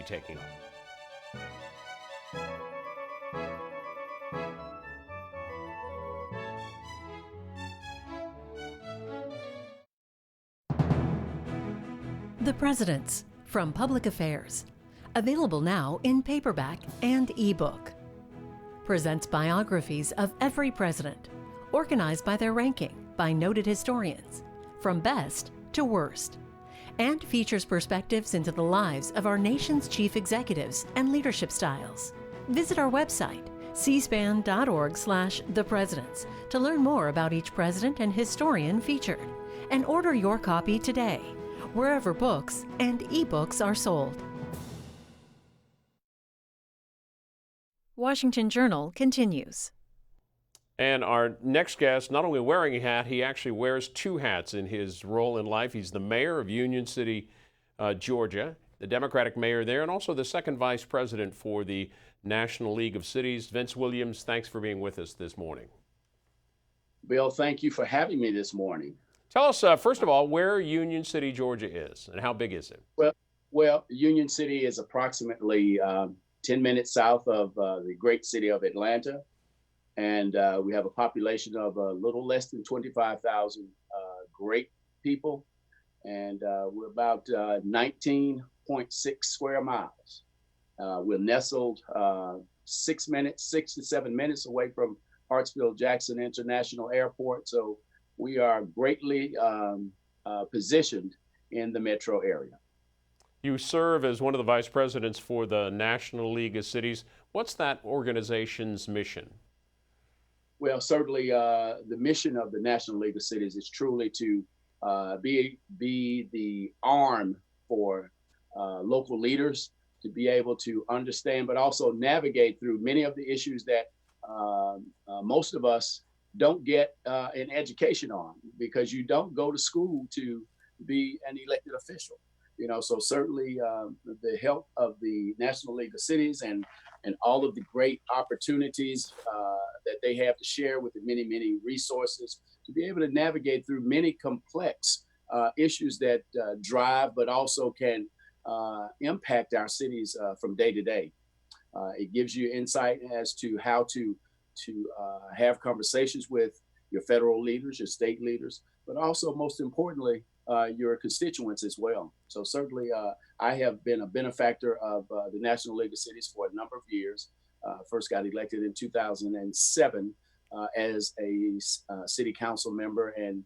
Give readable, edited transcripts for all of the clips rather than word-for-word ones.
be taking on. The Presidents from Public Affairs. Available now in paperback and ebook. Presents biographies of every president, organized by their ranking by noted historians, from best to worst, and features perspectives into the lives of our nation's chief executives and leadership styles. Visit our website, cspan.org/thepresidents, to learn more about each president and historian featured, and order your copy today, wherever books and ebooks are sold. Washington Journal continues. And our next guest, not only wearing a hat, he actually wears two hats in his role in life. He's the mayor of Union City, Georgia, the Democratic mayor there, and also the second vice president for the National League of Cities. Vince Williams, thanks for being with us this morning. Bill, thank you for having me this morning. Tell us, first of all, where Union City, Georgia is, and how big is it? Well, Union City is approximately 10 minutes south of the great city of Atlanta. And we have a population of a little less than 25,000 great people. And we're about 19.6 square miles. We're nestled 6 to 7 minutes away from Hartsfield-Jackson International Airport. So we are greatly positioned in the metro area. You serve as one of the vice presidents for the National League of Cities. What's that organization's mission? Well, certainly the mission of the National League of Cities is truly to be the arm for local leaders to be able to understand, but also navigate through many of the issues that most of us don't get an education on, because you don't go to school to be an elected official. You know, so certainly the help of the National League of Cities and all of the great opportunities that they have to share with the many resources to be able to navigate through many complex issues that drive, but also can impact our cities from day to day. It gives you insight as to how to have conversations with your federal leaders, your state leaders, but also most importantly, your constituents as well. So certainly I have been a benefactor of the National League of Cities for a number of years. First got elected in 2007 as a city council member, and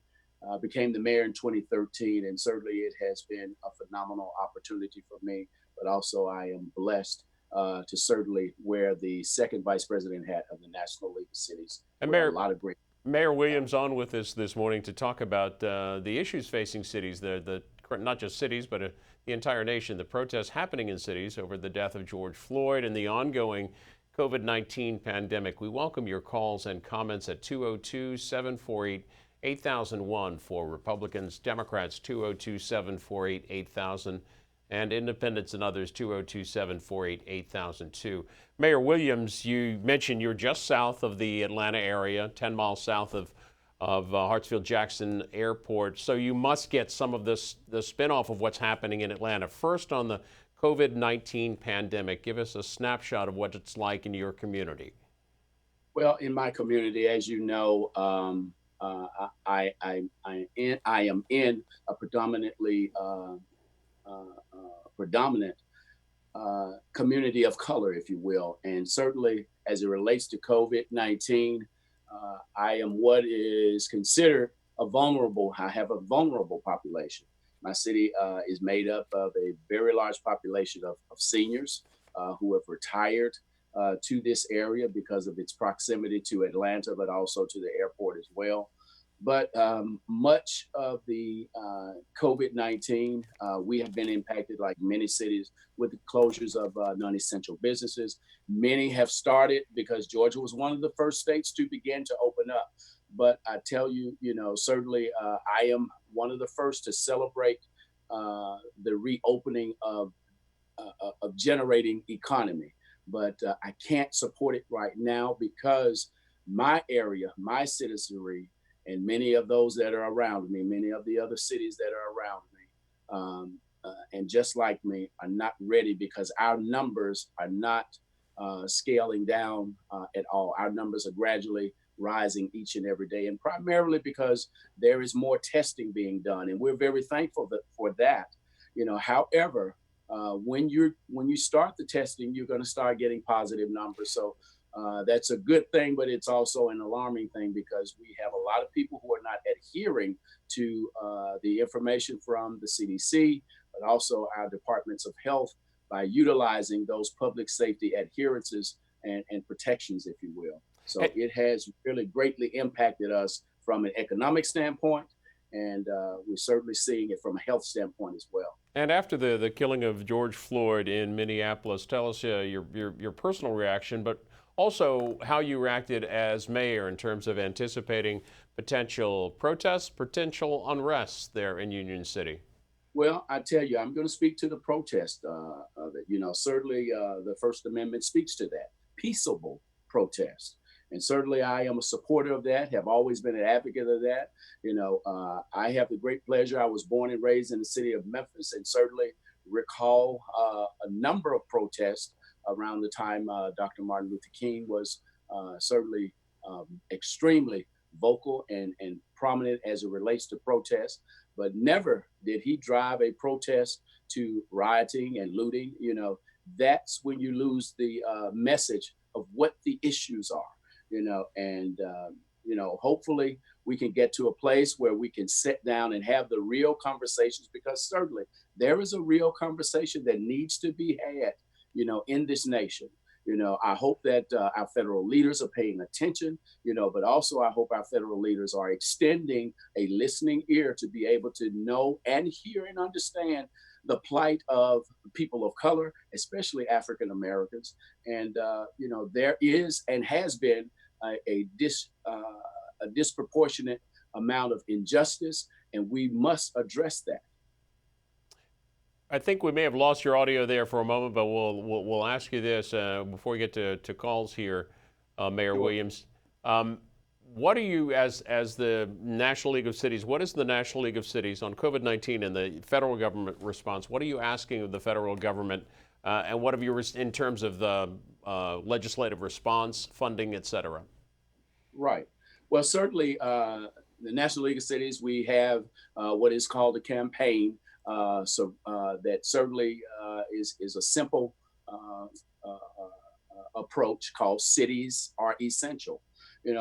became the mayor in 2013. And certainly it has been a phenomenal opportunity for me, but also I am blessed to certainly wear the second vice president hat of the National League of Cities. And Mayor, a lot of great. Mayor Williams on with us this morning to talk about the issues facing cities, not just cities, but the entire nation, the protests happening in cities over the death of George Floyd and the ongoing COVID-19 pandemic. We welcome your calls and comments at 202-748-8001 for Republicans, Democrats 202-748-8000, and Independents and others 202-748-8002. Mayor Williams, you mentioned you're just south of the Atlanta area, 10 miles south of Hartsfield-Jackson Airport, so you must get some of the spinoff of what's happening in Atlanta. First, on the COVID-19 pandemic, give us a snapshot of what it's like in your community. Well, in my community, as you know, I am in a predominant community of color, if you will. And certainly as it relates to COVID-19, I am what is considered I have a vulnerable population. My city is made up of a very large population of seniors who have retired to this area because of its proximity to Atlanta, but also to the airport as well. But much of the COVID-19, we have been impacted like many cities with the closures of non-essential businesses. Many have started because Georgia was one of the first states to begin to open up. But I tell you, certainly I am one of the first to celebrate the reopening of generating economy. But I can't support it right now because my area, my citizenry, and many of those that are around me, many of the other cities that are around me, and just like me, are not ready because our numbers are not scaling down at all. Our numbers are gradually rising each and every day, and primarily because there is more testing being done, and we're very thankful for that. However, when you start the testing, you're going to start getting positive numbers. So that's a good thing, but it's also an alarming thing because we have a lot of people who are not adhering to the information from the CDC, but also our departments of health by utilizing those public safety adherences and protections, if you will. So it has really greatly impacted us from an economic standpoint, and we're certainly seeing it from a health standpoint as well. And after the killing of George Floyd in Minneapolis, tell us your personal reaction, but also how you reacted as mayor in terms of anticipating potential protests, potential unrest there in Union City. Well, I tell you, I'm going to speak to the protest of it. Certainly the First Amendment speaks to that peaceable protest. And certainly I am a supporter of that, have always been an advocate of that. I have the great pleasure. I was born and raised in the city of Memphis and certainly recall a number of protests around the time Dr. Martin Luther King was certainly extremely vocal and prominent as it relates to protests. But never did he drive a protest to rioting and looting. That's when you lose the message of what the issues are. Hopefully we can get to a place where we can sit down and have the real conversations, because certainly there is a real conversation that needs to be had, in this nation. I hope that our federal leaders are paying attention, but also I hope our federal leaders are extending a listening ear to be able to know and hear and understand the plight of people of color, especially African Americans. And, there is and has been a disproportionate amount of injustice, and we must address that. I think we may have lost your audio there for a moment, but we'll ask you this before we get to calls here, Mayor Sure. Williams. What are you, as the National League of Cities, what is the National League of Cities on COVID-19 and the federal government response? What are you asking of the federal government, and what have you, in terms of the legislative response, funding, et cetera? Right. Well, certainly the National League of Cities, we have what is called a campaign. That certainly is a simple approach called Cities Are Essential.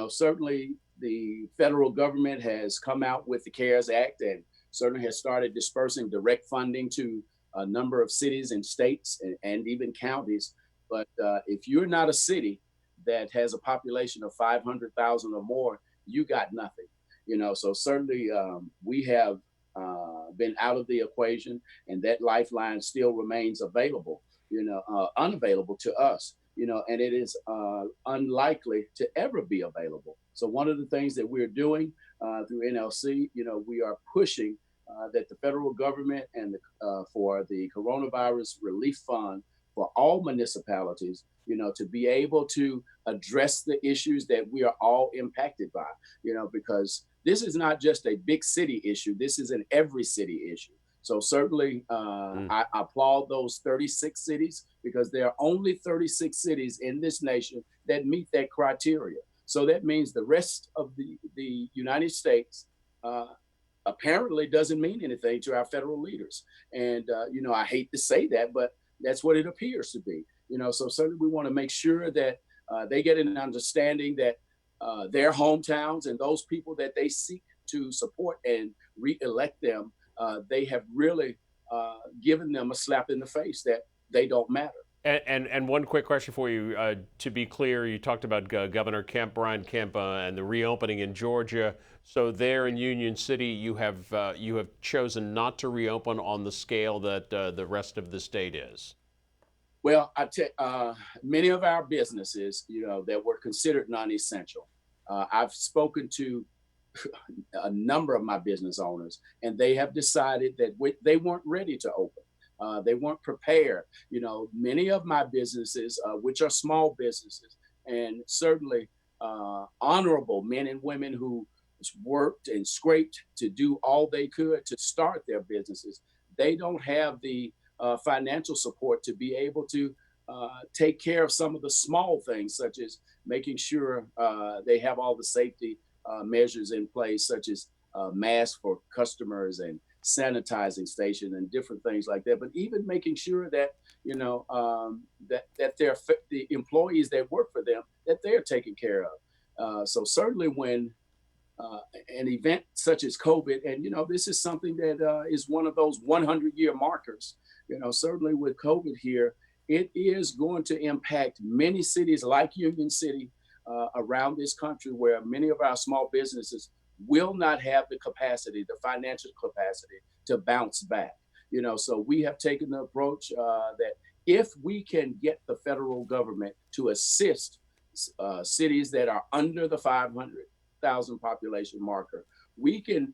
Certainly the federal government has come out with the CARES Act and certainly has started dispersing direct funding to a number of cities and states and even counties. But if you're not a city that has a population of 500,000 or more, you got nothing. So certainly we have been out of the equation, and that lifeline still remains available, unavailable to us, and it is unlikely to ever be available. So one of the things that we're doing through NLC, we are pushing that the federal government and for the coronavirus relief fund for all municipalities, to be able to address the issues that we are all impacted by, because this is not just a big city issue. This is an every city issue. So certainly I applaud those 36 cities, because there are only 36 cities in this nation that meet that criteria. So that means the rest of the United States apparently doesn't mean anything to our federal leaders. And, I hate to say that, but that's what it appears to be. So certainly we want to make sure that they get an understanding that their hometowns and those people that they seek to support and re-elect them, they have really given them a slap in the face that they don't matter. And one quick question for you. To be clear, you talked about Governor Kemp, Brian Kemp, and the reopening in Georgia. So there in Union City, you have chosen not to reopen on the scale that the rest of the state is. Well, many of our businesses, that were considered non-essential. I've spoken to a number of my business owners, and they have decided that they weren't ready to open. They weren't prepared. Many of my businesses, which are small businesses, and certainly honorable men and women who worked and scraped to do all they could to start their businesses, they don't have the financial support to be able to take care of some of the small things, such as making sure they have all the safety measures in place, such as masks for customers and sanitizing station and different things like that. But even making sure that that the employees that work for them, that they're taken care of. So certainly when an event such as COVID, and this is something that is one of those 100-year markers. Certainly with COVID here, it is going to impact many cities like Union City around this country, where many of our small businesses will not have the capacity, the financial capacity to bounce back. So we have taken the approach that if we can get the federal government to assist cities that are under the 500,000 population marker, we can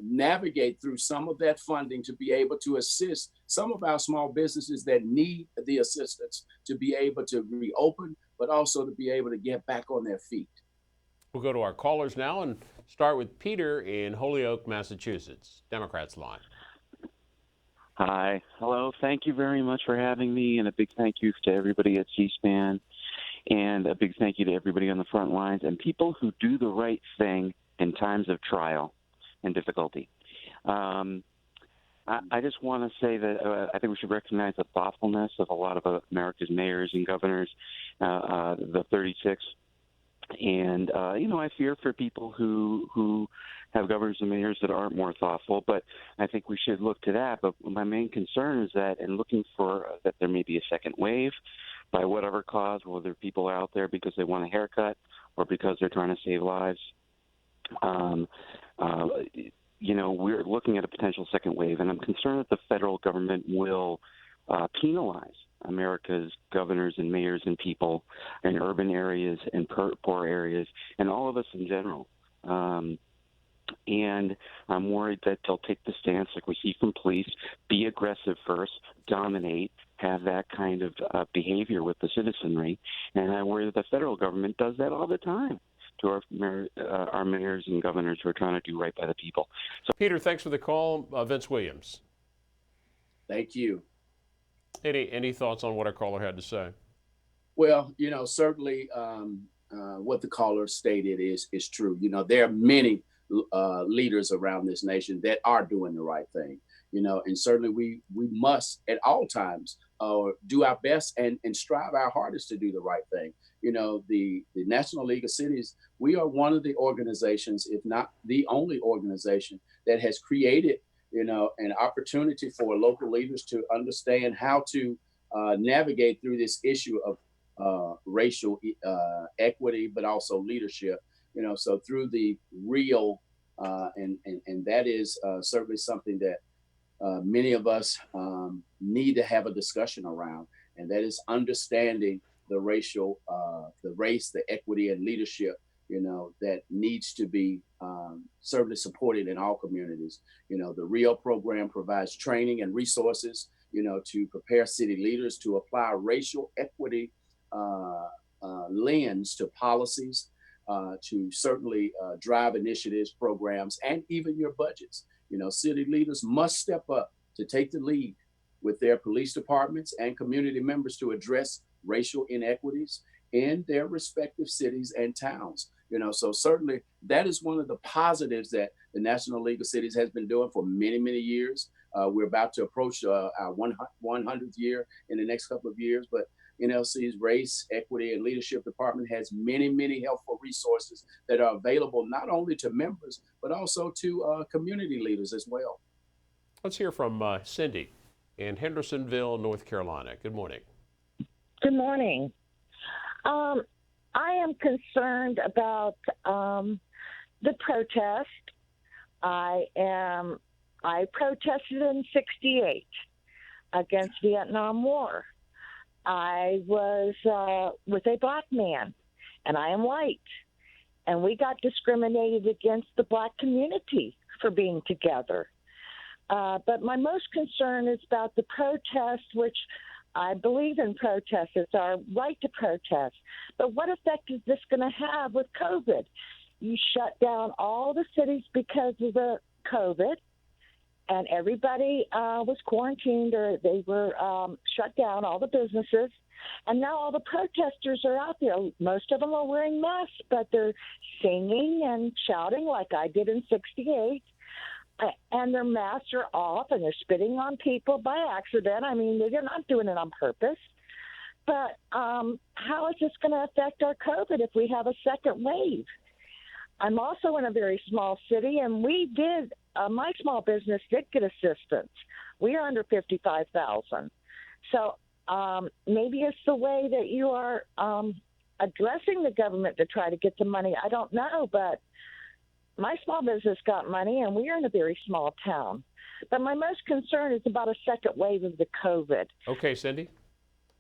navigate through some of that funding to be able to assist some of our small businesses that need the assistance to be able to reopen, but also to be able to get back on their feet. We'll go to our callers now and start with Peter in Holyoke, Massachusetts, Democrats line. Hi. Hello. Thank you very much for having me, and a big thank you to everybody at C-SPAN, and a big thank you to everybody on the front lines and people who do the right thing in times of trial and difficulty. I just want to say that I think we should recognize the thoughtfulness of a lot of America's mayors and governors, the 36. And, I fear for people who have governors and mayors that aren't more thoughtful, but I think we should look to that. But my main concern is that in looking for that there may be a second wave by whatever cause, whether people are out there because they want a haircut or because they're trying to save lives. We're looking at a potential second wave, and I'm concerned that the federal government will penalize America's governors and mayors and people in urban areas and poor areas, and all of us in general. And I'm worried that they'll take the stance like we see from police, be aggressive first, dominate, have that kind of behavior with the citizenry. And I worry that the federal government does that all the time to our mayors and governors who are trying to do right by the people. So, Peter, thanks for the call. Vince Williams. Thank you. Any thoughts on what our caller had to say? Well, certainly what the caller stated is true. There are many leaders around this nation that are doing the right thing, and certainly we must at all times do our best and strive our hardest to do the right thing. The National League of Cities, we are one of the organizations, if not the only organization, that has created an opportunity for local leaders to understand how to navigate through this issue of racial equity, but also leadership. So through the real, and that is certainly something that many of us need to have a discussion around, and that is understanding the racial, the race, the equity, and leadership that needs to be certainly supported in all communities. The RIO program provides training and resources, to prepare city leaders to apply racial equity lens to policies, to certainly drive initiatives, programs, and even your budgets. City leaders must step up to take the lead with their police departments and community members to address racial inequities in their respective cities and towns. So certainly that is one of the positives that the National League of Cities has been doing for many, many years. We're about to approach our 100th year in the next couple of years, but NLC's Race, Equity, and Leadership Department has many, many helpful resources that are available not only to members, but also to community leaders as well. Let's hear from Cindy in Hendersonville, North Carolina. Good morning. Good morning. I am concerned about the protest. I protested in '68 against Vietnam War. I was with a black man, and I am white, and we got discriminated against the black community for being together. But my most concern is about the protest, which I believe in protest. It's our right to protest. But what effect is this going to have with COVID? You shut down all the cities because of the COVID, and everybody was quarantined, or they were shut down, all the businesses. And now all the protesters are out there. Most of them are wearing masks, but they're singing and shouting like I did in '68. And their masks are off, and they're spitting on people by accident. I mean, they're not doing it on purpose. But how is this going to affect our COVID if we have a second wave? I'm also in a very small city, and we did, my small business did get assistance. We are under 55,000. So maybe it's the way that you are addressing the government to try to get the money. I don't know, but my small business got money, and we are in a very small town. But my most concern is about a second wave of the COVID. Okay, Cindy.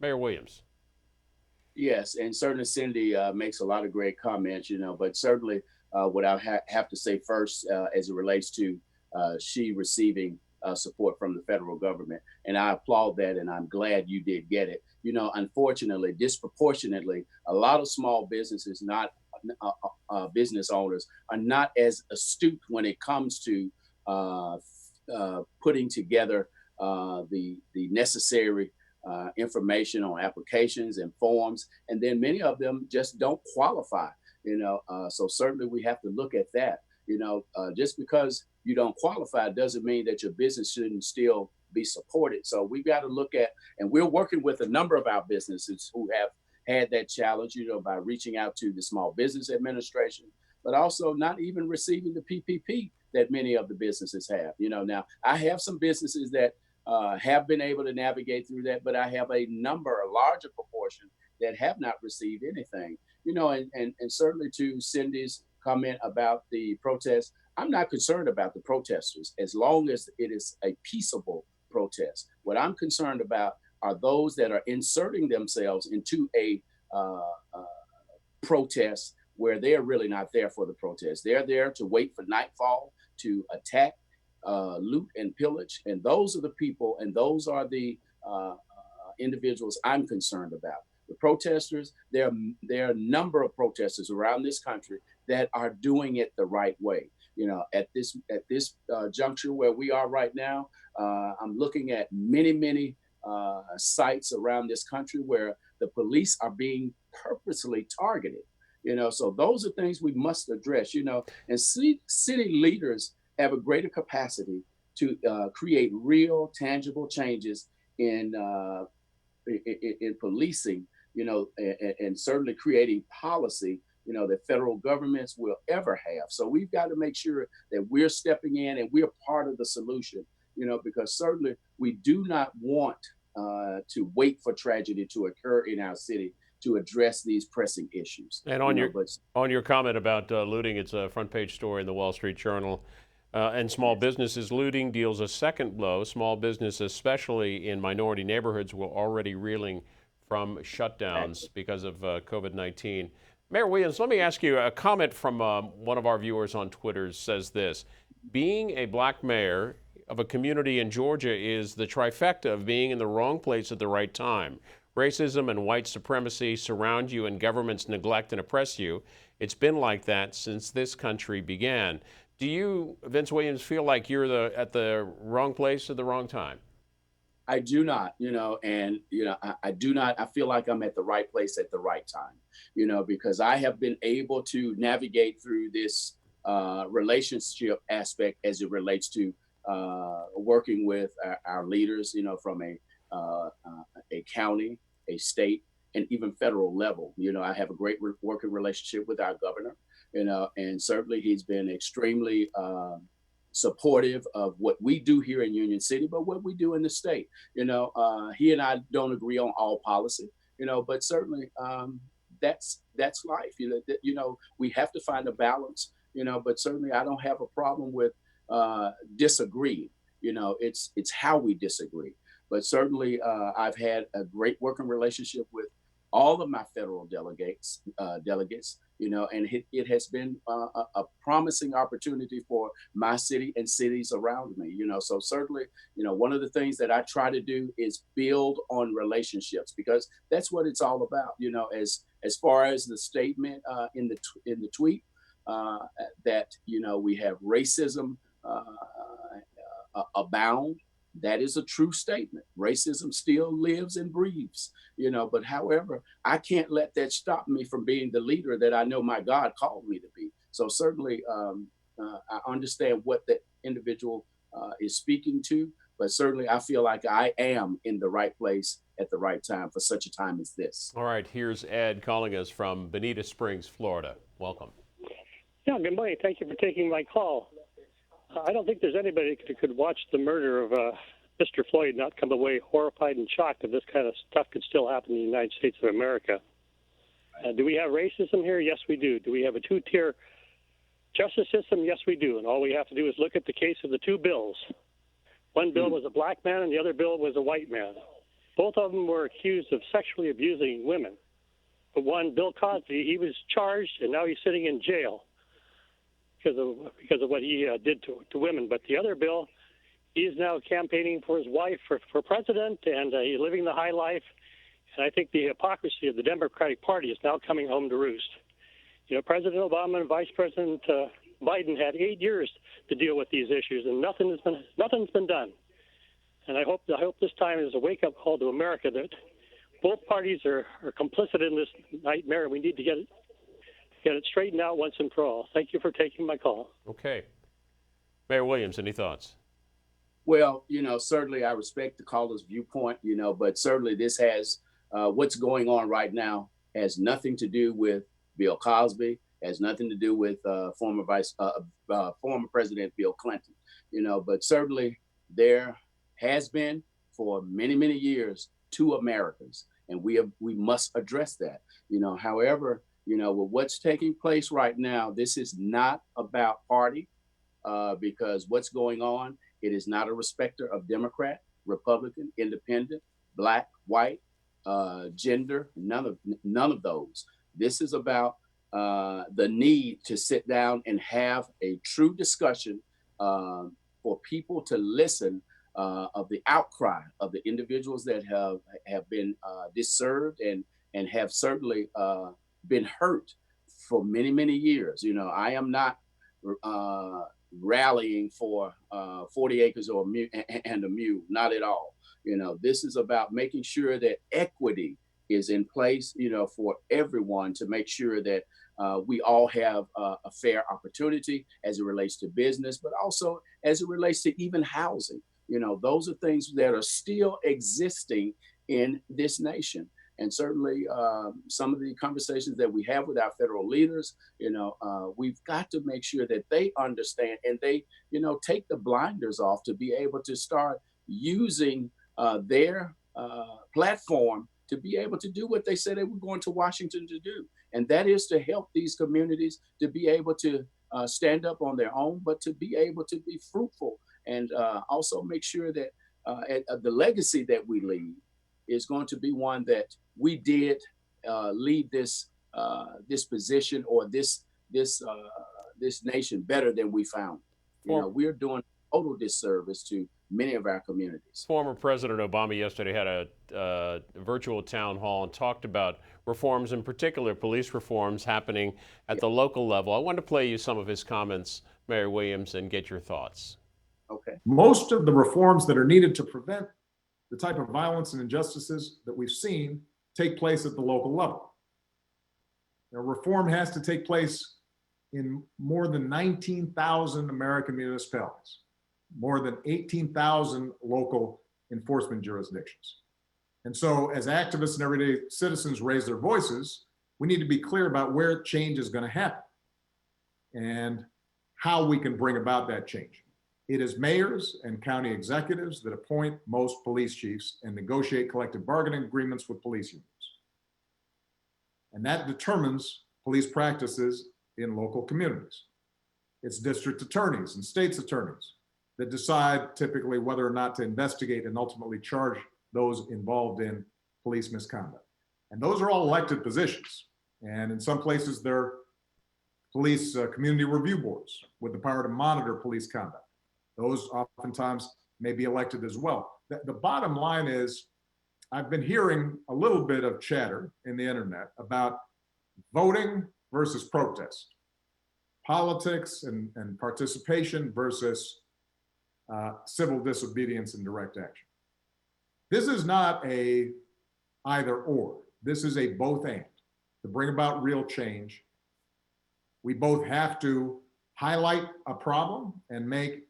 Mayor Williams. Yes, and certainly Cindy makes a lot of great comments, but certainly what I have to say first as it relates to she receiving support from the federal government. And I applaud that, and I'm glad you did get it. Unfortunately, disproportionately, a lot of small businesses, not business owners, are not as astute when it comes to putting together the necessary information on applications and forms, and then many of them just don't qualify. So certainly we have to look at that. Just because you don't qualify doesn't mean that your business shouldn't still be supported. So we've got to look at, and we're working with a number of our businesses who have had that challenge, by reaching out to the Small Business Administration, but also not even receiving the PPP that many of the businesses have. Now I have some businesses that have been able to navigate through that, but I have a larger proportion that have not received anything. And certainly to Cindy's comment about the protest, I'm not concerned about the protesters as long as it is a peaceable protest. What I'm concerned about are those that are inserting themselves into a protest where they're really not there for the protest. They're there to wait for nightfall to attack, loot, and pillage. And those are the people, and those are the individuals I'm concerned about. The protesters, there are a number of protesters around this country that are doing it the right way. At this juncture where we are right now, I'm looking at many sites around this country where the police are being purposely targeted. So those are things we must address. And city leaders have a greater capacity to create real, tangible changes in policing, and certainly creating policy, that federal governments will ever have. So we've got to make sure that we're stepping in and we're part of the solution, because certainly we do not want to wait for tragedy to occur in our city to address these pressing issues. And on your comment about looting, it's a front page story in the Wall Street Journal. And small businesses looting deals a second blow. Small business, especially in minority neighborhoods, were already reeling from shutdowns because of COVID-19. Mayor Williams, let me ask you a comment from one of our viewers on Twitter says this: being a black mayor of a community in Georgia is the trifecta of being in the wrong place at the right time. Racism and white supremacy surround you and governments neglect and oppress you. It's been like that since this country began. Do you, Vince Williams, feel like you're at the wrong place at the wrong time? I do not, I do not. I feel like I'm at the right place at the right time, because I have been able to navigate through this relationship aspect as it relates to working with our leaders, from a county, a state, and even federal level. I have a great working relationship with our governor, and certainly he's been extremely supportive of what we do here in Union City, but what we do in the state. He and I don't agree on all policy, but certainly that's life. We have to find a balance, but certainly I don't have a problem with disagreeing. It's how we disagree. But certainly I've had a great working relationship with all of my federal delegates, and it has been a promising opportunity for my city and cities around me. So certainly, one of the things that I try to do is build on relationships, because that's what it's all about. As far as the statement in the tweet that we have racism abound. That is a true statement. Racism still lives and breathes, but however, I can't let that stop me from being the leader that I know my God called me to be. So certainly, I understand what that individual is speaking to, but certainly I feel like I am in the right place at the right time for such a time as this. All right, here's Ed calling us from Bonita Springs, Florida. Welcome. Yeah, good morning. Thank you for taking my call. I don't think there's anybody who could watch the murder of Mr. Floyd and not come away horrified and shocked that this kind of stuff could still happen in the United States of America. Do we have racism here? Yes, we do. Do we have a two-tier justice system? Yes, we do. And all we have to do is look at the case of the two bills. One bill was a black man and the other bill was a white man. Both of them were accused of sexually abusing women. But one, Bill Cosby, he was charged and now he's sitting in jail because of what he did to women. But the other bill, he is now campaigning for his wife for president, and he's living the high life. And I think the hypocrisy of the Democratic Party is now coming home to roost. President Obama and Vice President Biden had 8 years to deal with these issues, and nothing's been done. And I hope this time is a wake-up call to America that both parties are complicit in this nightmare, and we need to get it straightened out once and for all. Thank you for taking my call. Okay. Mayor Williams, any thoughts? Well, certainly I respect the caller's viewpoint, but certainly this has what's going on right now has nothing to do with Bill Cosby, has nothing to do with former President Bill Clinton, but certainly there has been for many, many years two Americas, and we must address that. However, with what's taking place right now, this is not about party because what's going on, it is not a respecter of Democrat, Republican, Independent, Black, white, gender, none of those. This is about the need to sit down and have a true discussion for people to listen of the outcry of the individuals that have been disserved and have certainly been hurt for many, many years. I am not rallying for 40 acres or and a mule, not at all. This is about making sure that equity is in place, for everyone to make sure that we all have a fair opportunity as it relates to business, but also as it relates to even housing. Those are things that are still existing in this nation. And certainly some of the conversations that we have with our federal leaders, we've got to make sure that they understand and they, take the blinders off to be able to start using their platform to be able to do what they said they were going to Washington to do. And that is to help these communities to be able to stand up on their own, but to be able to be fruitful and also make sure that the legacy that we leave is going to be one that we did leave this position or this nation better than we found. We're doing total disservice to many of our communities. Former President Obama yesterday had a virtual town hall and talked about reforms, in particular police reforms happening at the local level. I want to play you some of his comments, Mayor Williams, and get your thoughts. Okay. Most of the reforms that are needed to prevent the type of violence and injustices that we've seen take place at the local level. Reform has to take place in more than 19,000 American municipalities, more than 18,000 local enforcement jurisdictions. And so as activists and everyday citizens raise their voices, we need to be clear about where change is going to happen and how we can bring about that change. It is mayors and county executives that appoint most police chiefs and negotiate collective bargaining agreements with police unions. And that determines police practices in local communities. It's district attorneys and state's attorneys that decide typically whether or not to investigate and ultimately charge those involved in police misconduct. And those are all elected positions. And in some places, they're police community review boards with the power to monitor police conduct. Those oftentimes may be elected as well. The bottom line is, I've been hearing a little bit of chatter in the internet about voting versus protest, politics and participation versus civil disobedience and direct action. This is not a either or. This is a both and. To bring about real change, we both have to highlight a problem and make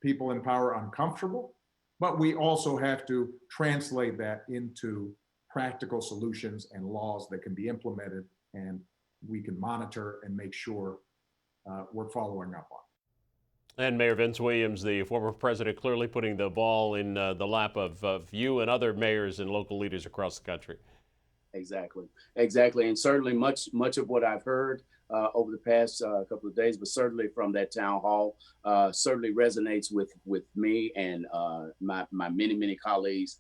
people in power uncomfortable, but we also have to translate that into practical solutions and laws that can be implemented and we can monitor and make sure we're following up on. And Mayor Vince Williams, the former president, clearly putting the ball in the lap of you and other mayors and local leaders across the country. Exactly. And certainly much of what I've heard over the past couple of days, but certainly from that town hall, certainly resonates with me and my many colleagues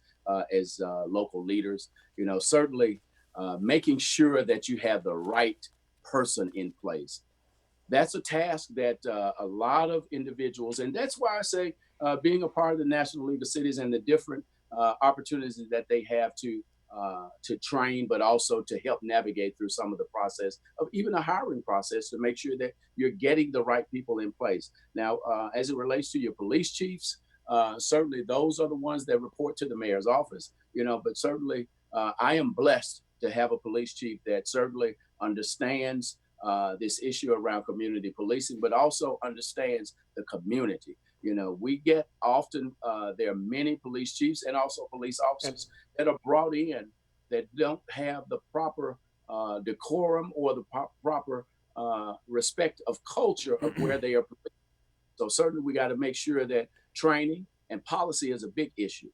as local leaders. Certainly making sure that you have the right person in place. That's a task that a lot of individuals, and that's why I say being a part of the National League of Cities and the different opportunities that they have to train, but also to help navigate through some of the process of even a hiring process to make sure that you're getting the right people in place. Now, as it relates to your police chiefs, certainly those are the ones that report to the mayor's office, but certainly I am blessed to have a police chief that certainly understands this issue around community policing, but also understands the community. We get often, there are many police chiefs and also police officers that are brought in that don't have the proper decorum or the proper respect of culture of where they are. So certainly we got to make sure that training and policy is a big issue.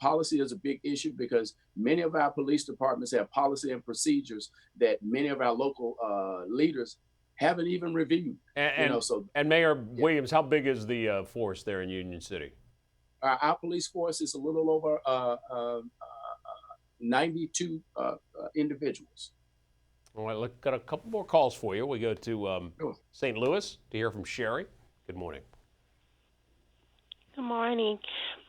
Policy is a big issue because many of our police departments have policy and procedures that many of our local leaders haven't even reviewed. And Mayor Williams, how big is the force there in Union City? Our police force is a little over 92 individuals. All right, look, got a couple more calls for you. We go to St. Louis to hear from Sherry. Good morning. Good morning.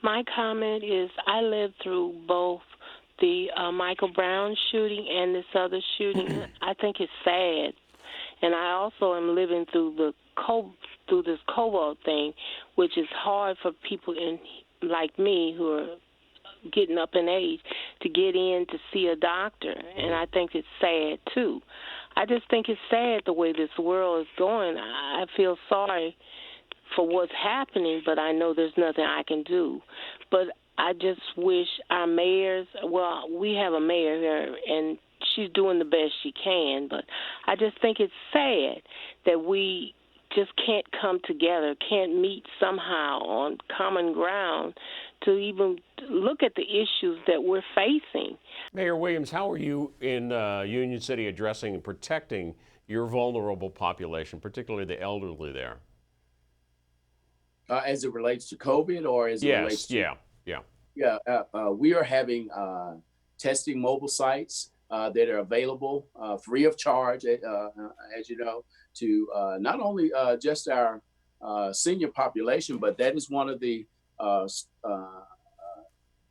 My comment is I lived through both the Michael Brown shooting and this other shooting. I think it's sad. And I also am living through this cobalt thing, which is hard for people like me who are getting up in age to get in to see a doctor. And I think it's sad, too. I just think it's sad the way this world is going. I feel sorry for what's happening, but I know there's nothing I can do. But I just wish our mayors, well, we have a mayor here, and she's doing the best she can, but I just think it's sad that we just can't come together, can't meet somehow on common ground to even look at the issues that we're facing. Mayor Williams, how are you in Union City addressing and protecting your vulnerable population, particularly the elderly there? As it relates to COVID or as it relates to... we are having testing mobile sites that are available free of charge, as you know, to not only just our senior population, but that is one of the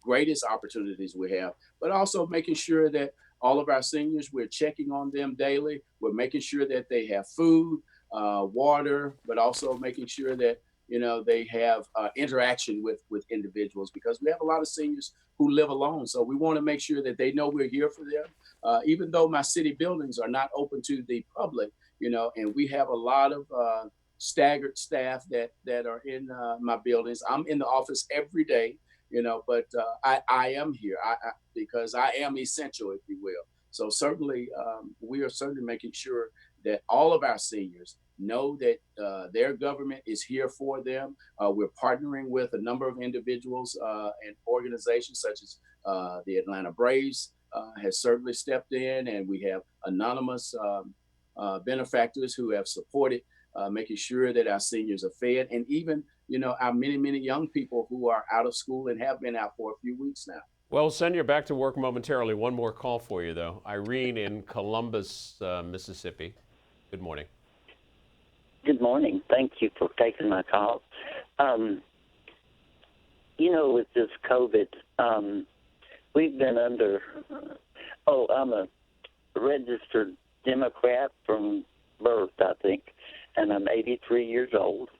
greatest opportunities we have, but also making sure that all of our seniors, we're checking on them daily. We're making sure that they have food, water, but also making sure that they have interaction with individuals, because we have a lot of seniors who live alone. So we want to make sure that they know we're here for them. Even though my city buildings are not open to the public, and we have a lot of staggered staff that are in my buildings. I'm in the office every day, but I am here because I am essential, if you will. So certainly we are certainly making sure that all of our seniors know that their government is here for them. We're partnering with a number of individuals and organizations such as the Atlanta Braves has certainly stepped in, and we have anonymous benefactors who have supported making sure that our seniors are fed, and even our many young people who are out of school and have been out for a few weeks now. Well, we'll send you back to work momentarily. One more call for you, though. Irene in Columbus, Mississippi. Good morning. Good morning. Thank you for taking my call. With this COVID, we've been under, I'm a registered Democrat from birth, I think, and I'm 83 years old.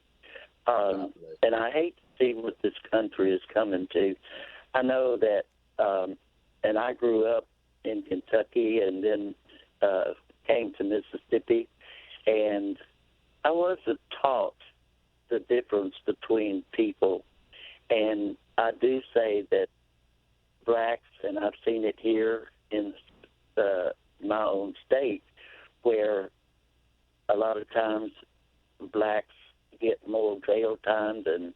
And I see what this country is coming to. I know that, and I grew up in Kentucky and then came to Mississippi, and I wasn't taught the difference between people. And I do say that blacks, and I've seen it here in my own state, where a lot of times blacks get more jail time than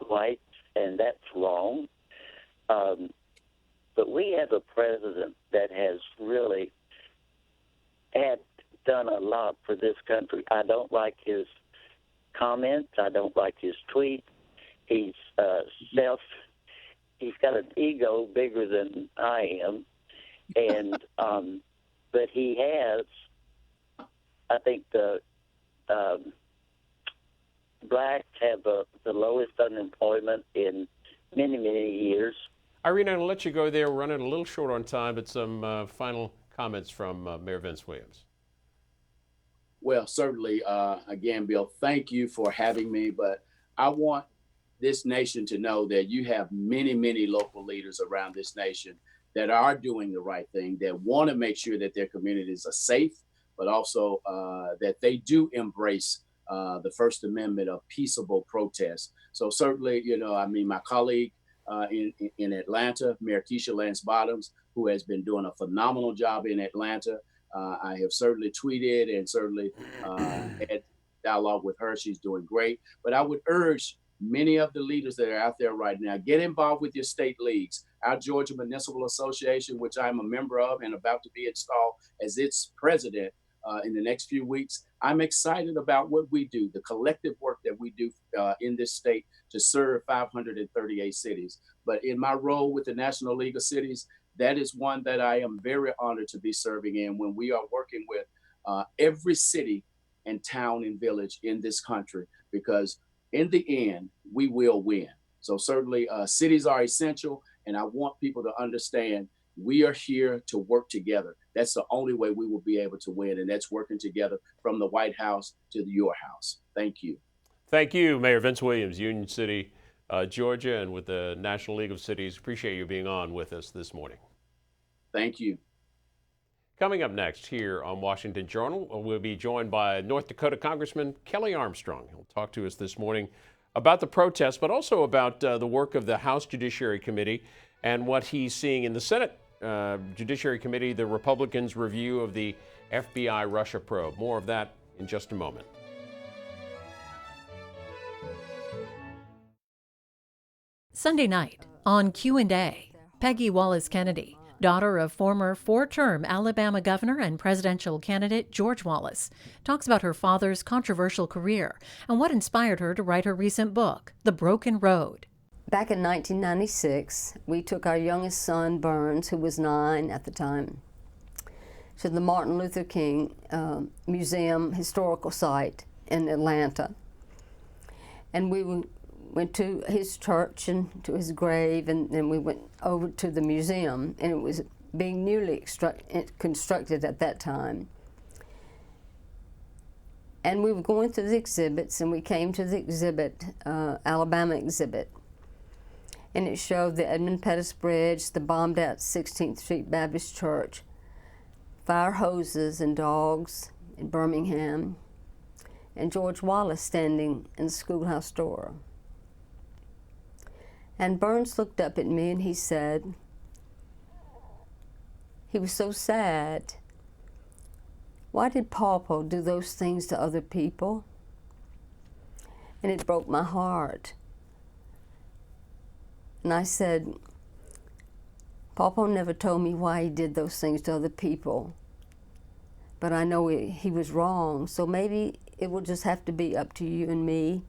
whites, and that's wrong. But we have a president that has really done a lot for this country. I don't like his comments. I don't like his tweets. He's he's got an ego bigger than I am, and but he has. I think the blacks have the lowest unemployment in many, many years. Irene, I'm going to let you go there. We're running a little short on time, but some final comments from Mayor Vince Williams. Well, certainly, again, Bill, thank you for having me. But I want this nation to know that you have many, many local leaders around this nation that are doing the right thing, that want to make sure that their communities are safe, but also that they do embrace the First Amendment of peaceable protest. So certainly, my colleague in Atlanta, Mayor Keisha Lance Bottoms, who has been doing a phenomenal job in Atlanta. I have certainly tweeted and certainly had dialogue with her. She's doing great. But I would urge many of the leaders that are out there right now, get involved with your state leagues. Our Georgia Municipal Association, which I'm a member of and about to be installed as its president in the next few weeks, I'm excited about what we do, the collective work that we do in this state to serve 538 cities. But in my role with the National League of Cities, that is one that I am very honored to be serving in, when we are working with every city and town and village in this country, because in the end, we will win. So certainly cities are essential, and I want people to understand we are here to work together. That's the only way we will be able to win, and that's working together from the White House to your house. Thank you. Thank you, Mayor Vince Williams, Union City, Georgia, and with the National League of Cities. Appreciate you being on with us this morning. Thank you. Coming up next here on Washington Journal, we'll be joined by North Dakota Congressman Kelly Armstrong. He'll talk to us this morning about the protests, but also about the work of the House Judiciary Committee and what he's seeing in the Senate Judiciary Committee, the Republicans' review of the FBI Russia probe. More of that in just a moment. Sunday night on Q&A, Peggy Wallace Kennedy, daughter of former four-term Alabama governor and presidential candidate George Wallace, talks about her father's controversial career and what inspired her to write her recent book, The Broken Road. Back in 1996, we took our youngest son, Burns, who was 9 at the time, to the Martin Luther King Museum historical site in Atlanta. And we went to his church and to his grave, and then we went over to the museum, and it was being newly constructed at that time. And we were going through the exhibits, and we came to the exhibit, Alabama exhibit. And it showed the Edmund Pettus Bridge, the bombed out 16th Street Baptist Church, fire hoses and dogs in Birmingham, and George Wallace standing in the schoolhouse door. And Burns looked up at me and he said, he was so sad. Why did Pawpaw do those things to other people? And it broke my heart. And I said, Pawpaw never told me why he did those things to other people, but I know he was wrong, so maybe it will just have to be up to you and me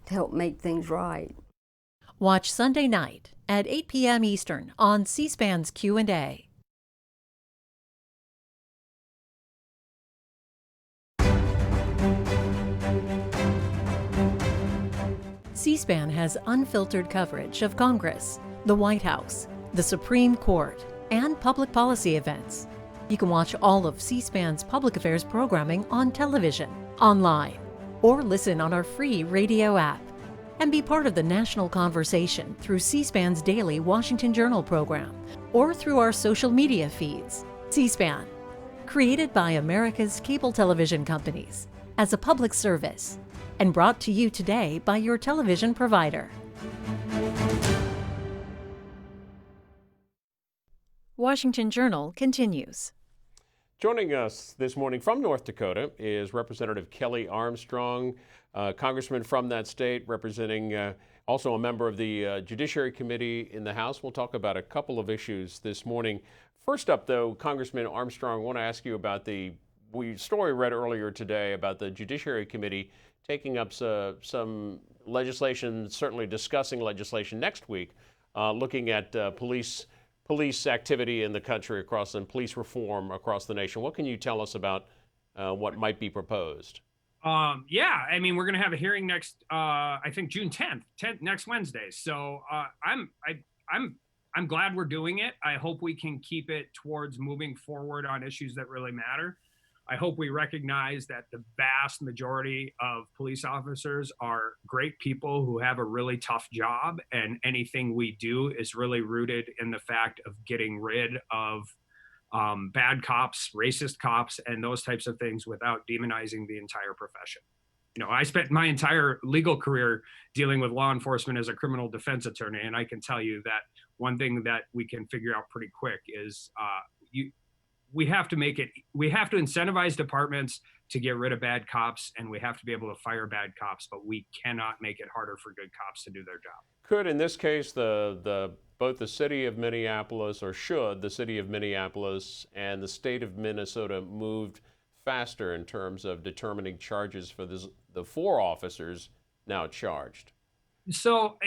to help make things right. Watch Sunday night at 8 p.m. Eastern on C-SPAN's Q&A. C-SPAN has unfiltered coverage of Congress, the White House, the Supreme Court, and public policy events. You can watch all of C-SPAN's public affairs programming on television, online, or listen on our free radio app. And be part of the national conversation through C-SPAN's daily Washington Journal program or through our social media feeds. C-SPAN, created by America's cable television companies as a public service and brought to you today by your television provider. Washington Journal continues. Joining us this morning from North Dakota is Representative Kelly Armstrong, congressman from that state, representing also a member of the Judiciary Committee in the House. We'll talk about a couple of issues this morning. First up, though, Congressman Armstrong, I want to ask you about the story read earlier today about the Judiciary Committee taking up some legislation, certainly discussing legislation next week, looking at police activity in the country and police reform across the nation. What can you tell us about what might be proposed? Yeah, I mean, we're going to have a hearing next, I think June 10th, next Wednesday. So I'm glad we're doing it. I hope we can keep it towards moving forward on issues that really matter. I hope we recognize that the vast majority of police officers are great people who have a really tough job, and anything we do is really rooted in the fact of getting rid of bad cops, racist cops, and those types of things without demonizing the entire profession. You know, I spent my entire legal career dealing with law enforcement as a criminal defense attorney, and I can tell you that one thing that we can figure out pretty quick is we have to incentivize departments to get rid of bad cops, and we have to be able to fire bad cops, but we cannot make it harder for good cops to do their job. Could, in this case, both the city of Minneapolis, or should the city of Minneapolis and the state of Minnesota moved faster in terms of determining charges for the 4 officers now charged? So,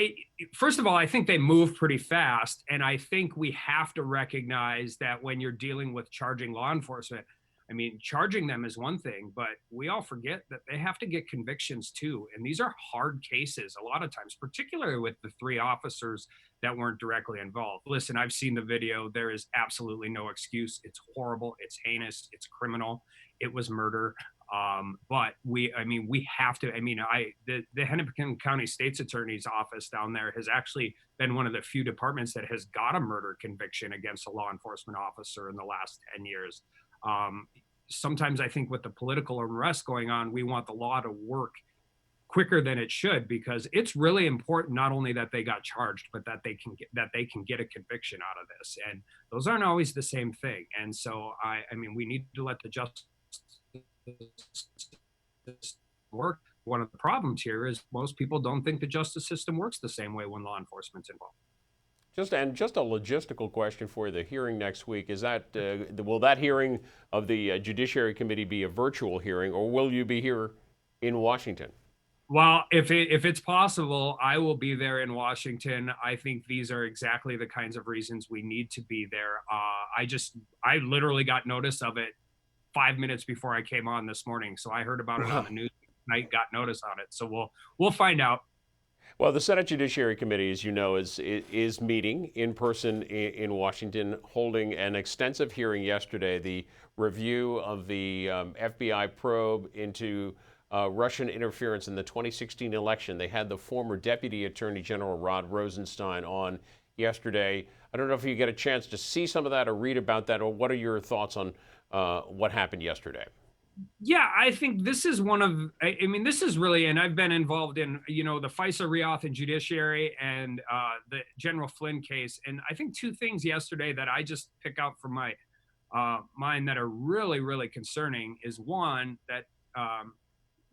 first of all, I think they move pretty fast. And I think we have to recognize that when you're dealing with charging law enforcement, I mean, charging them is one thing, but we all forget that they have to get convictions too. And these are hard cases a lot of times, particularly with the 3 officers that weren't directly involved. Listen, I've seen the video. There is absolutely no excuse. It's horrible. It's heinous. It's criminal. It was murder. But we have to, the Hennepin County State's Attorney's Office down there has actually been one of the few departments that has got a murder conviction against a law enforcement officer in the last 10 years. Sometimes I think with the political unrest going on, we want the law to work quicker than it should, because it's really important not only that they got charged, but that they can get a conviction out of this. And those aren't always the same thing. And so we need to let the justice work. One of the problems here is most people don't think the justice system works the same way when law enforcement's involved. Just a logistical question for you. The hearing next week, is that will that hearing of the Judiciary Committee be a virtual hearing, or will you be here in Washington? Well, if it's possible, I will be there in Washington. I think these are exactly the kinds of reasons we need to be there. I literally got notice of it 5 minutes before I came on this morning. So I heard about it on the news tonight, got notice on it. So we'll find out. Well, the Senate Judiciary Committee, as you know, is meeting in person in Washington, holding an extensive hearing yesterday. The review of the FBI probe into Russian interference in the 2016 election. They had the former Deputy Attorney General Rod Rosenstein on yesterday. I don't know if you get a chance to see some of that or read about that, or what are your thoughts on what happened yesterday? Yeah, I think this is this is really, and I've been involved in, the FISA reauth and judiciary and the General Flynn case. And I think 2 things yesterday that I just pick out from my mind that are really, really concerning is, one, that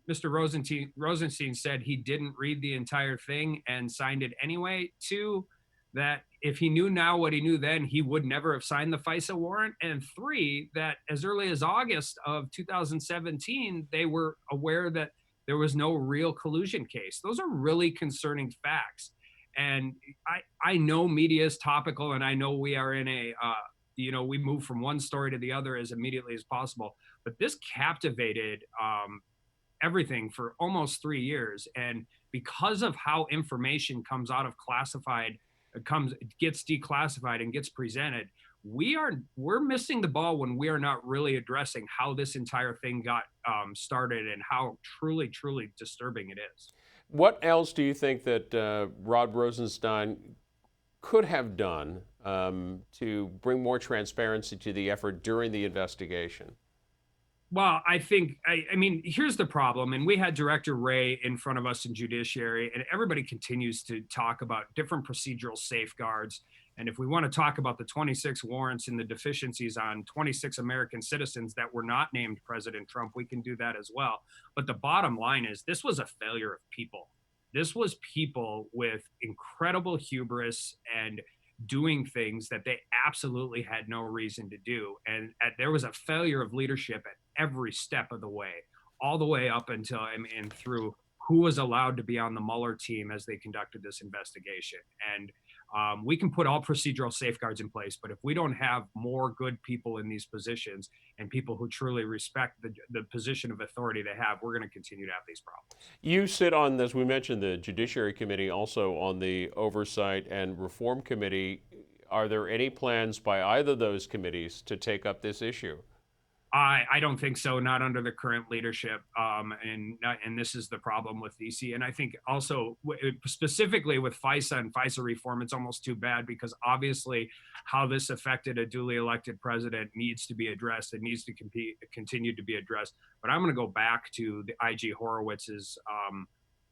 Mr. Rosenstein said he didn't read the entire thing and signed it anyway. 2, that if he knew now what he knew then, he would never have signed the FISA warrant. And 3, that as early as August of 2017, they were aware that there was no real collusion case. Those are really concerning facts. And I know media is topical, and I know we are in we move from one story to the other as immediately as possible. But this captivated everything for almost 3 years. And because of how information comes out of classified, gets declassified and gets presented, we're missing the ball when we are not really addressing how this entire thing got started and how truly, truly disturbing it is. What else do you think that Rod Rosenstein could have done to bring more transparency to the effort during the investigation? Well, I think, I mean, here's the problem. And we had Director Wray in front of us in Judiciary, and everybody continues to talk about different procedural safeguards. And if we want to talk about the 26 warrants and the deficiencies on 26 American citizens that were not named President Trump, we can do that as well. But the bottom line is this was a failure of people. This was people with incredible hubris and doing things that they absolutely had no reason to do. And there was a failure of leadership at every step of the way, all the way up until and through who was allowed to be on the Mueller team as they conducted this investigation. And we can put all procedural safeguards in place, but if we don't have more good people in these positions and people who truly respect the position of authority they have, we're going to continue to have these problems. You sit on this, we mentioned the Judiciary Committee, also on the Oversight and Reform Committee. Are there any plans by either of those committees to take up this issue? I don't think so, not under the current leadership. And this is the problem with DC. And I think also specifically with FISA and FISA reform, it's almost too bad because obviously how this affected a duly elected president needs to be addressed. It needs to continue to be addressed. But I'm going to go back to the IG Horowitz's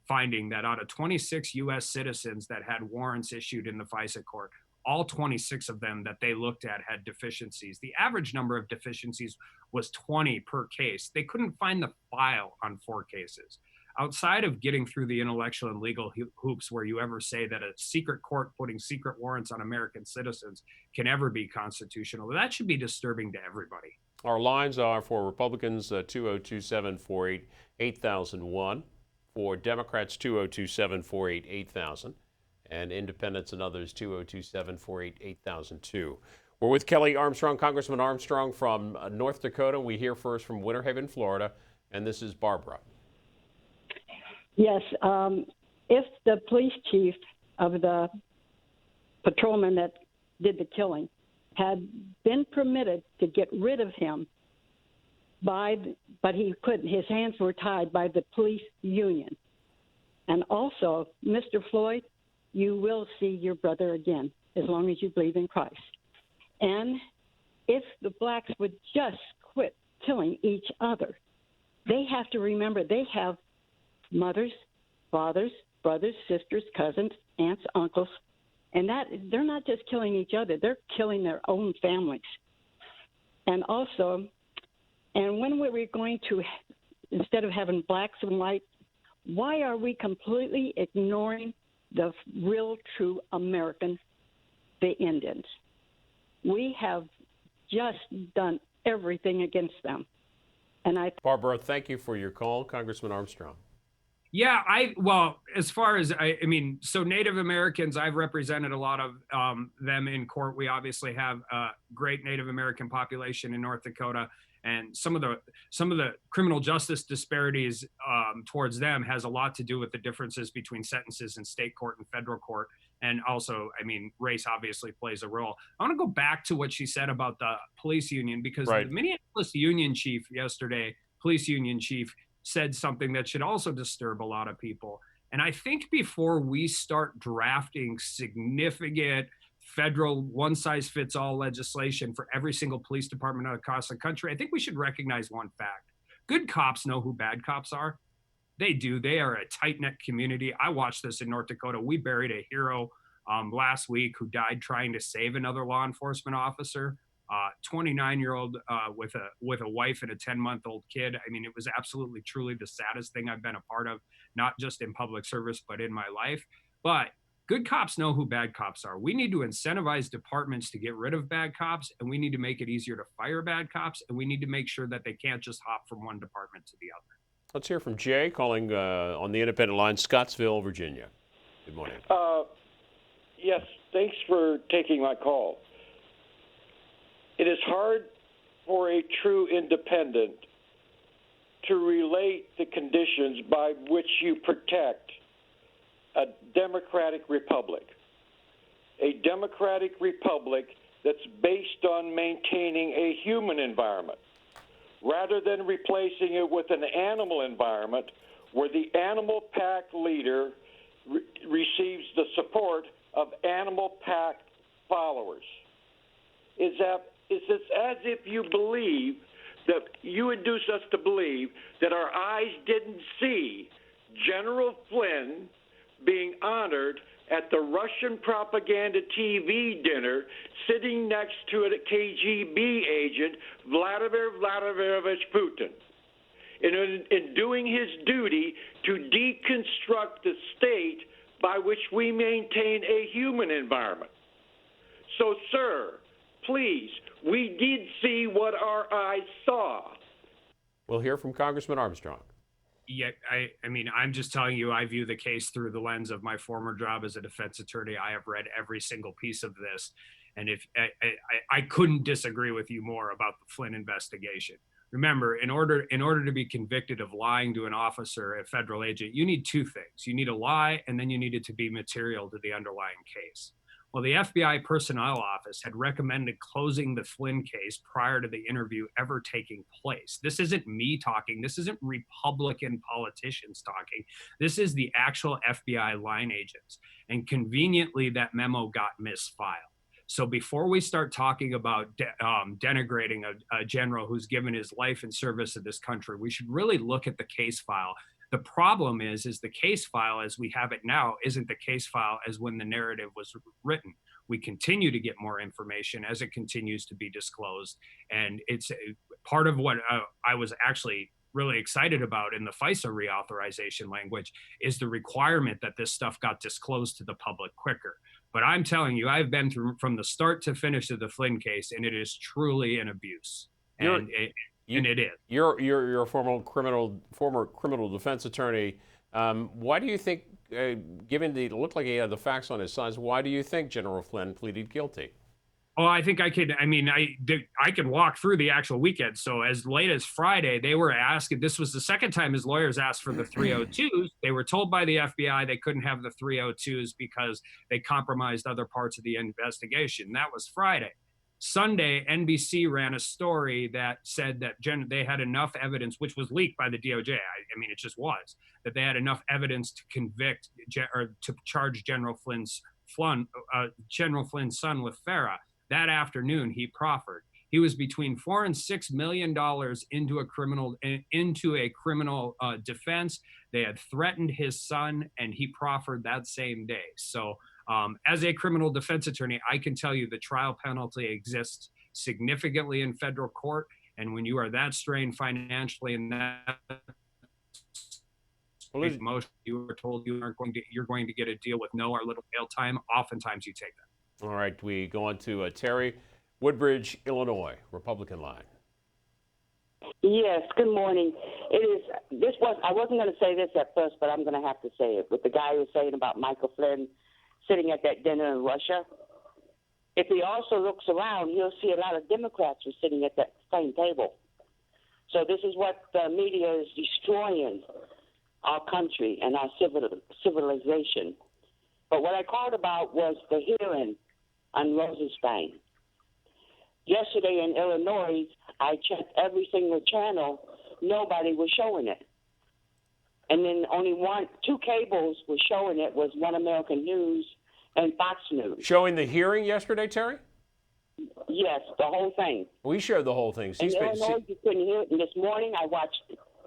finding that out of 26 U.S. citizens that had warrants issued in the FISA court, all 26 of them that they looked at had deficiencies. The average number of deficiencies was 20 per case. They couldn't find the file on 4 cases. Outside of getting through the intellectual and legal hoops where you ever say that a secret court putting secret warrants on American citizens can ever be constitutional, that should be disturbing to everybody. Our lines are for Republicans 202-748-8001, for Democrats 202-748-8000. and independents and others 202-748-8002. We're with Kelly Armstrong, Congressman Armstrong from North Dakota. We hear first from Winter Haven, Florida, and this is Barbara. Yes, if the police chief of the patrolman that did the killing had been permitted to get rid of him but he couldn't. His hands were tied by the police union. And also, Mr. Floyd, you will see your brother again as long as you believe in Christ. And if the blacks would just quit killing each other, they have to remember they have mothers, fathers, brothers, sisters, cousins, aunts, uncles, and that they're not just killing each other, they're killing their own families. And also, and when we're going to, instead of having blacks and whites, why are we completely ignoring the real, true American, the Indians? We have just done everything against them. And Barbara, thank you for your call. Congressman Armstrong. Yeah, well, as far as, I mean, so Native Americans, I've represented a lot of them in court. We obviously have a great Native American population in North Dakota. And some of the criminal justice disparities towards them has a lot to do with the differences between sentences in state court and federal court. And also, I mean, race obviously plays a role. I want to go back to what she said about the police union, because the Minneapolis union chief yesterday, police union chief, said something that should also disturb a lot of people. And I think before we start drafting significant federal one-size-fits-all legislation for every single police department across the country, I think we should recognize one fact. Good cops know who bad cops are. They do. They are a tight-knit community. I watched this in North Dakota. We buried a hero last week who died trying to save another law enforcement officer, 29-year-old with a wife and a 10-month-old kid. I mean, it was absolutely, truly the saddest thing I've been a part of, not just in public service, but in my life. But good cops know who bad cops are. We need to incentivize departments to get rid of bad cops, and we need to make it easier to fire bad cops, and we need to make sure that they can't just hop from one department to the other. Let's hear from Jay calling on the independent line, Scottsville, Virginia. Good morning. Yes, thanks for taking my call. It is hard for a true independent to relate the conditions by which you protect a democratic republic. A democratic republic that's based on maintaining a human environment, rather than replacing it with an animal environment where the animal pack leader receives the support of animal pack followers. Is this as if you believe that you induce us to believe that our eyes didn't see General Flynn being honored at the Russian propaganda TV dinner sitting next to a KGB agent, Vladimir Vladimirovich Putin, in doing his duty to deconstruct the state by which we maintain a human environment? So, sir, please, we did see what our eyes saw. We'll hear from Congressman Armstrong. Yeah, I mean, I'm just telling you, I view the case through the lens of my former job as a defense attorney. I have read every single piece of this, and if I couldn't disagree with you more about the Flynn investigation. Remember, in order to be convicted of lying to an officer, a federal agent, you need two things. You need a lie, and then you need it to be material to the underlying case. Well, the FBI Personnel Office had recommended closing the Flynn case prior to the interview ever taking place. This isn't me talking. This isn't Republican politicians talking. This is the actual FBI line agents. And conveniently, that memo got misfiled. So before we start talking about denigrating a general who's given his life in service to this country, we should really look at the case file. The problem is the case file as we have it now isn't the case file as when the narrative was written. We continue to get more information as it continues to be disclosed. And it's part of what I was actually really excited about in the FISA reauthorization language is the requirement that this stuff got disclosed to the public quicker. But I'm telling you, I've been through from the start to finish of the Flynn case, and it is truly an abuse. And it is. You're a former criminal defense attorney. Why do you think, given it looked like he had the facts on his side, why do you think General Flynn pleaded guilty? Oh, I think I could. I mean, I could walk through the actual weekend. So as late as Friday, they were asking. This was the second time his lawyers asked for the 302s. They were told by the FBI they couldn't have the 302s because they compromised other parts of the investigation. That was Friday. Sunday, NBC ran a story that said that they had enough evidence, which was leaked by the DOJ. I mean, it just was, that they had enough evidence to convict or to charge General Flynn's son with FARA. That afternoon, he proffered. He was between $4 and $6 million into a criminal defense. They had threatened his son, and he proffered that same day. So, as a criminal defense attorney, I can tell you the trial penalty exists significantly in federal court. And when you are that strained financially and that motion, you are told you're going to get a deal with no or little bail time. Oftentimes, you take that. All right, we go on to Terry, Woodbridge, Illinois, Republican line. Yes, good morning. I wasn't going to say this at first, but I'm going to have to say it. With the guy who was saying about Michael Flynn sitting at that dinner in Russia, if he also looks around, he'll see a lot of Democrats were sitting at that same table. So this is what the media is destroying our country and our civilization. But what I called about was the hearing on Rosenstein. Yesterday in Illinois, I checked every single channel. Nobody was showing it. And then only two cables were showing it, was One American News and Fox News. Showing the hearing yesterday, Terry? Yes, the whole thing. We showed the whole thing. In Illinois, you couldn't hear it. And this morning, I watched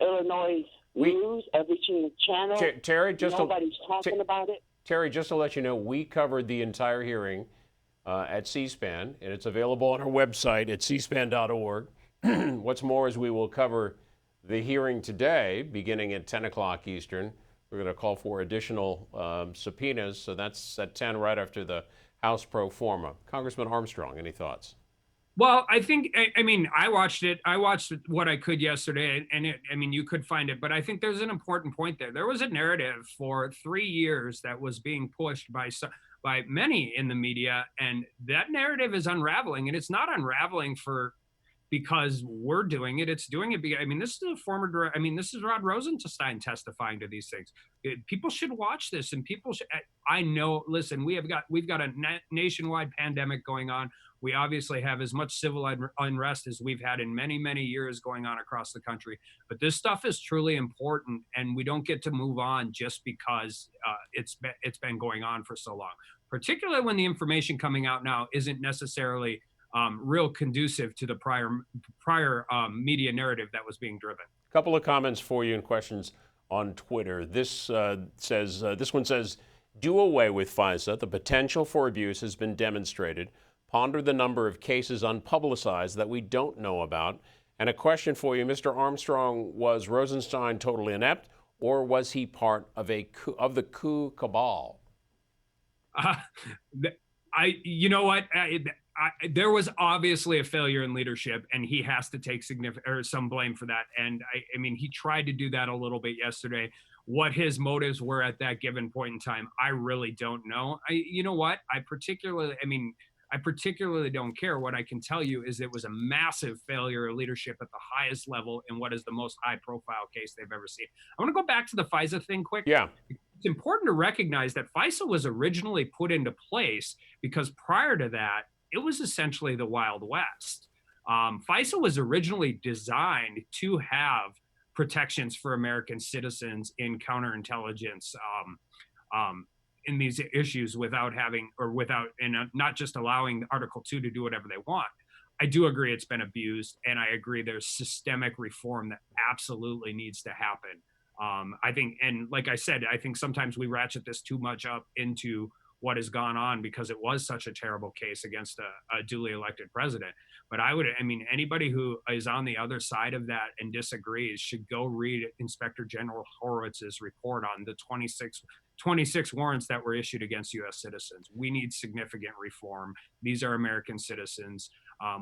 Illinois News, every single channel. Terry, nobody's talking about it. Terry, just to let you know, we covered the entire hearing at C-SPAN, and it's available on our website at cspan.org. What's more is we will cover the hearing today, beginning at 10 o'clock Eastern. We're going to call for additional subpoenas, so that's at 10 right after the House pro forma. Congressman Armstrong, any thoughts? Well, I think, I mean, I watched it. I watched what I could yesterday, and you could find it, but I think there's an important point there. There was a narrative for 3 years that was being pushed by many in the media, and that narrative is unraveling, and it's not unraveling because we're doing it. It's doing it because, this is this is Rod Rosenstein testifying to these things. People should watch this, and people should, I know, listen, we've got a nationwide pandemic going on. We obviously have as much civil unrest as we've had in many, many years going on across the country. But this stuff is truly important, and we don't get to move on just because it's been going on for so long. Particularly when the information coming out now isn't necessarily real conducive to the prior media narrative that was being driven. A couple of comments for you and questions on Twitter. This one says, do away with FISA. The potential for abuse has been demonstrated. Ponder the number of cases unpublicized that we don't know about. And a question for you, Mr. Armstrong, was Rosenstein totally inept, or was he part of the coup cabal? You know what? There was obviously a failure in leadership, and he has to take some blame for that. And I mean, he tried to do that a little bit yesterday. What his motives were at that given point in time, I really don't know. You know what? I particularly don't care. What I can tell you is it was a massive failure of leadership at the highest level in what is the most high-profile case they've ever seen. I want to go back to the FISA thing quick. Yeah. It's important to recognize that FISA was originally put into place because prior to that, it was essentially the Wild West. FISA was originally designed to have protections for American citizens in counterintelligence in these issues not just allowing Article 2 to do whatever they want. I do agree it's been abused, and I agree there's systemic reform that absolutely needs to happen. I think, and like I said, I think sometimes we ratchet this too much up into what has gone on because it was such a terrible case against a duly elected president. But anybody who is on the other side of that and disagrees should go read Inspector General Horowitz's report on the 26 warrants that were issued against U.S. citizens. We need significant reform. These are American citizens.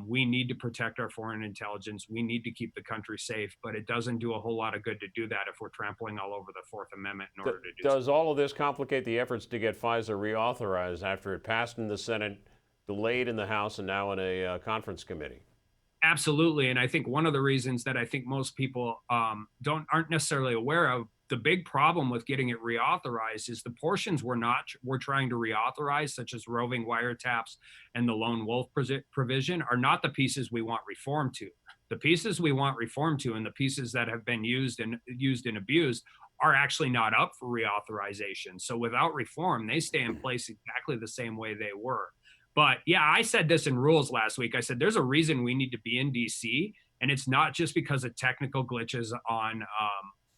We need to protect our foreign intelligence. We need to keep the country safe, but it doesn't do a whole lot of good to do that if we're trampling all over the Fourth Amendment in order to do so. Does all of this complicate the efforts to get FISA reauthorized after it passed in the Senate, delayed in the House, and now in a conference committee? Absolutely, and I think one of the reasons that I think most people aren't necessarily aware of, the big problem with getting it reauthorized is the portions we're trying to reauthorize, such as roving wiretaps and the lone wolf provision, are not the pieces we want reform to. The pieces we want reform to and the pieces that have been used and abused are actually not up for reauthorization. So without reform, they stay in place exactly the same way they were. But yeah, I said this in Rules last week. I said there's a reason we need to be in DC, and it's not just because of technical glitches on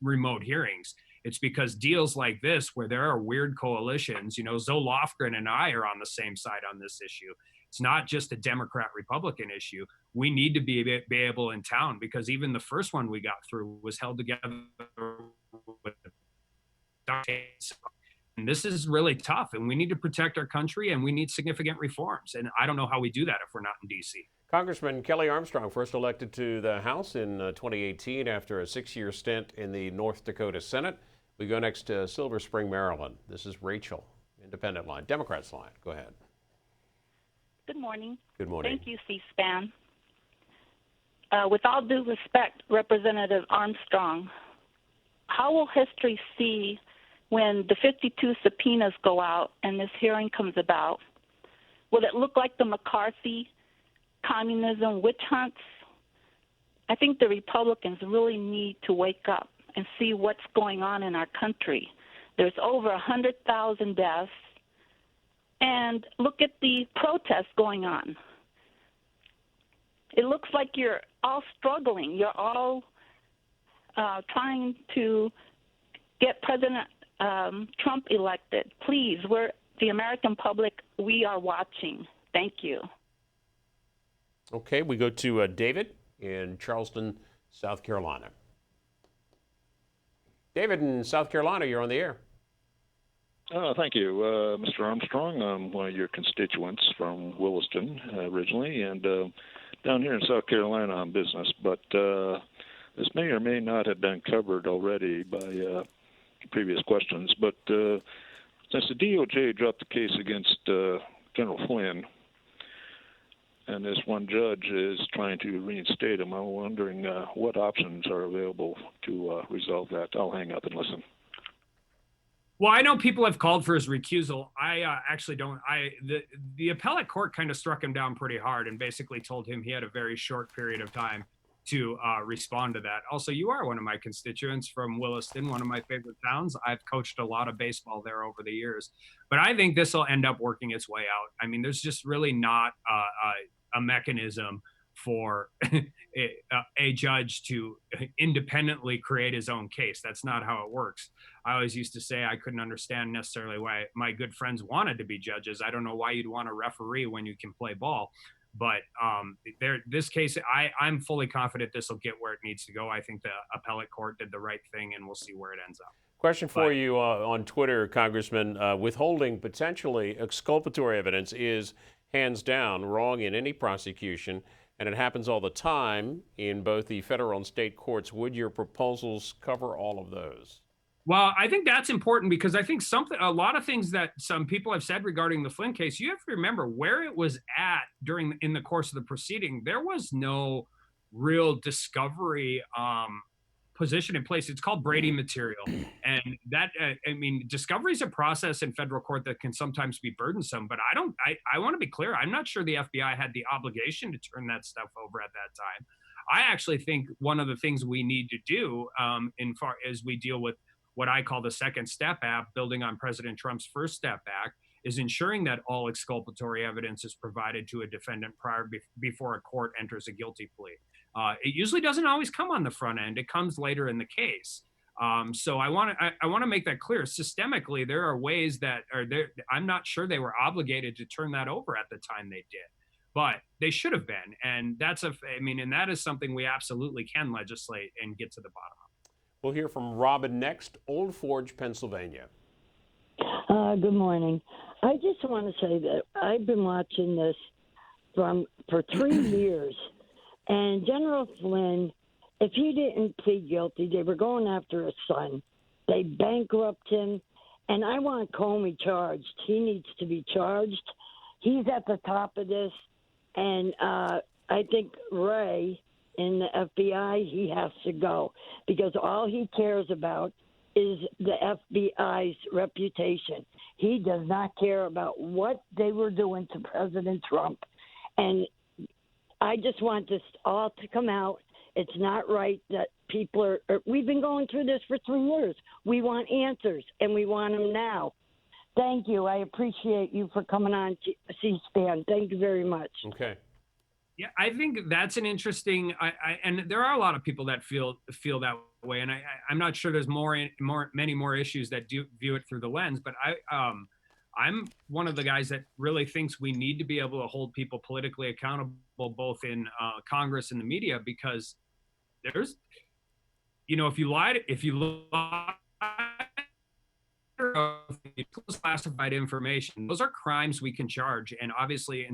remote hearings. It's because deals like this, where there are weird coalitions, Zoe Lofgren and I are on the same side on this issue. It's not just a Democrat-Republican issue. We need to be able in town, because even the first one we got through was held together with and this is really tough, and we need to protect our country, and we need significant reforms. And I don't know how we do that if we're not in D.C. Congressman Kelly Armstrong, first elected to the House in 2018 after a 6-year stint in the North Dakota Senate. We go next to Silver Spring, Maryland. This is Rachel, Independent line, Democrats line. Go ahead. Good morning. Good morning. Thank you, C-SPAN. With all due respect, Representative Armstrong, how will history see when the 52 subpoenas go out and this hearing comes about? Will it look like the McCarthy communism witch hunts? I think the Republicans really need to wake up and see what's going on in our country. There's over 100,000 deaths, and look at the protests going on. It looks like you're all struggling. You're all trying to get President Trump elected. Please, we're the American public. We are watching. Thank you. Okay, we go to David in Charleston, South Carolina. David in South Carolina, you're on the air. Thank you, Mr. Armstrong. I'm one of your constituents from Williston originally, and down here in South Carolina on business. But this may or may not have been covered already by previous questions. But since the DOJ dropped the case against General Flynn, and this one judge is trying to reinstate him, I'm wondering what options are available to resolve that. I'll hang up and listen. Well, I know people have called for his recusal. I actually don't. The appellate court kind of struck him down pretty hard and basically told him he had a very short period of time to respond to that. Also, you are one of my constituents from Williston, one of my favorite towns. I've coached a lot of baseball there over the years, but I think this will end up working its way out. I mean, there's just really not a mechanism for a judge to independently create his own case. That's not how it works. I always used to say I couldn't understand necessarily why my good friends wanted to be judges. I don't know why you'd want to referee when you can play ball. But this case, I'm fully confident this will get where it needs to go. I think the appellate court did the right thing, and we'll see where it ends up. Question for you on Twitter, Congressman. Withholding potentially exculpatory evidence is hands down wrong in any prosecution, and it happens all the time in both the federal and state courts. Would your proposals cover all of those? Well, I think that's important because I think a lot of things that some people have said regarding the Flynn case, you have to remember where it was at in the course of the proceeding. There was no real discovery position in place. It's called Brady material. And that, I mean, discovery is a process in federal court that can sometimes be burdensome, but I want to be clear. I'm not sure the FBI had the obligation to turn that stuff over at that time. I actually think one of the things we need to do as we deal with what I call the Second Step Act, building on President Trump's First Step Act, is ensuring that all exculpatory evidence is provided to a defendant before a court enters a guilty plea. It usually doesn't always come on the front end. It comes later in the case. So I want to make that clear. Systemically, there are ways that I'm not sure they were obligated to turn that over at the time they did, but they should have been. And and that is something we absolutely can legislate and get to the bottom of. We'll hear from Robin next, Old Forge, Pennsylvania. Good morning. I just want to say that I've been watching this for 3 years, and General Flynn, if he didn't plead guilty, they were going after his son. They bankrupt him, and I want Comey charged. He needs to be charged. He's at the top of this, and I think Ray in the FBI, he has to go because all he cares about is the FBI's reputation. He does not care about what they were doing to President Trump. And I just want this all to come out. It's not right that people we've been going through this for 3 years. We want answers, and we want them now. Thank you. I appreciate you for coming on C-SPAN. Thank you very much. Okay. Yeah, I think that's an interesting. And there are a lot of people that feel that way, and I'm not sure there's many more issues that do view it through the lens. But I'm one of the guys that really thinks we need to be able to hold people politically accountable, both in Congress and the media, because there's, if you lie, classified information, those are crimes we can charge, and obviously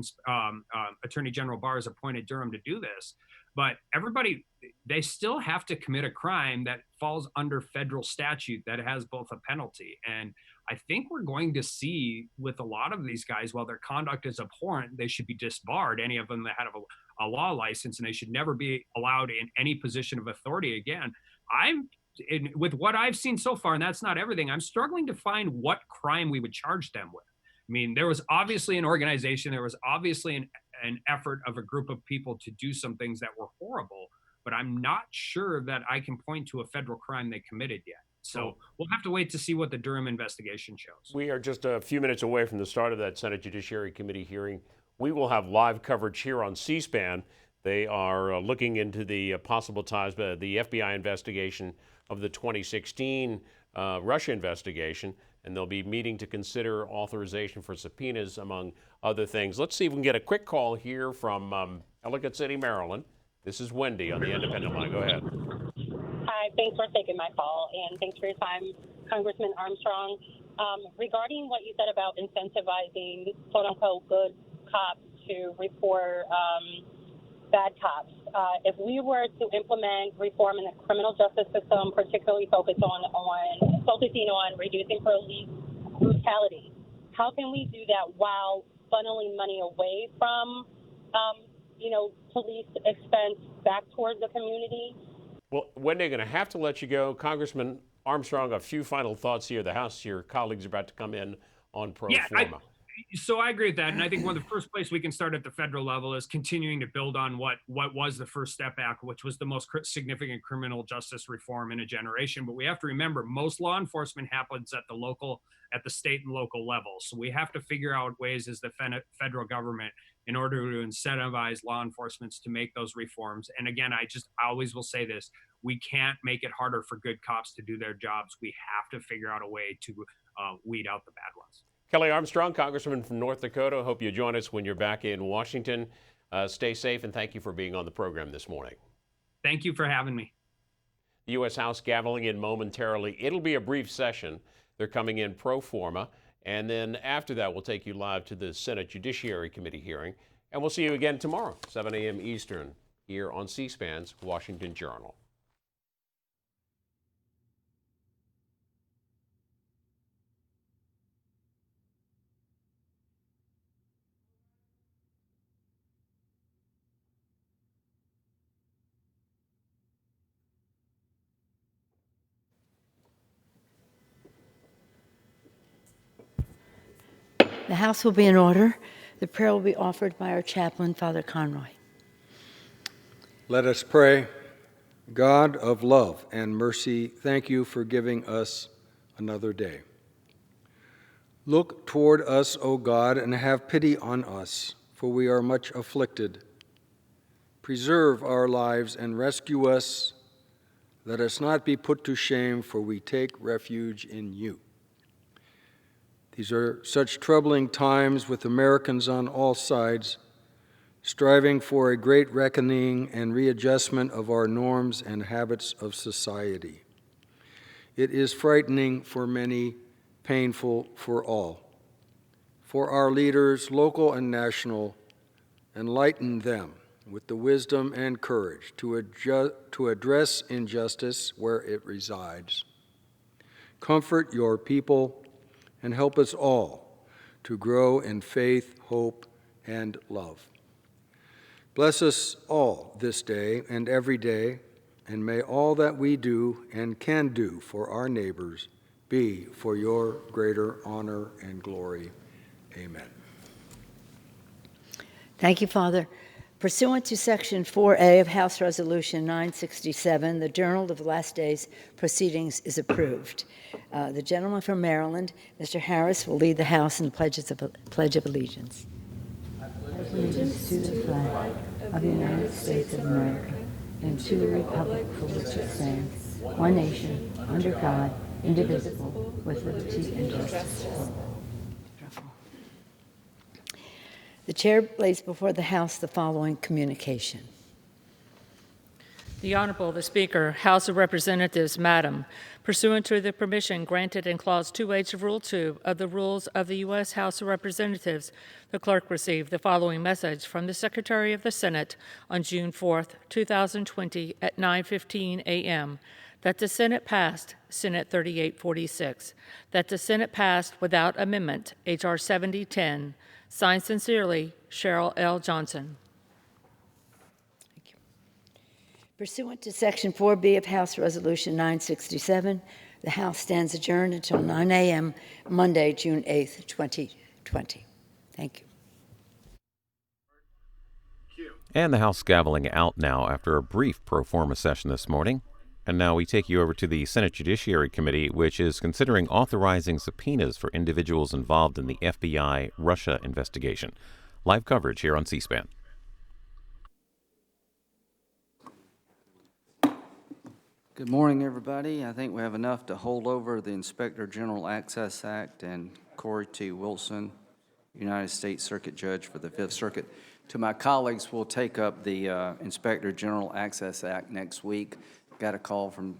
Attorney General Barr has appointed Durham to do this, but they still have to commit a crime that falls under federal statute that has both a penalty. And I think we're going to see with a lot of these guys, while their conduct is abhorrent, they should be disbarred, any of them that have a law license, and they should never be allowed in any position of authority again. With what I've seen so far, and that's not everything, I'm struggling to find what crime we would charge them with. I mean, there was obviously an organization, there was obviously an effort of a group of people to do some things that were horrible, but I'm not sure that I can point to a federal crime they committed yet. So we'll have to wait to see what the Durham investigation shows. We are just a few minutes away from the start of that Senate Judiciary Committee hearing. We will have live coverage here on C-SPAN. They are looking into the possible ties, the FBI investigation of the 2016 Russia investigation, and they'll be meeting to consider authorization for subpoenas, among other things. Let's see if we can get a quick call here from Ellicott City, Maryland. This is Wendy on the Independent line. Go ahead. Hi, thanks for taking my call, and thanks for your time, Congressman Armstrong. Regarding what you said about incentivizing quote-unquote good cops to report bad cops, if we were to implement reform in the criminal justice system, particularly focusing on reducing police brutality, how can we do that while funneling money away from, police expense back towards the community? Well, Wendy, I'm going to have to let you go. Congressman Armstrong, a few final thoughts here. The House, your colleagues are about to come in on pro Yeah, forma. So I agree with that, and I think one of the first place we can start at the federal level is continuing to build on what was the First Step Act, which was the most significant criminal justice reform in a generation. But we have to remember, most law enforcement happens at the state and local level. So we have to figure out ways as the federal government in order to incentivize law enforcement to make those reforms. And again, I always will say this: we can't make it harder for good cops to do their jobs. We have to figure out a way to weed out the bad ones. Kelly Armstrong, Congressman from North Dakota. Hope you join us when you're back in Washington. Stay safe, and thank you for being on the program this morning. Thank you for having me. The U.S. House gaveling in momentarily. It'll be a brief session. They're coming in pro forma, and then after that, we'll take you live to the Senate Judiciary Committee hearing, and we'll see you again tomorrow, 7 a.m. Eastern, here on C-SPAN's Washington Journal. The House will be in order. The prayer will be offered by our chaplain, Father Conroy. Let us pray. God of love and mercy, thank you for giving us another day. Look toward us, O God, and have pity on us, for we are much afflicted. Preserve our lives and rescue us. Let us not be put to shame, for we take refuge in you. These are such troubling times with Americans on all sides, striving for a great reckoning and readjustment of our norms and habits of society. It is frightening for many, painful for all. For our leaders, local and national, enlighten them with the wisdom and courage to address injustice where it resides. Comfort your people and help us all to grow in faith, hope, and love. Bless us all this day and every day, and may all that we do and can do for our neighbors be for your greater honor and glory. Amen. Thank you, Father. Pursuant to Section 4A of House Resolution 967, the Journal of the Last Days proceedings is approved. The gentleman from Maryland, Mr. Harris, will lead the House in the Pledge of Allegiance. I pledge allegiance to the flag of the United States of America and to the republic for which it stands, one nation, under God, indivisible, with liberty and justice for all. The Chair lays before the House the following communication. The Honorable the Speaker, House of Representatives, Madam, pursuant to the permission granted in Clause 2H of Rule 2 of the Rules of the U.S. House of Representatives, the clerk received the following message from the Secretary of the Senate on June 4, 2020 at 9:15 a.m. that the Senate passed Senate 3846, that the Senate passed without amendment H.R. 7010, signed sincerely, Cheryl L. Johnson. Thank you. Pursuant to Section 4B of House Resolution 967, the House stands adjourned until 9 a.m. Monday, June 8, 2020. Thank you. And the House gaveling out now after a brief pro forma session this morning. And now we take you over to the Senate Judiciary Committee, which is considering authorizing subpoenas for individuals involved in the FBI Russia investigation. Live coverage here on C-SPAN. Good morning, everybody. I think we have enough to hold over the Inspector General Access Act and Corey T. Wilson, United States Circuit Judge for the Fifth Circuit. To my colleagues, we'll take up the Inspector General Access Act next week. Got a call from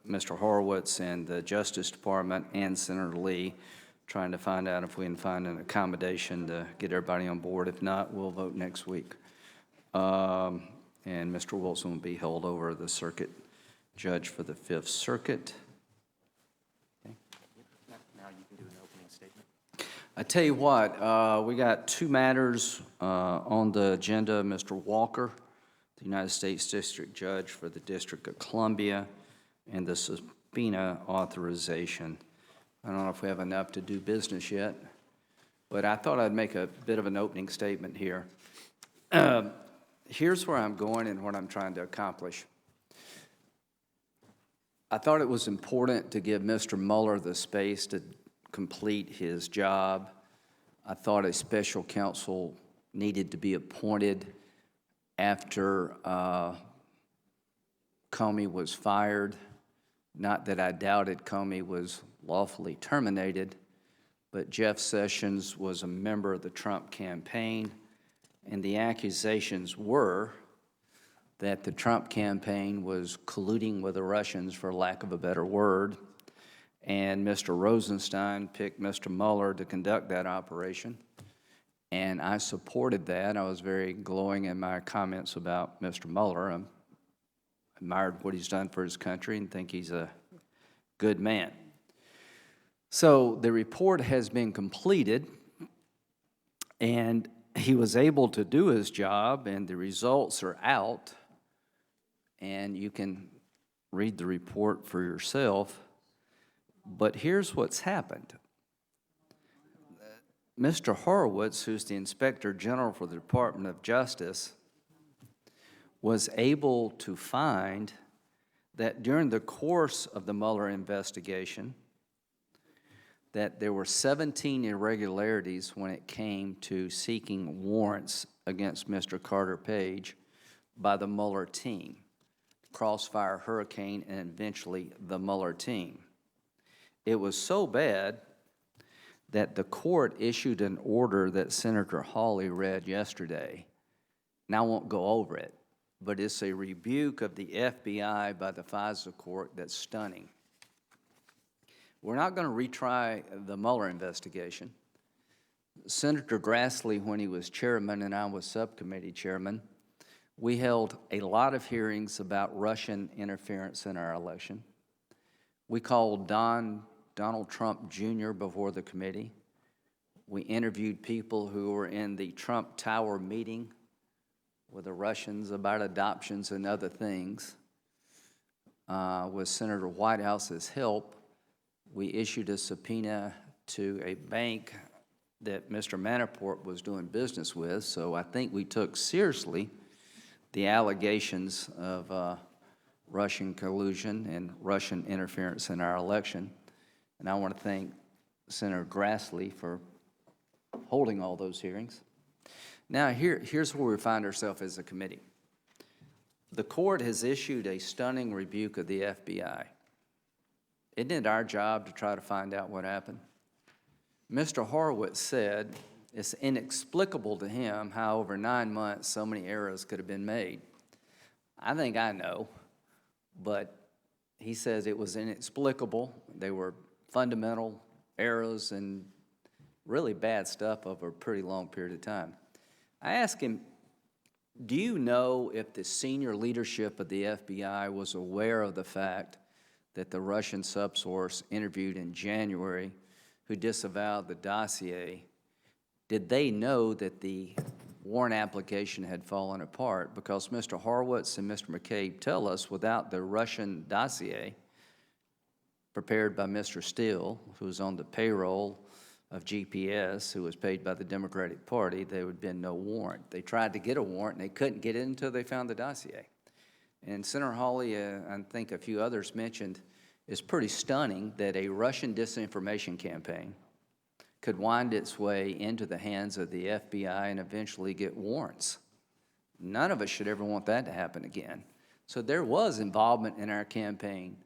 Mr. Horowitz and the Justice Department and Senator Lee trying to find out if we can find an accommodation to get everybody on board. If not, we'll vote next week. And Mr. Wilson will be held over the Circuit Judge for the Fifth Circuit. Okay. Now you can do an opening statement. I tell you what, we got two matters on the agenda. Mr. Walker, the United States District Judge for the District of Columbia, and the subpoena authorization. I don't know if we have enough to do business yet, but I thought I'd make a bit of an opening statement here. Here's where I'm going and what I'm trying to accomplish. I thought it was important to give Mr. Mueller the space to complete his job. I thought a special counsel needed to be appointed after Comey was fired. Not that I doubted Comey was lawfully terminated, but Jeff Sessions was a member of the Trump campaign, and the accusations were that the Trump campaign was colluding with the Russians, for lack of a better word, and Mr. Rosenstein picked Mr. Mueller to conduct that operation, and I supported that. I was very glowing in my comments about Mr. Mueller. I admired what he's done for his country and think he's a good man. So the report has been completed, and he was able to do his job, and the results are out, and you can read the report for yourself. But here's what's happened. Mr. Horowitz, who's the Inspector General for the Department of Justice, was able to find that during the course of the Mueller investigation, that there were 17 irregularities when it came to seeking warrants against Mr. Carter Page by the Mueller team, Crossfire Hurricane, and eventually the Mueller team. It was so bad that the court issued an order that Senator Hawley read yesterday. Now I won't go over it, but it's a rebuke of the FBI by the FISA court that's stunning. We're not going to retry the Mueller investigation. Senator Grassley, when he was chairman and I was subcommittee chairman, we held a lot of hearings about Russian interference in our election. We called Donald Trump Jr. before the committee. We interviewed people who were in the Trump Tower meeting with the Russians about adoptions and other things. With Senator Whitehouse's help, we issued a subpoena to a bank that Mr. Manafort was doing business with, so I think we took seriously the allegations of Russian collusion and Russian interference in our election. And I want to thank Senator Grassley for holding all those hearings. Now, here's where we find ourselves as a committee. The court has issued a stunning rebuke of the FBI. Isn't it our job to try to find out what happened? Mr. Horowitz said it's inexplicable to him how over 9 months so many errors could have been made. I think I know, but he says it was inexplicable. They were fundamental errors and really bad stuff over a pretty long period of time. I asked him, do you know if the senior leadership of the FBI was aware of the fact that the Russian subsource interviewed in January, who disavowed the dossier, did they know that the warrant application had fallen apart? Because Mr. Horowitz and Mr. McCabe tell us without the Russian dossier prepared by Mr. Steele, who was on the payroll of GPS, who was paid by the Democratic Party, there would have been no warrant. They tried to get a warrant, and they couldn't get it until they found the dossier. And Senator Hawley, I think a few others mentioned, it's pretty stunning that a Russian disinformation campaign could wind its way into the hands of the FBI and eventually get warrants. None of us should ever want that to happen again. So there was involvement in our campaign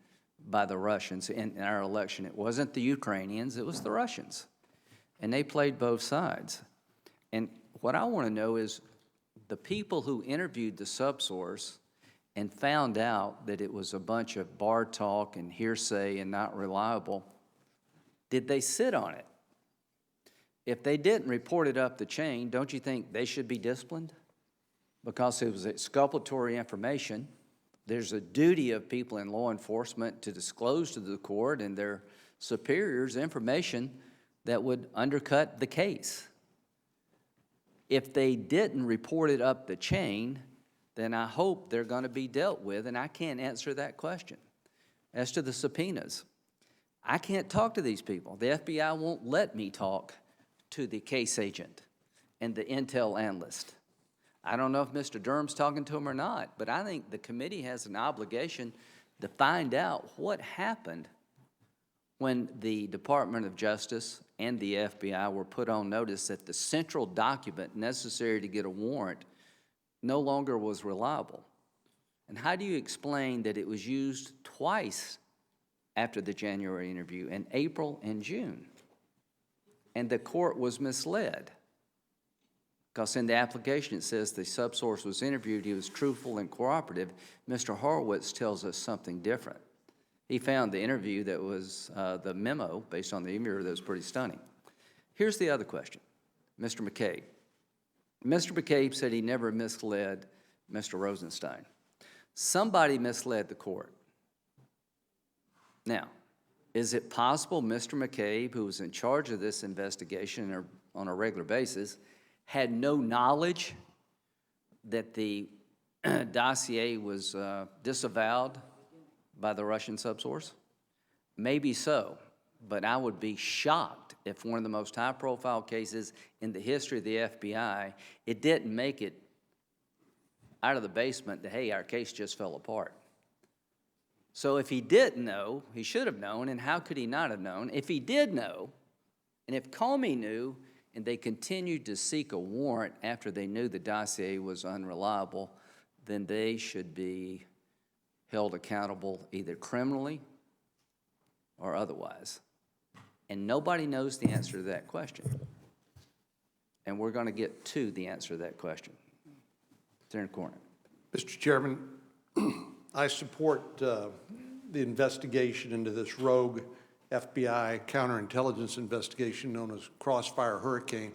by the Russians in our election. It wasn't the Ukrainians, it was the Russians. And they played both sides. And what I want to know is the people who interviewed the subsource and found out that it was a bunch of bar talk and hearsay and not reliable, did they sit on it? If they didn't report it up the chain, don't you think they should be disciplined? Because it was exculpatory information. There's a duty of people in law enforcement to disclose to the court and their superiors information that would undercut the case. If they didn't report it up the chain, then I hope they're going to be dealt with, and I can't answer that question. as to the subpoenas. I can't talk to these people. The FBI won't let me talk to the case agent and the intel analyst. I don't know if Mr. Durham's talking to him or not, but I think the committee has an obligation to find out what happened when the Department of Justice and the FBI were put on notice that the central document necessary to get a warrant no longer was reliable. And how do you explain that it was used twice after the January interview, in April and June, and the court was misled? Because in the application it says the subsource was interviewed, he was truthful and cooperative. Mr. Horowitz tells us something different. He found the interview that was the memo, based on the interview, that was pretty stunning. Here's the other question. Mr. McCabe. Mr. McCabe said he never misled Mr. Rosenstein. Somebody misled the court. Now, is it possible Mr. McCabe, who was in charge of this investigation on a regular basis, had no knowledge that the dossier was disavowed by the Russian subsource? Maybe so, but I would be shocked if one of the most high-profile cases in the history of the FBI, it didn't make it out of the basement that, hey, our case just fell apart. So if he didn't know, he should have known, and how could he not have known? If he did know, and if Comey knew, and they continued to seek a warrant after they knew the dossier was unreliable, then they should be held accountable either criminally or otherwise. And nobody knows the answer to that question. And we're going to get to the answer to that question. Senator Cornyn. Mr. Chairman, I support the investigation into this rogue FBI counterintelligence investigation known as Crossfire Hurricane.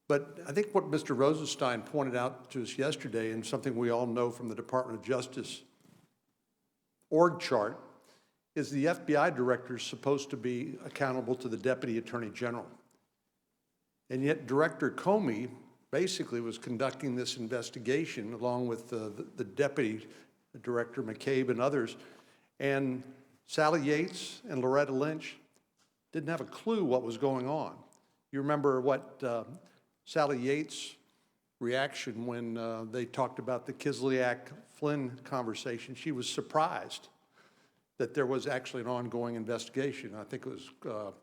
But I think what Mr. Rosenstein pointed out to us yesterday, and something we all know from the Department of Justice org chart, is the FBI director is supposed to be accountable to the Deputy Attorney General. And yet Director Comey basically was conducting this investigation along with the Deputy Director McCabe and others, and Sally Yates and Loretta Lynch didn't have a clue what was going on. You remember what Sally Yates' reaction when they talked about the Kislyak-Flynn conversation. She was surprised that there was actually an ongoing investigation. I think it was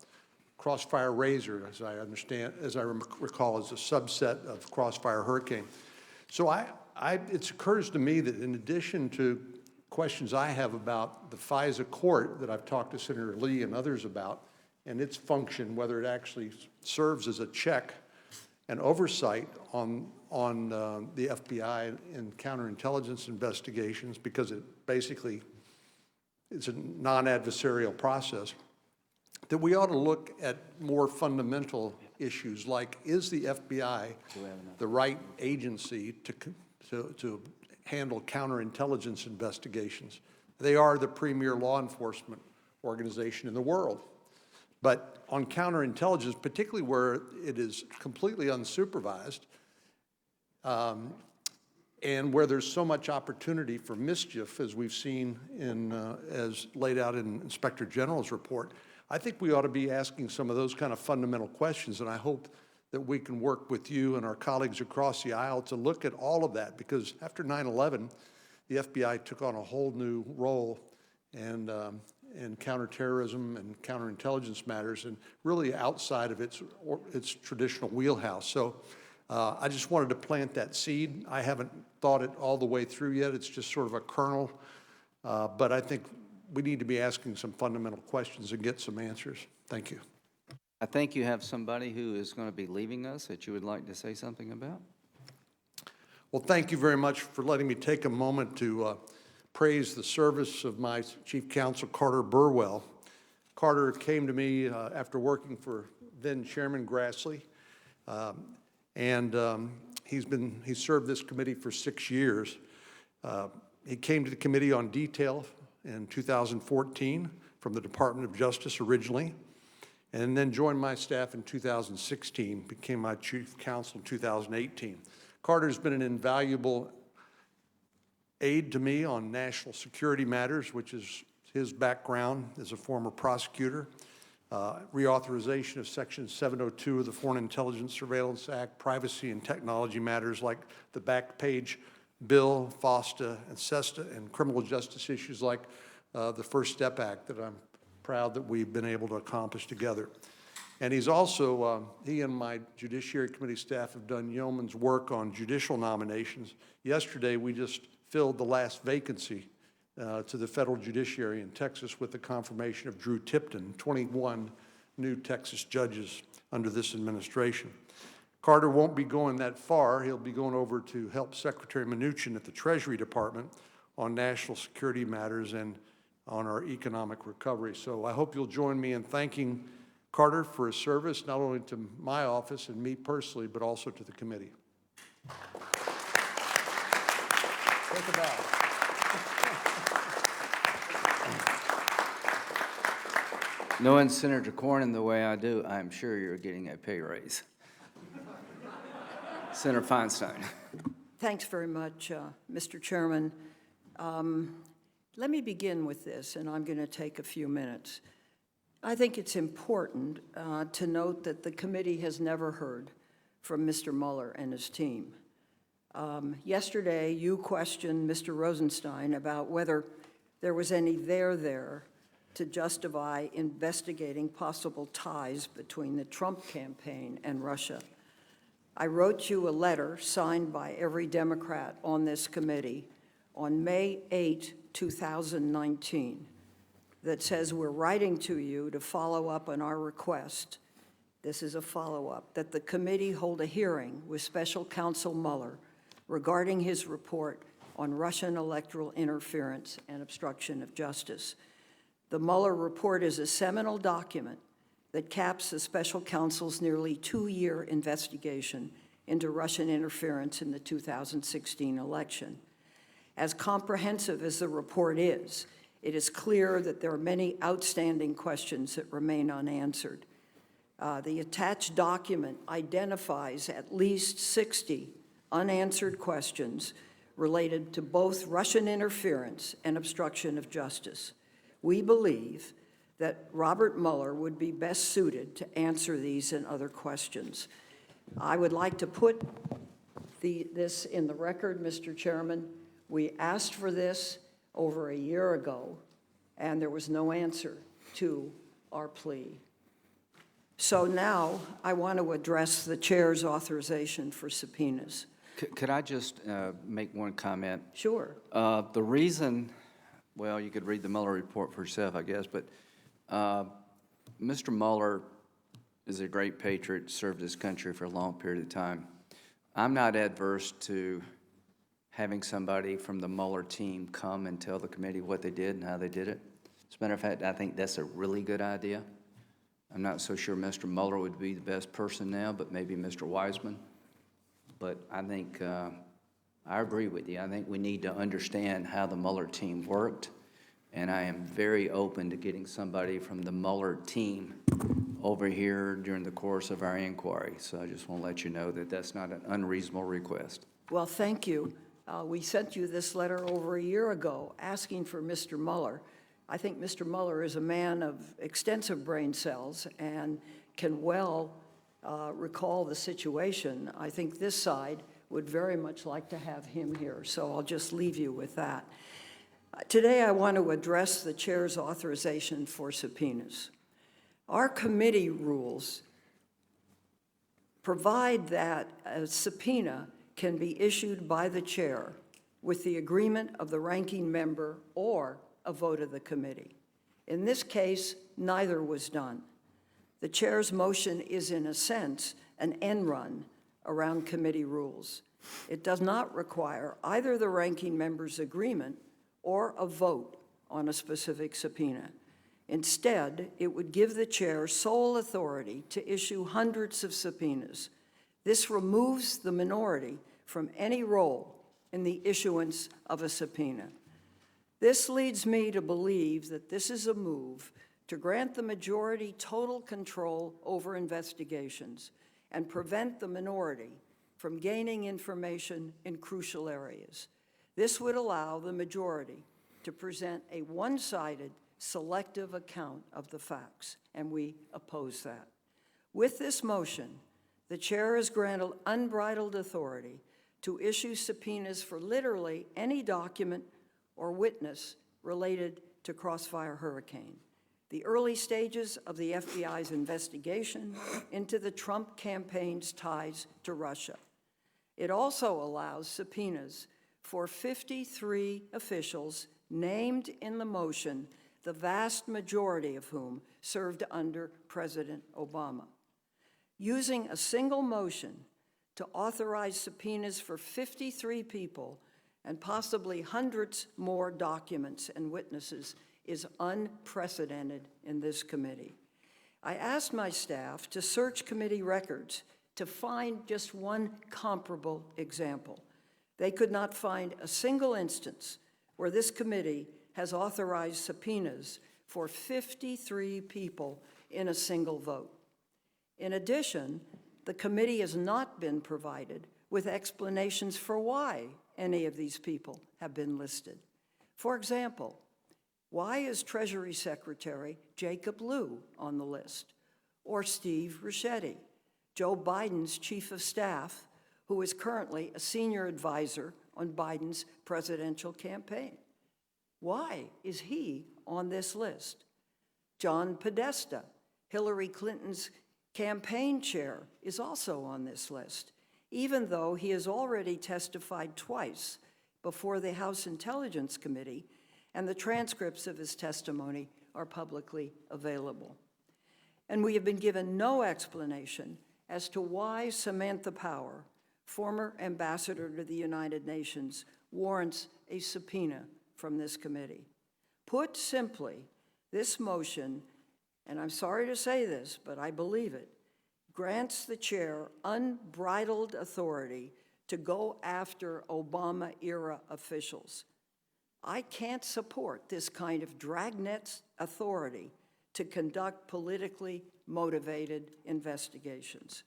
Crossfire Razor, as I understand, as I recall, as a subset of Crossfire Hurricane. So it occurs to me that in addition to questions I have about the FISA court that I've talked to Senator Lee and others about, and its function, whether it actually serves as a check and oversight on the FBI in counterintelligence investigations, because it basically is a non-adversarial process, that we ought to look at more fundamental issues like, is the FBI the right agency to handle counterintelligence investigations? They are the premier law enforcement organization in the world. But on counterintelligence, particularly where it is completely unsupervised, and where there's so much opportunity for mischief, as we've seen as laid out in Inspector General's report, I think we ought to be asking some of those kind of fundamental questions, and I hope that we can work with you and our colleagues across the aisle to look at all of that, because after 9/11, the FBI took on a whole new role in counterterrorism and counterintelligence matters, and really outside of its traditional wheelhouse. So I just wanted to plant that seed. I haven't thought it all the way through yet. It's just sort of a kernel, but I think we need to be asking some fundamental questions and get some answers. Thank you. I think you have somebody who is going to be leaving us that you would like to say something about. Well, thank you very much for letting me take a moment to praise the service of my Chief Counsel, Carter Burwell. Carter came to me after working for then Chairman Grassley, and he served this committee for 6 years. He came to the Committee on Detail in 2014 from the Department of Justice originally, and then joined my staff in 2016, became my Chief Counsel in 2018. Carter's been an invaluable aid to me on national security matters, which is his background as a former prosecutor, reauthorization of Section 702 of the Foreign Intelligence Surveillance Act, privacy and technology matters like the back page bill, FOSTA and SESTA, and criminal justice issues like the First Step Act that I'm proud that we've been able to accomplish together. And he's also, he and my Judiciary Committee staff have done yeoman's work on judicial nominations. Yesterday, we just filled the last vacancy to the federal judiciary in Texas with the confirmation of Drew Tipton, 21 new Texas judges under this administration. Carter won't be going that far. He'll be going over to help Secretary Mnuchin at the Treasury Department on national security matters and on our economic recovery. So I hope you'll join me in thanking Carter for his service, not only to my office and me personally, but also to the committee. Take a bow. Knowing Senator Cornyn the way I do, I'm sure you're getting a pay raise. Senator Feinstein. Thanks very much, Mr. Chairman. Let me begin with this, and I'm going to take a few minutes. I think it's important to note that the committee has never heard from Mr. Mueller and his team. Yesterday, you questioned Mr. Rosenstein about whether there was any there to justify investigating possible ties between the Trump campaign and Russia. I wrote you a letter signed by every Democrat on this committee on May 8, 2019, that says we're writing to you to follow up on our request. This is a follow-up, that the committee hold a hearing with Special Counsel Mueller regarding his report on Russian electoral interference and obstruction of justice. The Mueller report is a seminal document that caps the special counsel's nearly 2-year investigation into Russian interference in the 2016 election. As comprehensive as the report is, it is clear that there are many outstanding questions that remain unanswered. The attached document identifies at least 60 unanswered questions related to both Russian interference and obstruction of justice. We believe that Robert Mueller would be best suited to answer these and other questions. I would like to put this in the record, Mr. Chairman. We asked for this over a year ago, and there was no answer to our plea. So now I want to address the chair's authorization for subpoenas. Could I just make one comment? Sure. The reason, well, you could read the Mueller report for yourself, I guess, but Mr. Mueller is a great patriot, served his country for a long period of time. I'm not adverse to having somebody from the Mueller team come and tell the committee what they did and how they did it. As a matter of fact, I think that's a really good idea. I'm not so sure Mr. Mueller would be the best person now, but maybe Mr. Wiseman. But I think, I agree with you. I think we need to understand how the Mueller team worked, and I am very open to getting somebody from the Mueller team over here during the course of our inquiry. So I just want to let you know that that's not an unreasonable request. Well, thank you. We sent you this letter over a year ago asking for Mr. Mueller. I think Mr. Mueller is a man of extensive brain cells and can well recall the situation. I think this side would very much like to have him here, so I'll just leave you with that. Today I want to address the chair's authorization for subpoenas. Our committee rules provide that a subpoena can be issued by the chair with the agreement of the ranking member or a vote of the committee. In this case, neither was done. The chair's motion is, in a sense, an end run around committee rules. It does not require either the ranking member's agreement or a vote on a specific subpoena. Instead, it would give the chair sole authority to issue hundreds of subpoenas. This removes the minority from any role in the issuance of a subpoena. This leads me to believe that this is a move to grant the majority total control over investigations and prevent the minority from gaining information in crucial areas. This would allow the majority to present a one-sided selective account of the facts, and we oppose that. With this motion, the chair is granted unbridled authority to issue subpoenas for literally any document or witness related to Crossfire Hurricane, the early stages of the FBI's investigation into the Trump campaign's ties to Russia. It also allows subpoenas for 53 officials named in the motion, the vast majority of whom served under President Obama. Using a single motion to authorize subpoenas for 53 people and possibly hundreds more documents and witnesses is unprecedented in this committee. I asked my staff to search committee records to find just one comparable example. They could not find a single instance where this committee has authorized subpoenas for 53 people in a single vote. In addition, the committee has not been provided with explanations for why any of these people have been listed. For example, why is Treasury Secretary Jacob Lew on the list? Or Steve Ricchetti, Joe Biden's chief of staff, who is currently a senior advisor on Biden's presidential campaign? Why is he on this list? John Podesta, Hillary Clinton's campaign chair, is also on this list, even though he has already testified twice before the House Intelligence Committee, and the transcripts of his testimony are publicly available. And we have been given no explanation as to why Samantha Power, former ambassador to the United Nations, warrants a subpoena from this committee. Put simply, this motion, and I'm sorry to say this, but I believe it, grants the chair unbridled authority to go after Obama-era officials. I can't support this kind of dragnet authority to conduct politically motivated investigations.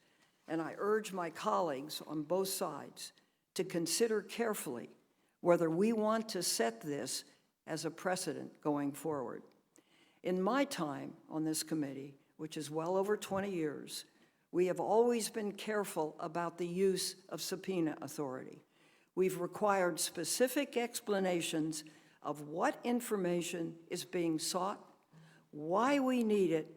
And I urge my colleagues on both sides to consider carefully whether we want to set this as a precedent going forward. In my time on this committee, which is well over 20 years, we have always been careful about the use of subpoena authority. We've required specific explanations of what information is being sought, why we need it,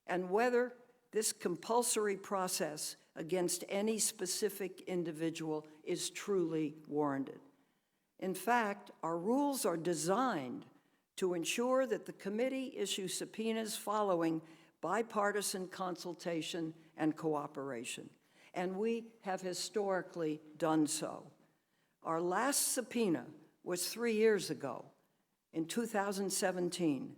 and whether this compulsory process against any specific individual is truly warranted. In fact, our rules are designed to ensure that the committee issues subpoenas following bipartisan consultation and cooperation, and we have historically done so. Our last subpoena was 3 years ago, in 2017,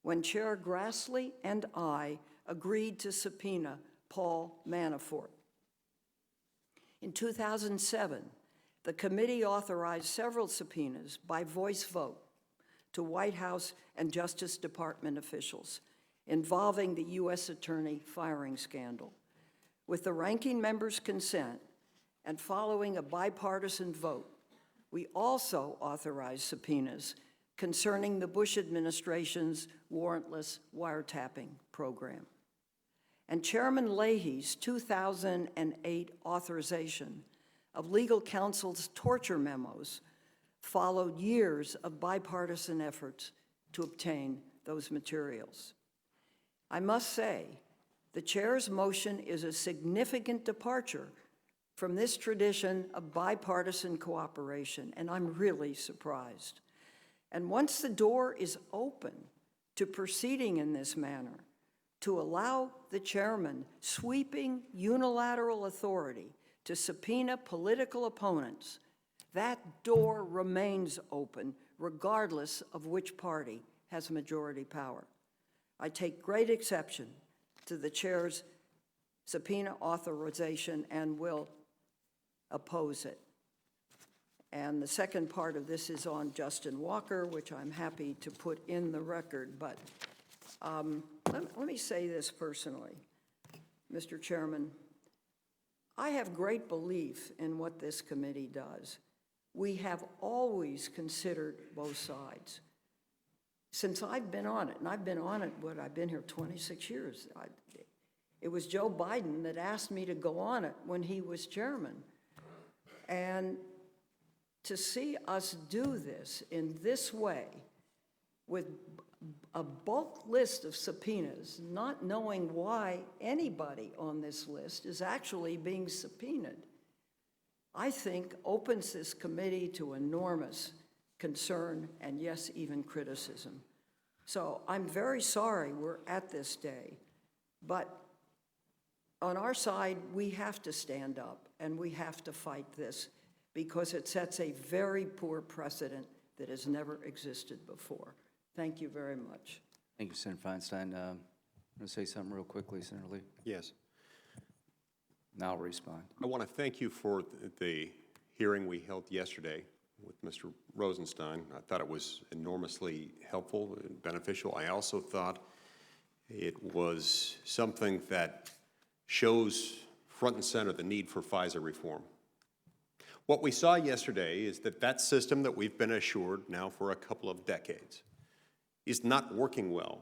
when Chair Grassley and I agreed to subpoena Paul Manafort. In 2007, the committee authorized several subpoenas by voice vote to White House and Justice Department officials involving the U.S. Attorney firing scandal. With the ranking member's consent and following a bipartisan vote, we also authorized subpoenas concerning the Bush administration's warrantless wiretapping program. And Chairman Leahy's 2008 authorization of legal counsel's torture memos followed years of bipartisan efforts to obtain those materials. I must say, the chair's motion is a significant departure from this tradition of bipartisan cooperation, and I'm really surprised. And once the door is open to proceeding in this manner, to allow the chairman sweeping unilateral authority to subpoena political opponents, that door remains open regardless of which party has majority power. I take great exception to the chair's subpoena authorization and will oppose it. And the second part of this is on Justin Walker, which I'm happy to put in the record, but let me say this personally, Mr. Chairman. I have great belief in what this committee does. We have always considered both sides. since I've been on it, and I've been on it, I've been here 26 years. It was Joe Biden that asked me to go on it when he was chairman. And to see us do this in this way, with a bulk list of subpoenas, not knowing why anybody on this list is actually being subpoenaed, I think opens this committee to enormous concern and, yes, even criticism. So I'm very sorry we're at this day, but on our side, we have to stand up and we have to fight this because it sets a very poor precedent that has never existed before. Thank you very much. Thank you, Senator Feinstein. I'm going to say something real quickly, Senator Lee. Yes. Now I'll respond. I want to thank you for the hearing we held yesterday with Mr. Rosenstein. I thought it was enormously helpful and beneficial. I also thought it was something that shows front and center the need for FISA reform. What we saw yesterday is that that system that we've been assured now for a couple of decades is not working well,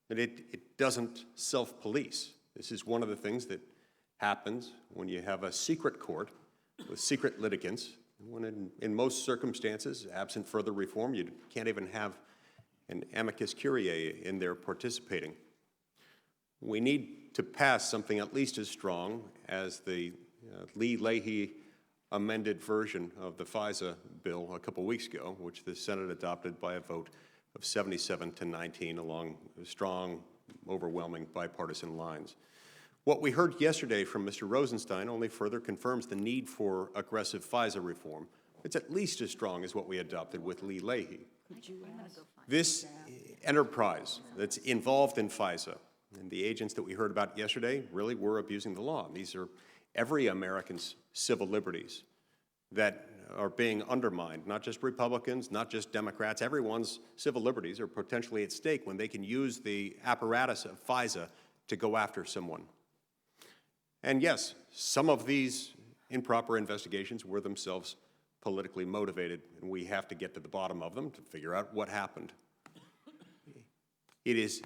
and it doesn't self-police. This is one of the things that happens when you have a secret court with secret litigants, when in most circumstances, absent further reform, you can't even have an amicus curiae in there participating. We need to pass something at least as strong as the Lee-Leahy amended version of the FISA bill a couple weeks ago, which the Senate adopted by a vote of 77-19 along strong, overwhelming bipartisan lines. What we heard yesterday from Mr. Rosenstein only further confirms the need for aggressive FISA reform. It's at least as strong as what we adopted with Lee-Leahy. This enterprise that's involved in FISA and the agents that we heard about yesterday really were abusing the law. These are every American's civil liberties that are being undermined, not just Republicans, not just Democrats. Everyone's civil liberties are potentially at stake when they can use the apparatus of FISA to go after someone. And yes, some of these improper investigations were themselves politically motivated, and we have to get to the bottom of them to figure out what happened. It is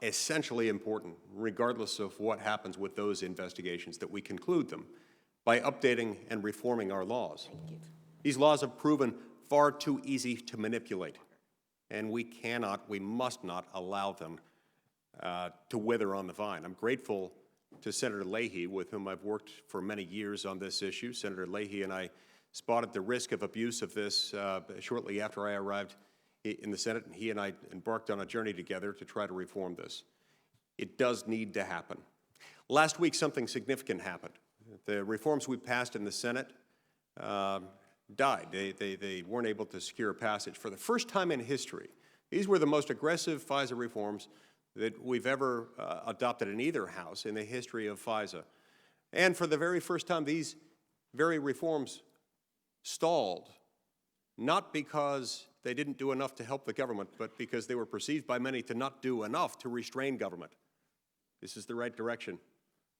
essentially important, regardless of what happens with those investigations, that we conclude them by updating and reforming our laws. These laws have proven far too easy to manipulate, and we must not allow them to wither on the vine. I'm grateful to Senator Leahy, with whom I've worked for many years on this issue. Senator Leahy and I spotted the risk of abuse of this shortly after I arrived in the Senate, and he and I embarked on a journey together to try to reform this. It does need to happen. Last week, something significant happened. The reforms we passed in the Senate died. They weren't able to secure passage. For the first time in history, these were the most aggressive FISA reforms that we've ever adopted in either house in the history of FISA. And for the very first time, these very reforms stalled, not because they didn't do enough to help the government, but because they were perceived by many to not do enough to restrain government. This is the right direction.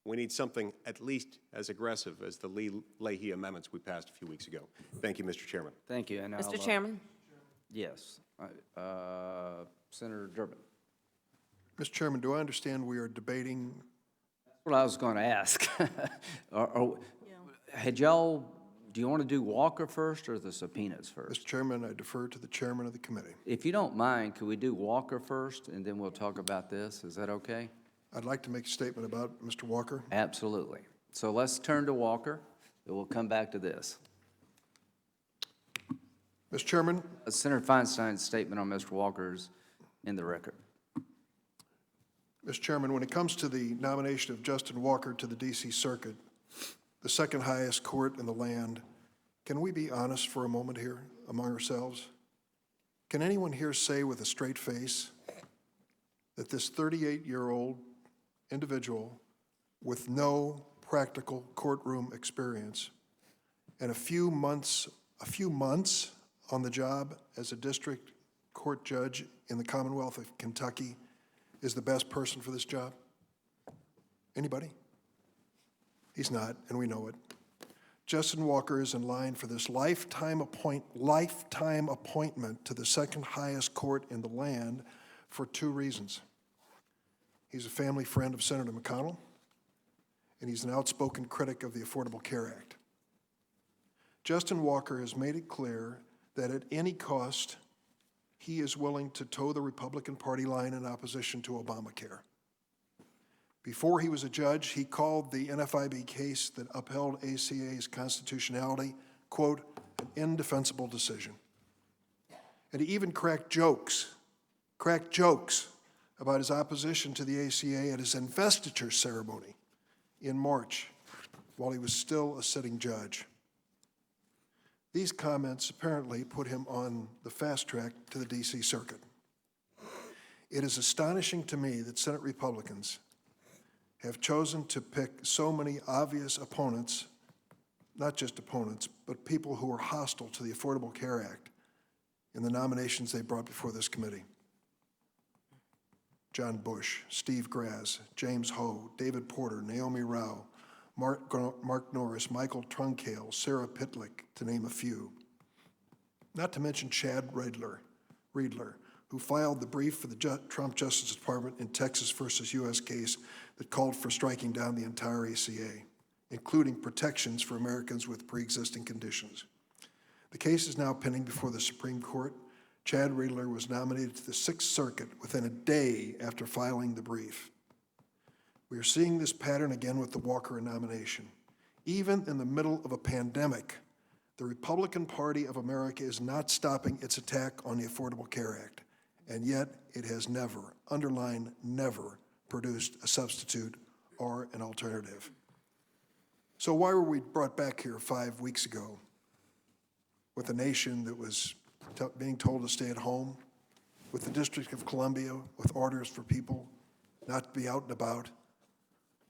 We need something at least as aggressive as the Lee-Leahy amendments we passed a few weeks ago. Thank you, Mr. Chairman. Thank you. And Mr. Chairman? Yes. Senator Durbin. Mr. Chairman, do I understand we are debating? That's what I was going to ask. Do you want to do Walker first or the subpoenas first? Mr. Chairman, I defer to the chairman of the committee. If you don't mind, could we do Walker first and then we'll talk about this? Is that okay? I'd like to make a statement about Mr. Walker. Absolutely. So let's turn to Walker, and we'll come back to this. Mr. Chairman. Senator Feinstein's statement on Mr. Walker's in the record. Mr. Chairman, when it comes to the nomination of Justin Walker to the D.C. Circuit, the second highest court in the land, can we be honest for a moment here among ourselves? Can anyone here say with a straight face that this 38-year-old individual with no practical courtroom experience and a few months on the job as a district court judge in the Commonwealth of Kentucky is the best person for this job? Anybody? He's not, and we know it. Justin Walker is in line for this lifetime appointment to the second highest court in the land for two reasons. He's a family friend of Senator McConnell, and he's an outspoken critic of the Affordable Care Act. Justin Walker has made it clear that at any cost, he is willing to toe the Republican Party line in opposition to Obamacare. Before he was a judge, he called the NFIB case that upheld ACA's constitutionality, quote, an indefensible decision. And he even cracked jokes about his opposition to the ACA at his investiture ceremony in March, while he was still a sitting judge. These comments apparently put him on the fast track to the D.C. Circuit. It is astonishing to me that Senate Republicans have chosen to pick so many obvious opponents, not just opponents, but people who are hostile to the Affordable Care Act in the nominations they brought before this committee. John Bush, Steve Graz, James Ho, David Porter, Naomi Rao, Mark Norris, Michael Trunkale, Sarah Pitlick, to name a few. Not to mention Chad Riedler, who filed the brief for the Trump Justice Department in Texas versus U.S. case that called for striking down the entire ACA, including protections for Americans with pre-existing conditions. The case is now pending before the Supreme Court. Chad Riedler was nominated to the Sixth Circuit within a day after filing the brief. We are seeing this pattern again with the Walker nomination. Even in the middle of a pandemic, the Republican Party of America is not stopping its attack on the Affordable Care Act, and yet it has never, underline never, produced a substitute or an alternative. So why were we brought back here 5 weeks ago with a nation that was being told to stay at home, with the District of Columbia with orders for people not to be out and about?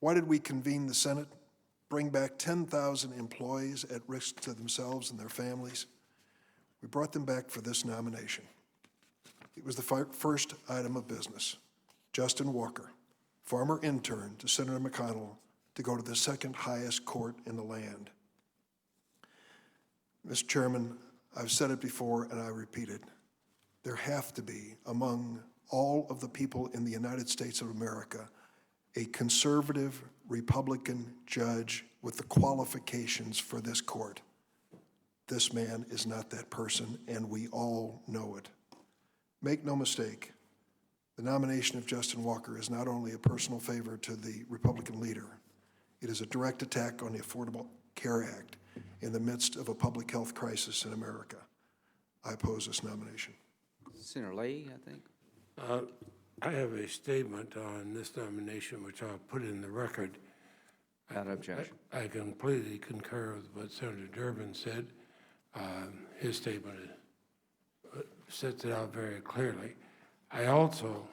Why did we convene the Senate, bring back 10,000 employees at risk to themselves and their families? We brought them back for this nomination. It was the first item of business. Justin Walker, former intern to Senator McConnell, to go to the second highest court in the land. Mr. Chairman, I've said it before and I repeat it. There have to be, among all of the people in the United States of America, a conservative Republican judge with the qualifications for this court. This man is not that person, and we all know it. Make no mistake, the nomination of Justin Walker is not only a personal favor to the Republican leader, it is a direct attack on the Affordable Care Act in the midst of a public health crisis in America. I oppose this nomination. Senator Lee, I think. I have a statement on this nomination, which I'll put in the record. Without objection. I completely concur with what Senator Durbin said. His statement sets it out very clearly. I also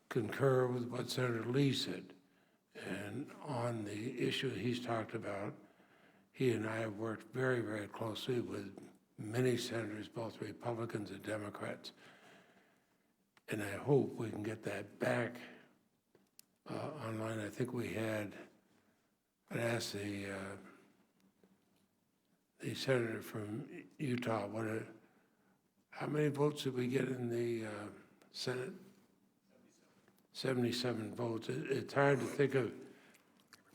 concur with what Senator Lee said. And on the issue he's talked about, he and I have worked very, very closely with many senators, both Republicans and Democrats. And I hope we can get that back online. I think we had, I'd ask the senator from Utah, how many votes did we get in the Senate? 77 votes. It's hard to think of,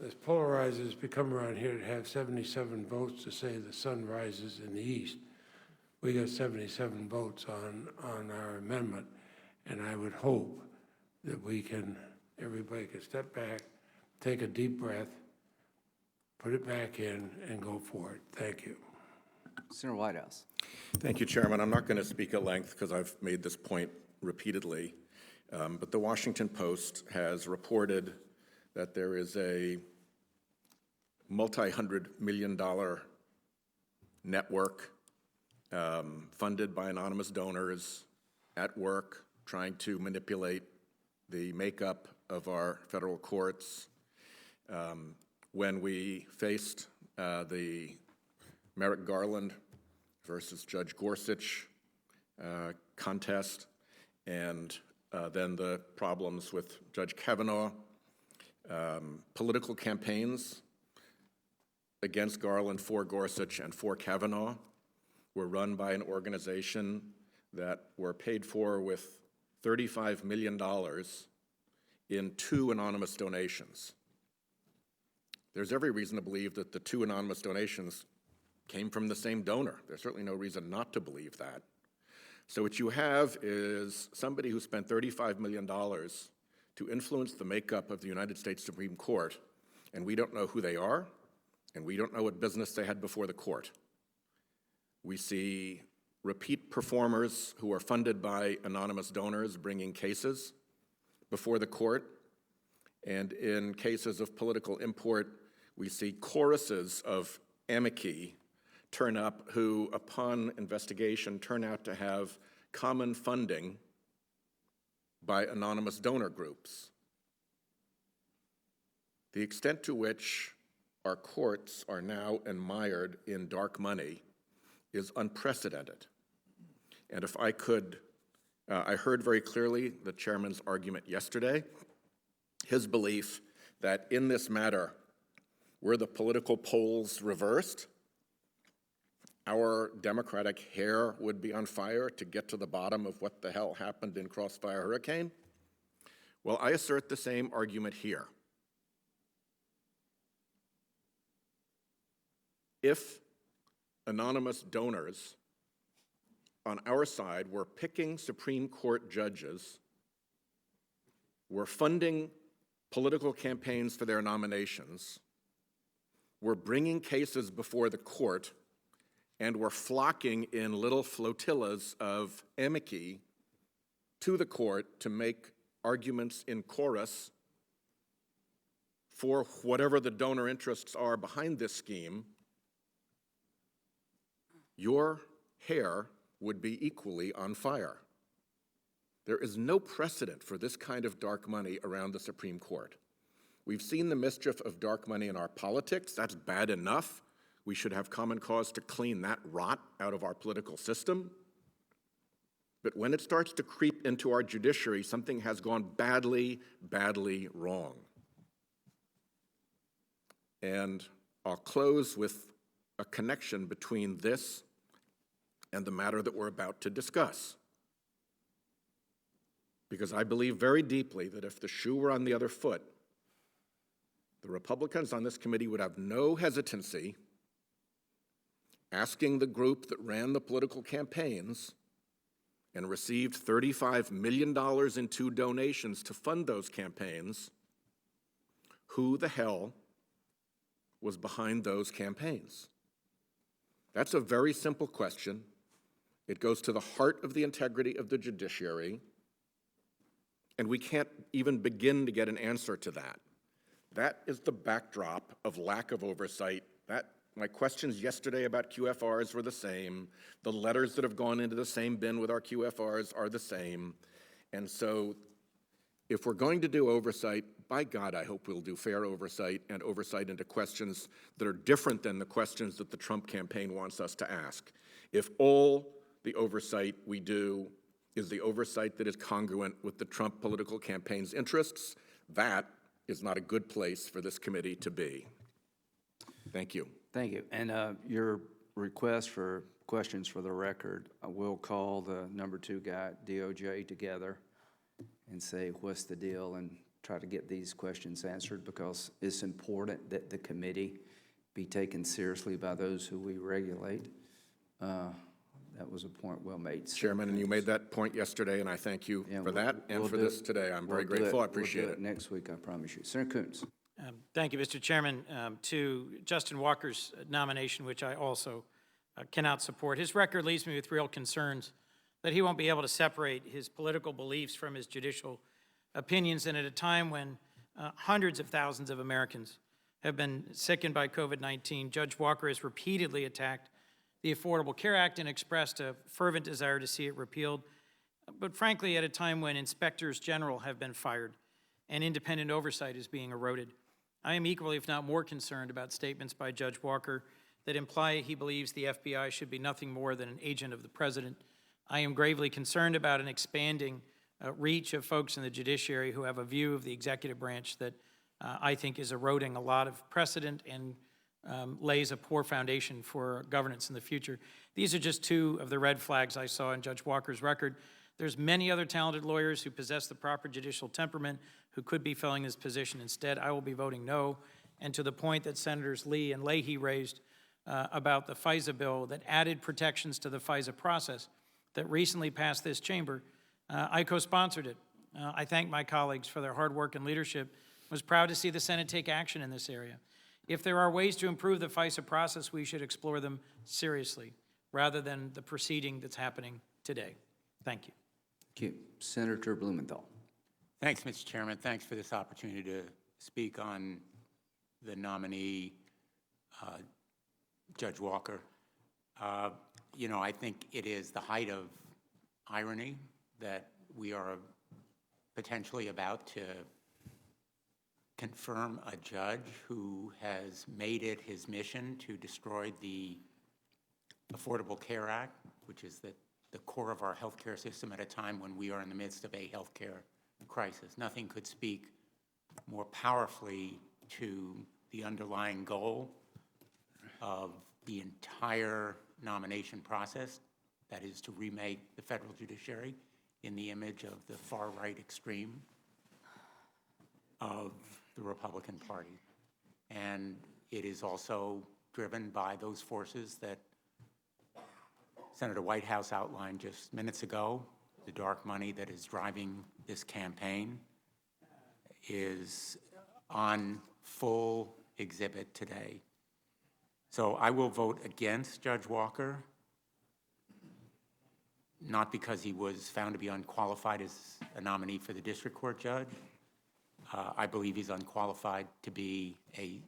as polarized as become around here, to have 77 votes to say the sun rises in the east. We got 77 votes on our amendment. And I would hope that everybody can step back, take a deep breath, put it back in, and go for it. Thank you. Senator Whitehouse. Thank you, Chairman. I'm not going to speak at length because I've made this point repeatedly. But the Washington Post has reported that there is a multi-$100-million network funded by anonymous donors at work, trying to manipulate the makeup of our federal courts. When we faced the Merrick Garland versus Judge Gorsuch contest, and then the problems with Judge Kavanaugh, political campaigns against Garland, for Gorsuch, and for Kavanaugh were run by an organization that were paid for with $35 million in 2 anonymous donations. There's every reason to believe that the 2 anonymous donations came from the same donor. There's certainly no reason not to believe that. So what you have is somebody who spent $35 million to influence the makeup of the United States Supreme Court, and we don't know who they are, and we don't know what business they had before the court. We see repeat performers who are funded by anonymous donors bringing cases before the court, and in cases of political import, we see choruses of amici turn up who, upon investigation, turn out to have common funding by anonymous donor groups. The extent to which our courts are now mired in dark money is unprecedented. And if I could, I heard very clearly the chairman's argument yesterday, his belief that in this matter, were the political polls reversed, our Democratic hair would be on fire to get to the bottom of what the hell happened in Crossfire Hurricane. Well, I assert the same argument here. If anonymous donors on our side were picking Supreme Court judges, were funding political campaigns for their nominations, were bringing cases before the court, and were flocking in little flotillas of amici to the court to make arguments in chorus for whatever the donor interests are behind this scheme, your hair would be equally on fire. There is no precedent for this kind of dark money around the Supreme Court. We've seen the mischief of dark money in our politics. That's bad enough. We should have common cause to clean that rot out of our political system. But when it starts to creep into our judiciary, something has gone badly, badly wrong. And I'll close with a connection between this and the matter that we're about to discuss. Because I believe very deeply that if the shoe were on the other foot, the Republicans on this committee would have no hesitancy asking the group that ran the political campaigns and received $35 million in 2 donations to fund those campaigns, who the hell was behind those campaigns? That's a very simple question. It goes to the heart of the integrity of the judiciary, and we can't even begin to get an answer to that. That is the backdrop of lack of oversight. My questions yesterday about QFRs were the same. The letters that have gone into the same bin with our QFRs are the same. And so if we're going to do oversight, by God, I hope we'll do fair oversight and oversight into questions that are different than the questions that the Trump campaign wants us to ask. If all the oversight we do is the oversight that is congruent with the Trump political campaign's interests, that is not a good place for this committee to be. Thank you. Thank you. And your request for questions for the record, I will call the number 2 guy at DOJ together and say, what's the deal, and try to get these questions answered, because it's important that the committee be taken seriously by those who we regulate. That was a point well made. Chairman, and you made that point yesterday, and I thank you for that and for this today. I'm very grateful. I appreciate it. Next week, I promise you. Senator Coons. Thank you, Mr. Chairman. To Justin Walker's nomination, which I also cannot support, his record leaves me with real concerns that he won't be able to separate his political beliefs from his judicial opinions. And at a time when hundreds of thousands of Americans have been sickened by COVID-19, Judge Walker has repeatedly attacked the Affordable Care Act and expressed a fervent desire to see it repealed. But frankly, at a time when inspectors general have been fired and independent oversight is being eroded, I am equally, if not more, concerned about statements by Judge Walker that imply he believes the FBI should be nothing more than an agent of the president. I am gravely concerned about an expanding reach of folks in the judiciary who have a view of the executive branch that I think is eroding a lot of precedent and lays a poor foundation for governance in the future. These are just two of the red flags I saw in Judge Walker's record. There's many other talented lawyers who possess the proper judicial temperament who could be filling this position. Instead, I will be voting no. And to the point that Senators Lee and Leahy raised about the FISA bill that added protections to the FISA process that recently passed this chamber, I co-sponsored it. I thank my colleagues for their hard work and leadership. I was proud to see the Senate take action in this area. If there are ways to improve the FISA process, we should explore them seriously, rather than the proceeding that's happening today. Thank you. Thank you. Senator Blumenthal. Thanks, Mr. Chairman. Thanks for this opportunity to speak on the nominee, Judge Walker. You know, I think it is the height of irony that we are potentially about to confirm a judge who has made it his mission to destroy the Affordable Care Act, which is the core of our healthcare system at a time when we are in the midst of a healthcare crisis. Nothing could speak more powerfully to the underlying goal of the entire nomination process, that is to remake the federal judiciary in the image of the far-right extreme of the Republican Party. And it is also driven by those forces that Senator Whitehouse outlined just minutes ago. The dark money that is driving this campaign is on full exhibit today. So I will vote against Judge Walker, not because he was found to be unqualified as a nominee for the district court judge. I believe he's unqualified to be a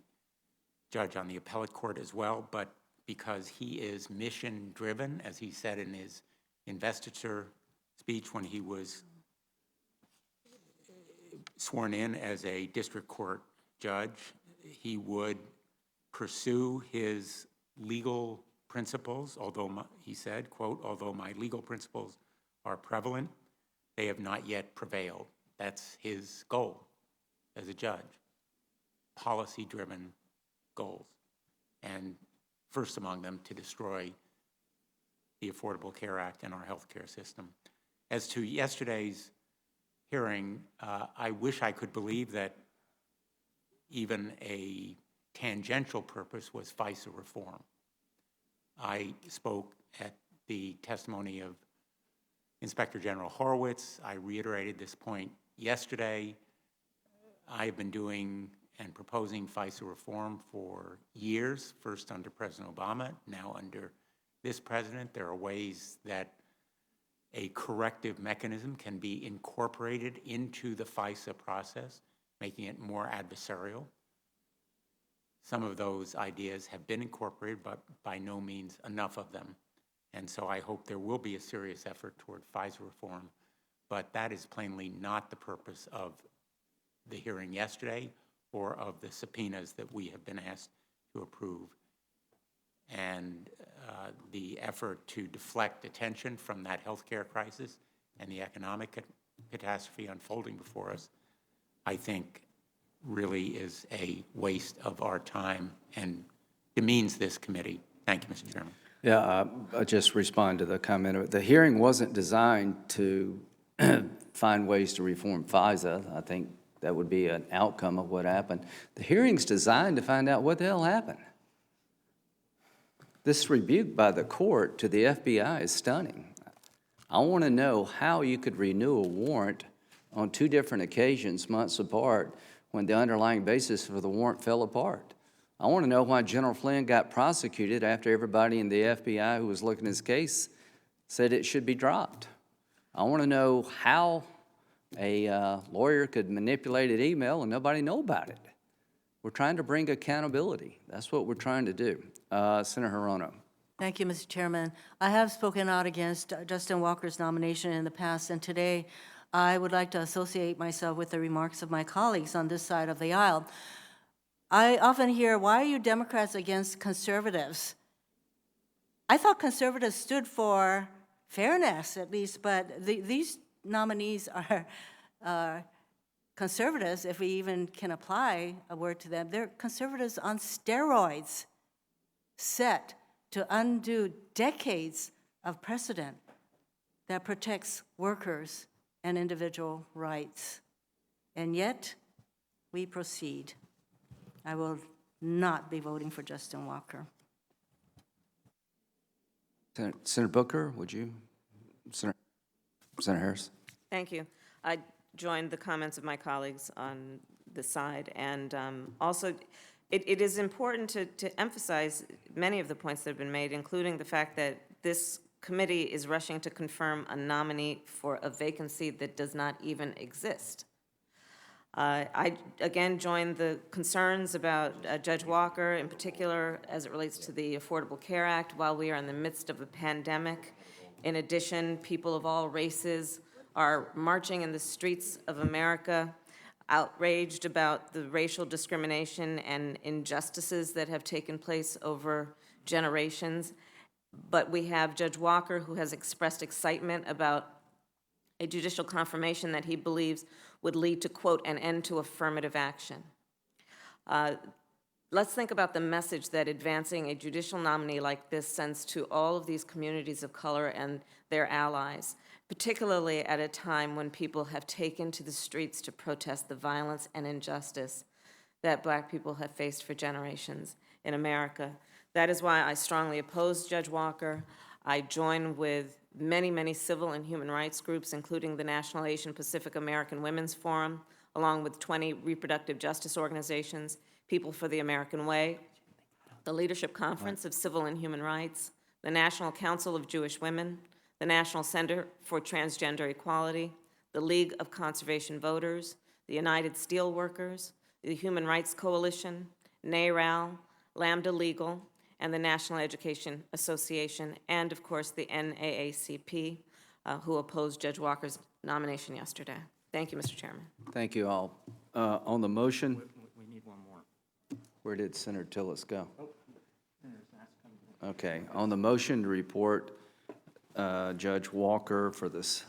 judge on the appellate court as well, but because he is mission-driven, as he said in his investiture speech when he was sworn in as a district court judge, he would pursue his legal principles, although he said, quote, "Although my legal principles are prevalent, they have not yet prevailed." That's his goal as a judge, policy-driven goals. And first among them, to destroy the Affordable Care Act and our healthcare system. As to yesterday's hearing, I wish I could believe that even a tangential purpose was FISA reform. I spoke at the testimony of Inspector General Horowitz. I reiterated this point yesterday. I've been doing and proposing FISA reform for years, first under President Obama, now under this president. There are ways that a corrective mechanism can be incorporated into the FISA process, making it more adversarial. Some of those ideas have been incorporated, but by no means enough of them. And so I hope there will be a serious effort toward FISA reform, but that is plainly not the purpose of the hearing yesterday or of the subpoenas that we have been asked to approve. And the effort to deflect attention from that healthcare crisis and the economic catastrophe unfolding before us, I think really is a waste of our time and demeans this committee. Thank you, Mr. Chairman. Yeah, I'll just respond to the comment. The hearing wasn't designed to find ways to reform FISA. I think that would be an outcome of what happened. The hearing's designed to find out what the hell happened. This rebuke by the court to the FBI is stunning. I want to know how you could renew a warrant on two different occasions, months apart, when the underlying basis for the warrant fell apart. I want to know why General Flynn got prosecuted after everybody in the FBI who was looking at his case said it should be dropped. I want to know how a lawyer could manipulate an email and nobody know about it. We're trying to bring accountability. That's what we're trying to do. Senator Hirono. Thank you, Mr. Chairman. I have spoken out against Justin Walker's nomination in the past, and today I would like to associate myself with the remarks of my colleagues on this side of the aisle. I often hear, why are you Democrats against conservatives? I thought conservatives stood for fairness, at least, but these nominees are conservatives, if we even can apply a word to them, they're conservatives on steroids, set to undo decades of precedent that protects workers and individual rights. And yet, we proceed. I will not be voting for Justin Walker. Senator Booker, would you? Senator Harris? Thank you. I joined the comments of my colleagues on this side, and also it is important to emphasize many of the points that have been made, including the fact that this committee is rushing to confirm a nominee for a vacancy that does not even exist. I, again, joined the concerns about Judge Walker, in particular, as it relates to the Affordable Care Act, while we are in the midst of a pandemic. In addition, people of all races are marching in the streets of America, outraged about the racial discrimination and injustices that have taken place over generations. But we have Judge Walker, who has expressed excitement about a judicial confirmation that he believes would lead to, quote, an end to affirmative action. Let's think about the message that advancing a judicial nominee like this sends to all of these communities of color and their allies, particularly at a time when people have taken to the streets to protest the violence and injustice that Black people have faced for generations in America. That is why I strongly oppose Judge Walker. I join with many, many civil and human rights groups, including the National Asian Pacific American Women's Forum, along with 20 reproductive justice organizations, People for the American Way, the Leadership Conference of Civil and Human Rights, the National Council of Jewish Women, the National Center for Transgender Equality, the League of Conservation Voters, the United Steelworkers, the Human Rights Coalition, NARAL, Lambda Legal, and the National Education Association, and of course the NAACP, who opposed Judge Walker's nomination yesterday. Thank you, Mr. Chairman. Thank you all. On the motion, we need one more. Where did Senator Tillis go? Okay, on the motion to report Judge Walker for this,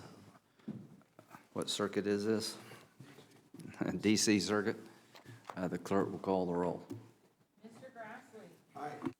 what circuit is this? DC Circuit. The clerk will call the roll. Mr. Grassley. Aye.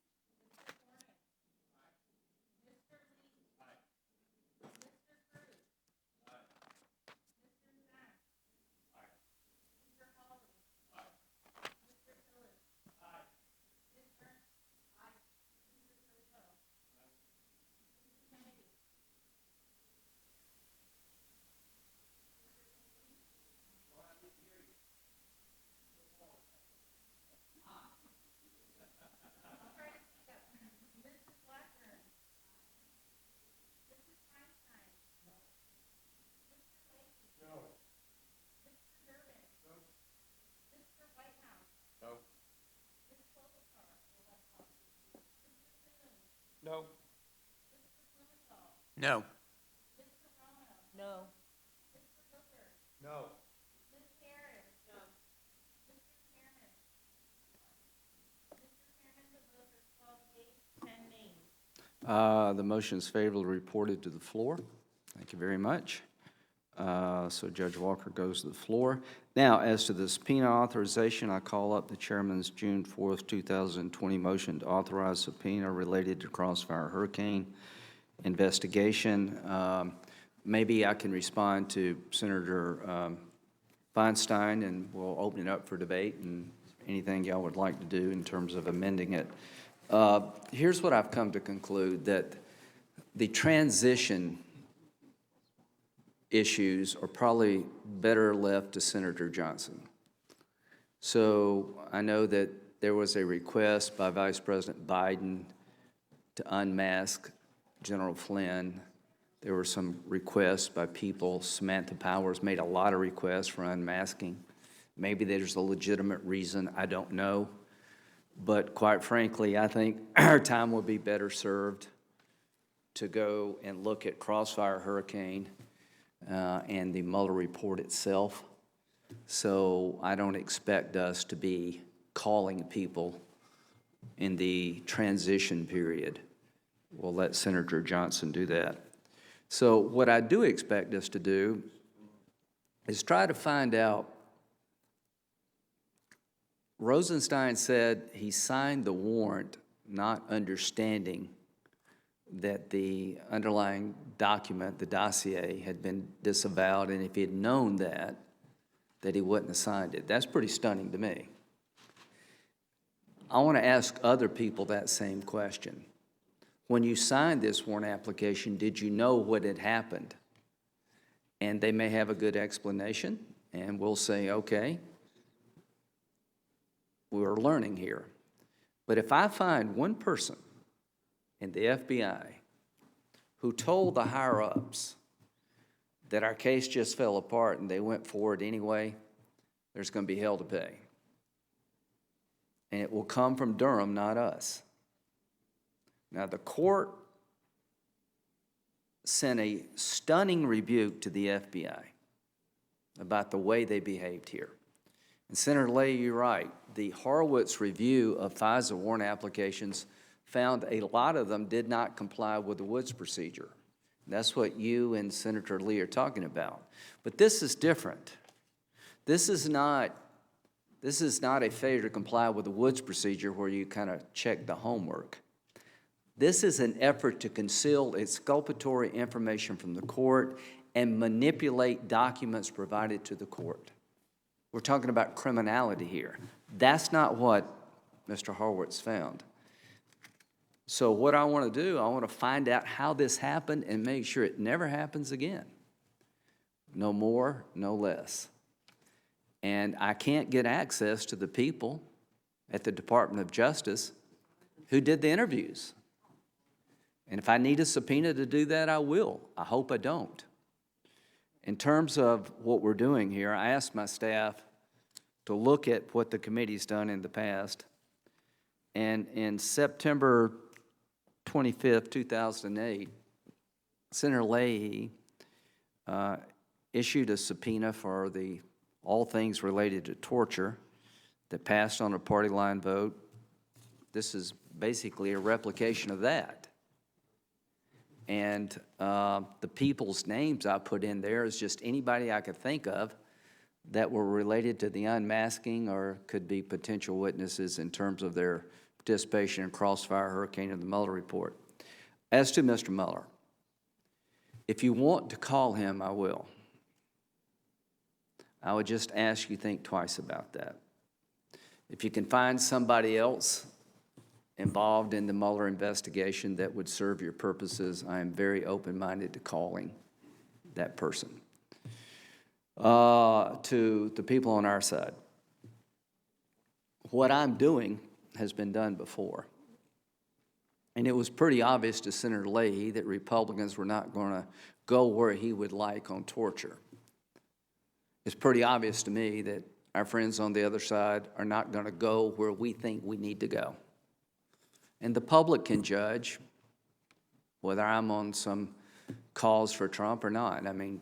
No. No. No. No. The motion is favorably reported to the floor. Thank you very much. So Judge Walker goes to the floor. Now, as to the subpoena authorization, I call up the chairman's June 4th, 2020 motion to authorize subpoena related to Crossfire Hurricane investigation. Maybe I can respond to Senator Feinstein, and we'll open it up for debate and anything y'all would like to do in terms of amending it. Here's what I've come to conclude, that the transition issues are probably better left to Senator Johnson. So I know that there was a request by Vice President Biden to unmask General Flynn. There were some requests by people. Samantha Powers made a lot of requests for unmasking. Maybe there's a legitimate reason, I don't know. But quite frankly, I think our time would be better served to go and look at Crossfire Hurricane and the Mueller report itself. So I don't expect us to be calling people in the transition period. We'll let Senator Johnson do that. So what I do expect us to do is try to find out Rosenstein said he signed the warrant not understanding that the underlying document, the dossier, had been disavowed, and if he had known that he wouldn't have signed it. That's pretty stunning to me. I want to ask other people that same question. When you signed this warrant application, did you know what had happened? And they may have a good explanation, and we'll say, okay, we're learning here. But if I find one person in the FBI who told the higher-ups that our case just fell apart and they went forward anyway, there's going to be hell to pay. And it will come from Durham, not us. Now, the court sent a stunning rebuke to the FBI about the way they behaved here. And Senator Leahy, you're right. The Horowitz review of FISA warrant applications found a lot of them did not comply with the Woods procedure. That's what you and Senator Lee are talking about. But this is different. This is not a failure to comply with the Woods procedure where you kind of check the homework. This is an effort to conceal exculpatory information from the court and manipulate documents provided to the court. We're talking about criminality here. That's not what Mr. Horowitz found. So what I want to do, I want to find out how this happened and make sure it never happens again. No more, no less. And I can't get access to the people at the Department of Justice who did the interviews. And if I need a subpoena to do that, I will. I hope I don't. In terms of what we're doing here, I asked my staff to look at what the committee's done in the past. And in September 25th, 2008, Senator Leahy issued a subpoena for all things related to torture that passed on a party line vote. This is basically a replication of that. And the people's names I put in there is just anybody I could think of that were related to the unmasking or could be potential witnesses in terms of their participation in Crossfire Hurricane and the Mueller report. As to Mr. Mueller, if you want to call him, I will. I would just ask you think twice about that. If you can find somebody else involved in the Mueller investigation that would serve your purposes, I am very open-minded to calling that person. To the people on our side, what I'm doing has been done before. And it was pretty obvious to Senator Leahy that Republicans were not going to go where he would like on torture. It's pretty obvious to me that our friends on the other side are not going to go where we think we need to go. And the public can judge whether I'm on some cause for Trump or not. I mean,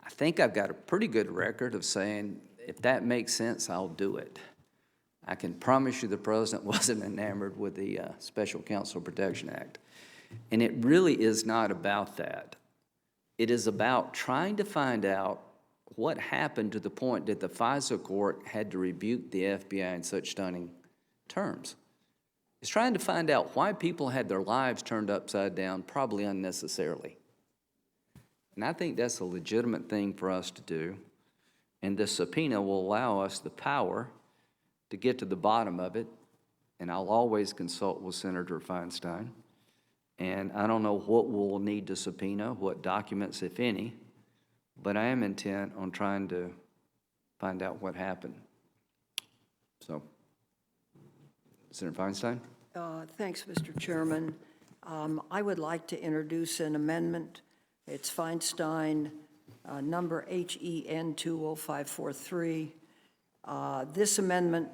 I think I've got a pretty good record of saying, if that makes sense, I'll do it. I can promise you the president wasn't enamored with the Special Counsel Protection Act. And it really is not about that. It is about trying to find out what happened to the point that the FISA court had to rebuke the FBI in such stunning terms. It's trying to find out why people had their lives turned upside down, probably unnecessarily. And I think that's a legitimate thing for us to do. And this subpoena will allow us the power to get to the bottom of it. And I'll always consult with Senator Feinstein. And I don't know what we'll need to subpoena, what documents, if any, but I am intent on trying to find out what happened. So, Senator Feinstein? Thanks, Mr. Chairman. I would like to introduce an amendment. It's Feinstein, number HEN 20543. This amendment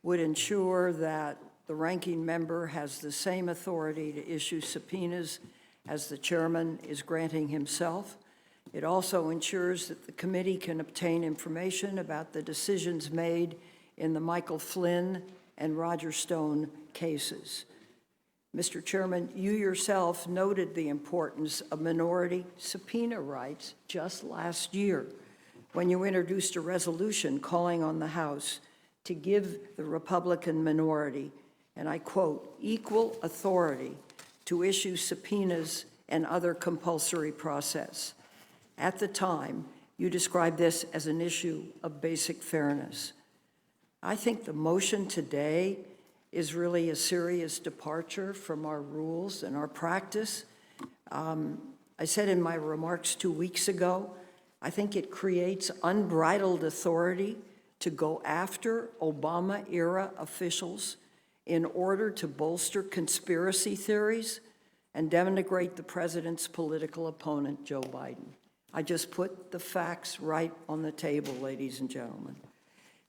would ensure that the ranking member has the same authority to issue subpoenas as the chairman is granting himself. It also ensures that the committee can obtain information about the decisions made in the Michael Flynn and Roger Stone cases. Mr. Chairman, you yourself noted the importance of minority subpoena rights just last year when you introduced a resolution calling on the House to give the Republican minority, and I quote, "equal authority to issue subpoenas and other compulsory process." At the time, you described this as an issue of basic fairness. I think the motion today is really a serious departure from our rules and our practice. I said in my remarks 2 weeks ago, I think it creates unbridled authority to go after Obama-era officials in order to bolster conspiracy theories and denigrate the president's political opponent, Joe Biden. I just put the facts right on the table, ladies and gentlemen.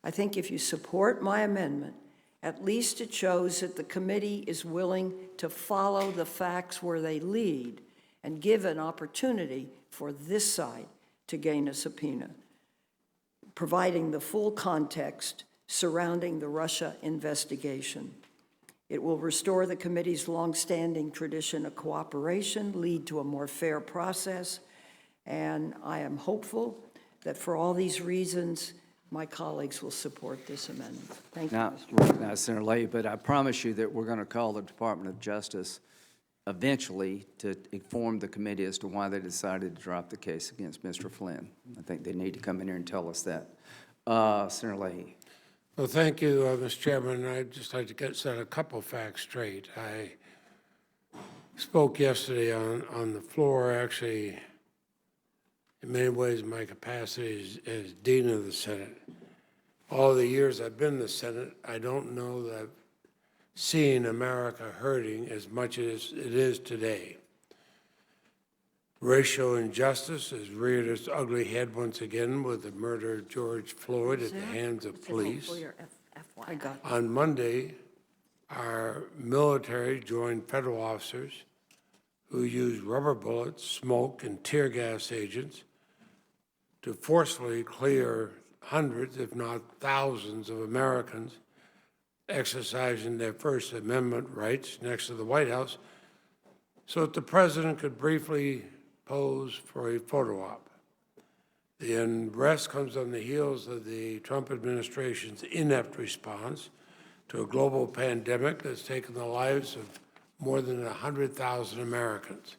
I think if you support my amendment, at least it shows that the committee is willing to follow the facts where they lead and give an opportunity for this side to gain a subpoena, providing the full context surrounding the Russia investigation. It will restore the committee's longstanding tradition of cooperation, lead to a more fair process, and I am hopeful that for all these reasons, my colleagues will support this amendment. Thank you, Mr. Now, Senator Leahy, but I promise you that we're going to call the Department of Justice eventually to inform the committee as to why they decided to drop the case against Mr. Flynn. I think they need to come in here and tell us that. Senator Leahy. Well, thank you, Mr. Chairman. I'd just like to set a couple facts straight. I spoke yesterday on the floor, actually, in many ways, in my capacity as Dean of the Senate. All the years I've been in the Senate, I don't know that I've seen America hurting as much as it is today. Racial injustice has reared its ugly head once again with the murder of George Floyd at the hands of police. On Monday, our military joined federal officers who used rubber bullets, smoke, and tear gas agents to forcefully clear hundreds, if not thousands, of Americans exercising their First Amendment rights next to the White House so that the president could briefly pose for a photo op. The unrest comes on the heels of the Trump administration's inept response to a global pandemic that's taken the lives of more than 100,000 Americans.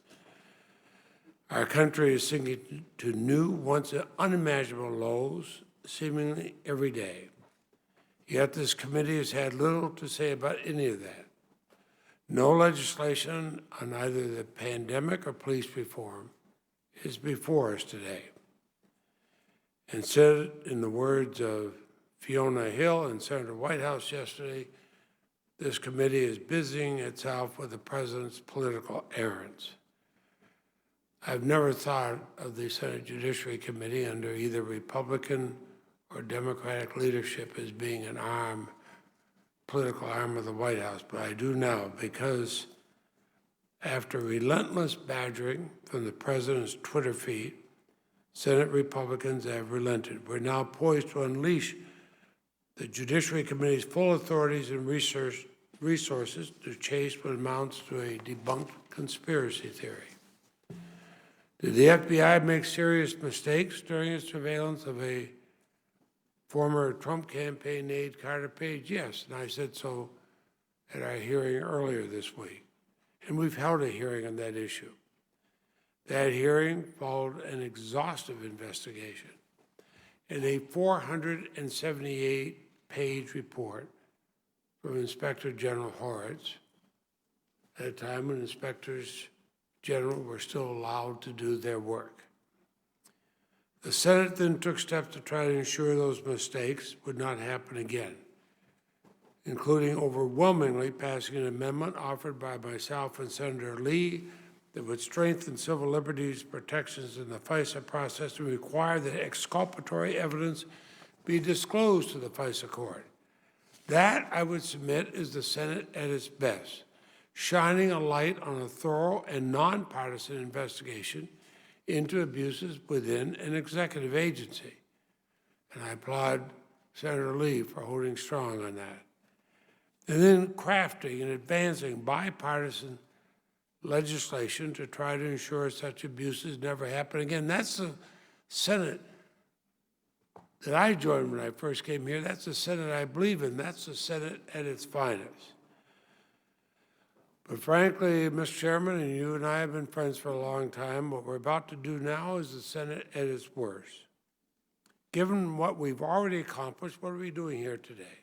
Our country is sinking to new, once unimaginable lows, seemingly every day. Yet this committee has had little to say about any of that. No legislation on either the pandemic or police reform is before us today. Instead, in the words of Fiona Hill and Senator Whitehouse yesterday, this committee is busying itself with the president's political errands. I've never thought of the Senate Judiciary Committee under either Republican or Democratic leadership as being an arm, political arm of the White House, but I do now because after relentless badgering from the president's Twitter feed, Senate Republicans have relented. We're now poised to unleash the Judiciary Committee's full authorities and resources to chase what amounts to a debunked conspiracy theory. Did the FBI make serious mistakes during its surveillance of a former Trump campaign aide, Carter Page? Yes, and I said so at our hearing earlier this week. And we've held a hearing on that issue. That hearing followed an exhaustive investigation and a 478-page report from Inspector General Horowitz at a time when inspectors general were still allowed to do their work. The Senate then took steps to try to ensure those mistakes would not happen again, including overwhelmingly passing an amendment offered by myself and Senator Lee that would strengthen civil liberties protections in the FISA process and require that exculpatory evidence be disclosed to the FISA court. That, I would submit, is the Senate at its best, shining a light on a thorough and nonpartisan investigation into abuses within an executive agency. And I applaud Senator Lee for holding strong on that. And then crafting and advancing bipartisan legislation to try to ensure such abuses never happen again. That's the Senate that I joined when I first came here. That's the Senate I believe in. That's the Senate at its finest. But frankly, Mr. Chairman, and you and I have been friends for a long time, what we're about to do now is the Senate at its worst. Given what we've already accomplished, what are we doing here today?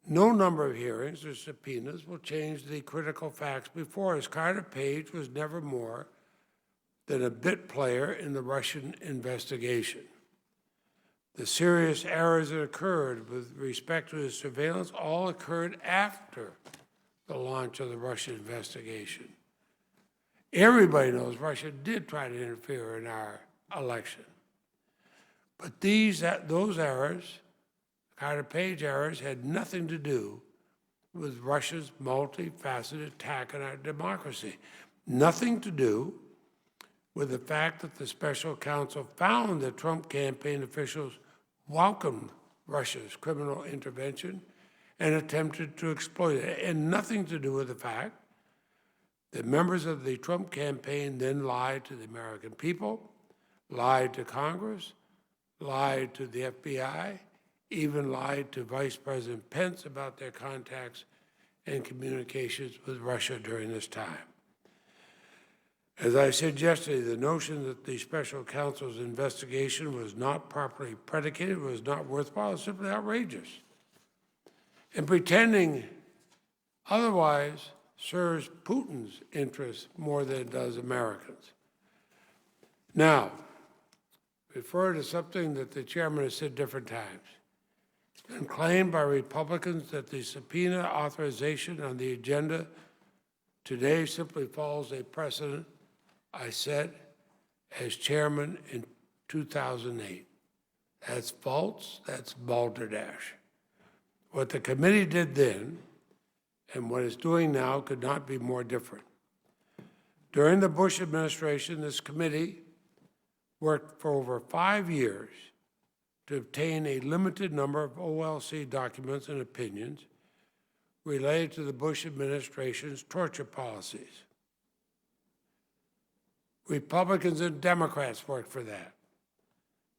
No number of hearings or subpoenas will change the critical facts before us. Carter Page was never more than a bit player in the Russian investigation. The serious errors that occurred with respect to his surveillance all occurred after the launch of the Russian investigation. Everybody knows Russia did try to interfere in our election. But those errors, Carter Page errors, had nothing to do with Russia's multifaceted attack on our democracy. Nothing to do with the fact that the special counsel found that Trump campaign officials welcomed Russia's criminal intervention and attempted to exploit it, and nothing to do with the fact that members of the Trump campaign then lied to the American people, lied to Congress, lied to the FBI, even lied to Vice President Pence about their contacts and communications with Russia during this time. As I said yesterday, the notion that the special counsel's investigation was not properly predicated, was not worthwhile, is simply outrageous. And pretending otherwise serves Putin's interests more than it does Americans. Now, refer to something that the chairman has said different times. It's been claimed by Republicans that the subpoena authorization on the agenda today simply follows a precedent I set as chairman in 2008. That's false, that's balderdash. What the committee did then and what it's doing now could not be more different. During the Bush administration, this committee worked for over 5 years to obtain a limited number of OLC documents and opinions related to the Bush administration's torture policies. Republicans and Democrats worked for that.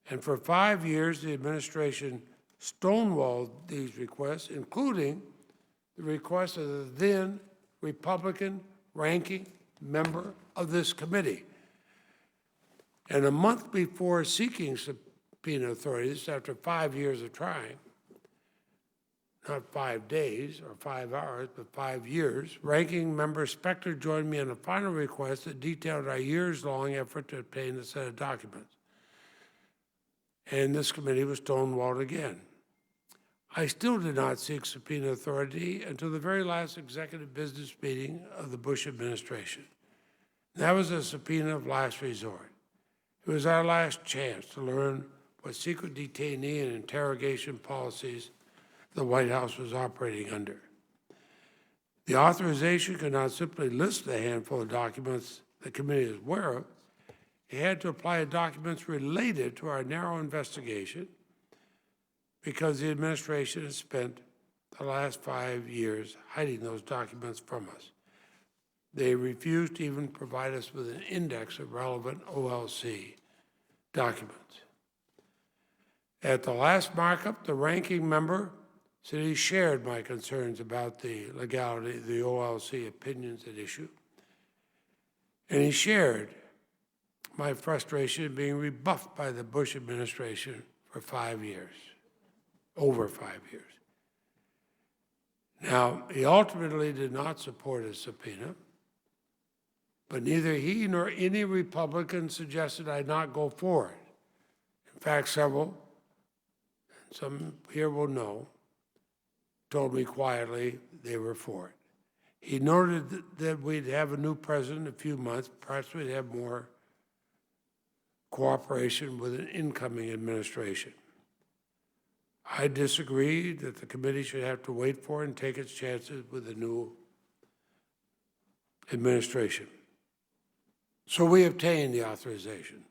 And for 5 years, the administration stonewalled these requests, including the request of the then Republican ranking member of this committee. And a month before seeking subpoena authorities, after 5 years of trying, not 5 days or 5 hours, but 5 years, ranking member Specter joined me on a final request that detailed our years-long effort to obtain a set of documents. And this committee was stonewalled again. I still did not seek subpoena authority until the very last executive business meeting of the Bush administration. That was a subpoena of last resort. It was our last chance to learn what secret detainee and interrogation policies the White House was operating under. The authorization could not simply list the handful of documents the committee is aware of. It had to apply to documents related to our narrow investigation because the administration has spent the last 5 years hiding those documents from us. They refused to even provide us with an index of relevant OLC documents. At the last markup, the ranking member said he shared my concerns about the legality of the OLC opinions at issue, and he shared my frustration being rebuffed by the Bush administration for 5 years, over 5 years. Now, he ultimately did not support a subpoena, but neither he nor any Republican suggested I not go for it. In fact, several, and some here will know, told me quietly they were for it. He noted that we'd have a new president in a few months, perhaps we'd have more cooperation with an incoming administration. I disagreed that the committee should have to wait for and take its chances with the new administration. So we obtained the authorization.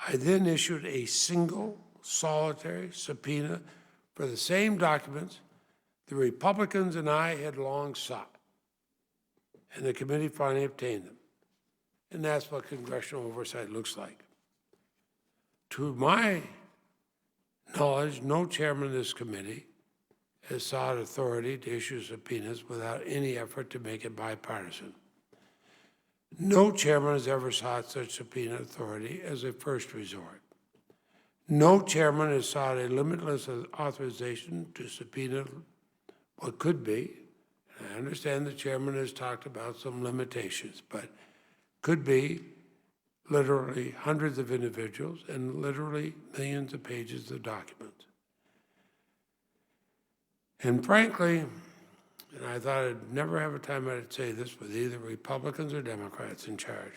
I then issued a single solitary subpoena for the same documents the Republicans and I had long sought, and the committee finally obtained them. And that's what congressional oversight looks like. To my knowledge, no chairman of this committee has sought authority to issue subpoenas without any effort to make it bipartisan. No chairman has ever sought such subpoena authority as a first resort. No chairman has sought a limitless authorization to subpoena what could be, and I understand the chairman has talked about some limitations, but could be literally hundreds of individuals and literally millions of pages of documents. And frankly, and I thought I'd never have a time I'd say this with either Republicans or Democrats in charge,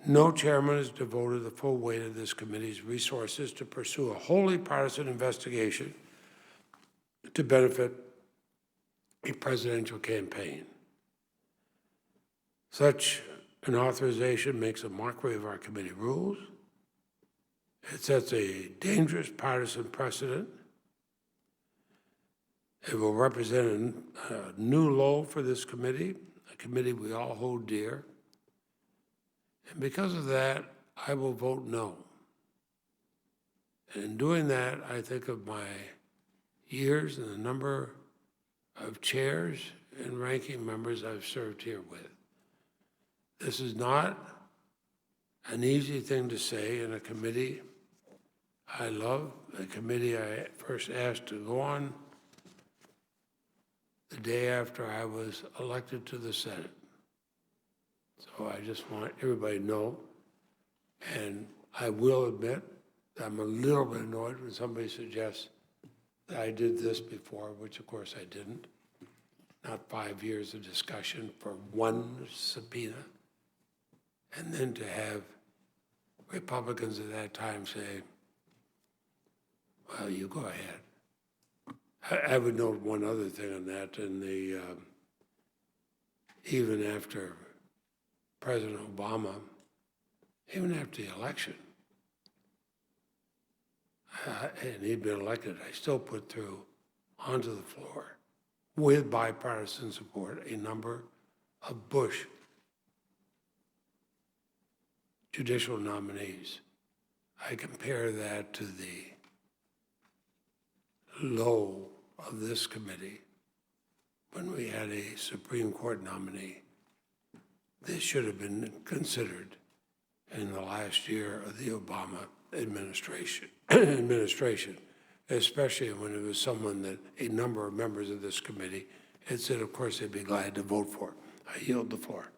no chairman has devoted the full weight of this committee's resources to pursue a wholly partisan investigation to benefit a presidential campaign. Such an authorization makes a mockery of our committee rules. It sets a dangerous partisan precedent. It will represent a new low for this committee, a committee we all hold dear. And because of that, I will vote no. And in doing that, I think of my years and the number of chairs and ranking members I've served here with. This is not an easy thing to say in a committee I love, a committee I first asked to go on the day after I was elected to the Senate. So I just want everybody to know, and I will admit that I'm a little bit annoyed when somebody suggests that I did this before, which of course I didn't. Not 5 years of discussion for one subpoena. And then to have Republicans at that time say, well, you go ahead. I would note one other thing on that, and even after President Obama, even after the election, and he'd been elected, I still put through onto the floor with bipartisan support a number of Bush judicial nominees. I compare that to the low of this committee when we had a Supreme Court nominee. This should have been considered in the last year of the Obama administration, especially when it was someone that a number of members of this committee had said, of course, they'd be glad to vote for. I yield the floor.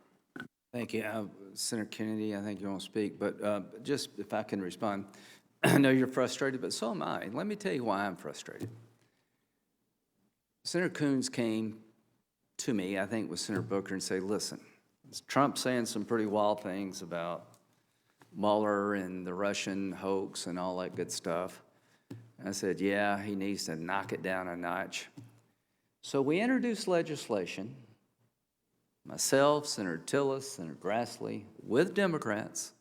Thank you. Senator Kennedy, I think you want to speak, but just if I can respond. I know you're frustrated, but so am I. Let me tell you why I'm frustrated. Senator Coons came to me, I think with Senator Booker, and said, listen, Trump's saying some pretty wild things about Mueller and the Russian hoax and all that good stuff. And I said, yeah, he needs to knock it down a notch. So we introduced legislation, myself, Senator Tillis, Senator Grassley, with Democrats,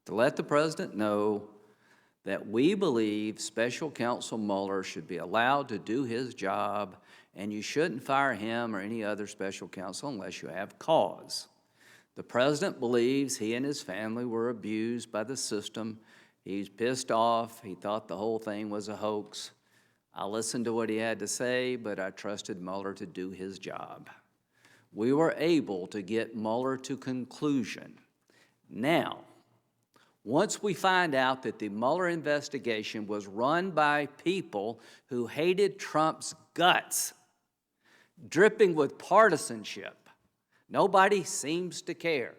to let the president know that we believe Special Counsel Mueller should be allowed to do his job, and you shouldn't fire him or any other special counsel unless you have cause. The president believes he and his family were abused by the system. He's pissed off. He thought the whole thing was a hoax. I listened to what he had to say, but I trusted Mueller to do his job. We were able to get Mueller to conclusion. Now, once we find out that the Mueller investigation was run by people who hated Trump's guts, dripping with partisanship, nobody seems to care.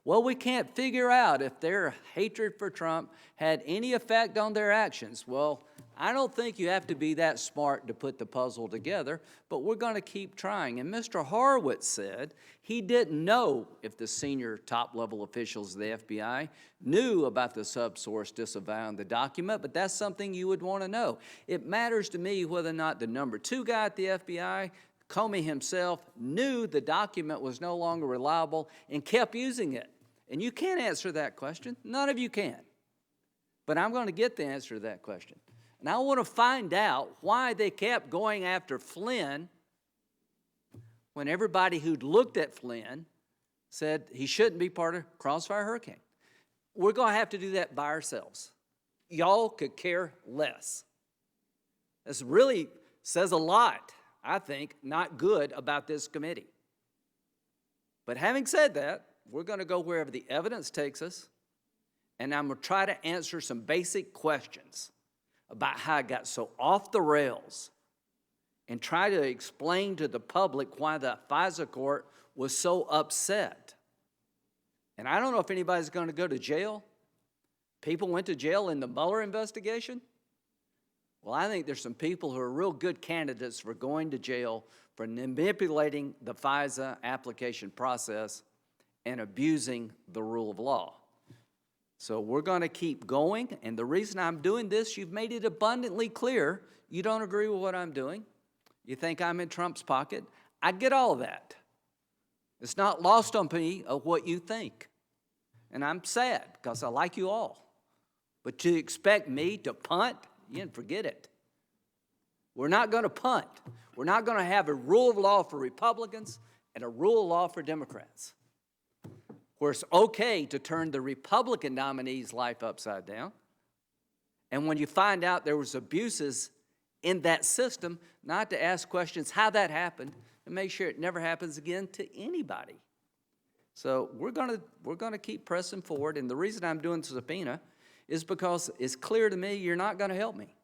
Well, we can't figure out if their hatred for Trump had any effect on their actions. Well, I don't think you have to be that smart to put the puzzle together, but we're going to keep trying. And Mr. Horowitz said he didn't know if the senior top-level officials of the FBI knew about the subsource disavowing the document, but that's something you would want to know. It matters to me whether or not the number 2 guy at the FBI, Comey himself, knew the document was no longer reliable and kept using it. And you can't answer that question. None of you can. But I'm going to get the answer to that question. And I want to find out why they kept going after Flynn when everybody who'd looked at Flynn said he shouldn't be part of Crossfire Hurricane. We're going to have to do that by ourselves. Y'all could care less. This really says a lot, I think, not good about this committee. But having said that, we're going to go wherever the evidence takes us, and I'm going to try to answer some basic questions about how I got so off the rails and try to explain to the public why the FISA court was so upset. And I don't know if anybody's going to go to jail. People went to jail in the Mueller investigation. Well, I think there's some people who are real good candidates for going to jail for manipulating the FISA application process and abusing the rule of law. So we're going to keep going, and the reason I'm doing this, you've made it abundantly clear you don't agree with what I'm doing. You think I'm in Trump's pocket. I get all of that. It's not lost on me of what you think. And I'm sad because I like you all. But to expect me to punt, you can forget it. We're not going to punt. We're not going to have a rule of law for Republicans and a rule of law for Democrats, where it's okay to turn the Republican nominee's life upside down. And when you find out there was abuses in that system, not to ask questions how that happened and make sure it never happens again to anybody. So we're gonna keep pressing forward, and the reason I'm doing the subpoena is because it's clear to me you're not gonna help me.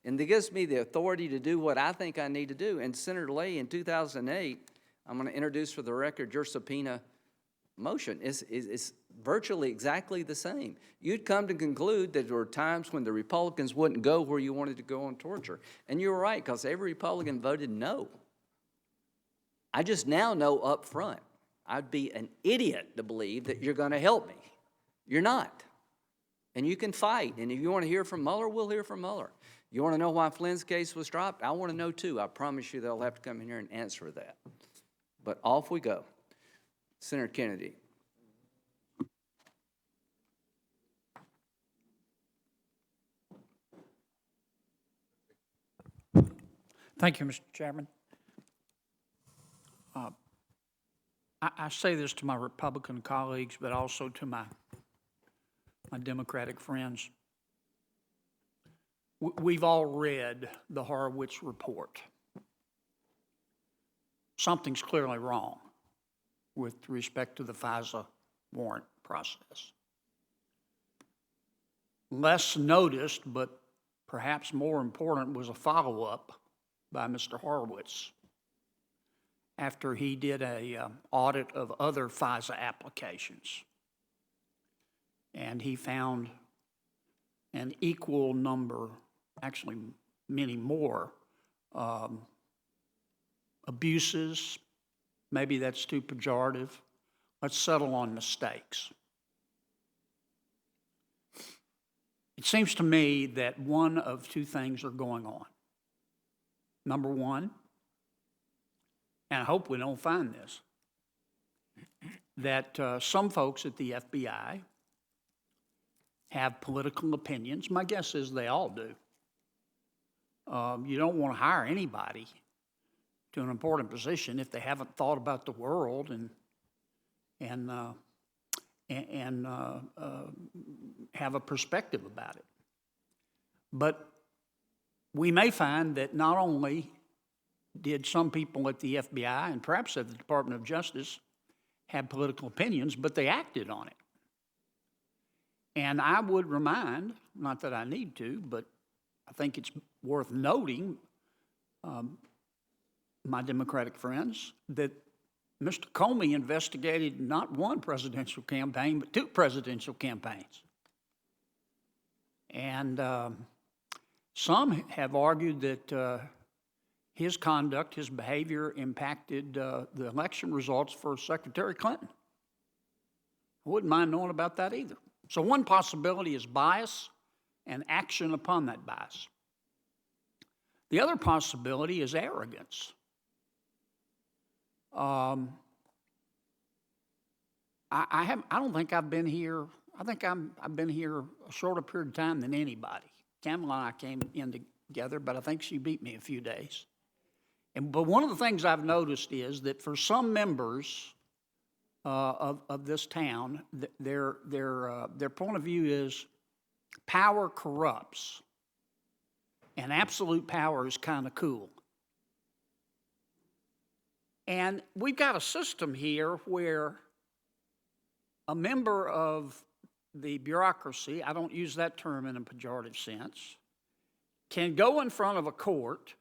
And it gives me the authority to do what I think I need to do. And Senator Lay, in 2008, I'm gonna introduce for the record your subpoena motion is virtually exactly the same. You'd come to conclude that there were times when the Republicans wouldn't go where you wanted to go on torture. And you were right, because every Republican voted no. I just now know up front, I'd be an idiot to believe that you're going to help me. You're not. And you can fight. And if you want to hear from Mueller, we'll hear from Mueller. You want to know why Flynn's case was dropped? I want to know too. I promise you they'll have to come in here and answer that. But off we go. Senator Kennedy. Thank you, Mr. Chairman. I say this to my Republican colleagues, but also to my Democratic friends. We've all read the Horowitz report. Something's clearly wrong with respect to the FISA warrant process. Less noticed, but perhaps more important, was a follow-up by Mr. Horowitz after he did a audit of other FISA applications. And he found an equal number, actually many more, abuses. Maybe that's too pejorative. Let's settle on mistakes. It seems to me that one of two things are going on. Number one, and I hope we don't find this, that some folks at the FBI have political opinions. My guess is they all do. You don't want to hire anybody to an important position if they haven't thought about the world and have a perspective about it. But we may find that not only did some people at the FBI and perhaps at the Department of Justice have political opinions, but they acted on it. And I would remind, not that I need to, but I think it's worth noting, my Democratic friends, that Mr. Comey investigated not one presidential campaign, but two presidential campaigns. And some have argued that his conduct, his behavior impacted the election results for Secretary Clinton. I wouldn't mind knowing about that either. So one possibility is bias and action upon that bias. The other possibility is arrogance. I don't think I've been here. I think I've been here a shorter period of time than anybody. Kamala and I came in together, but I think she beat me a few days. But one of the things I've noticed is that for some members of this town, their point of view is power corrupts. and absolute power is kind of cool. And we've got a system here where a member of the bureaucracy, I don't use that term in a pejorative sense, can go in front of a court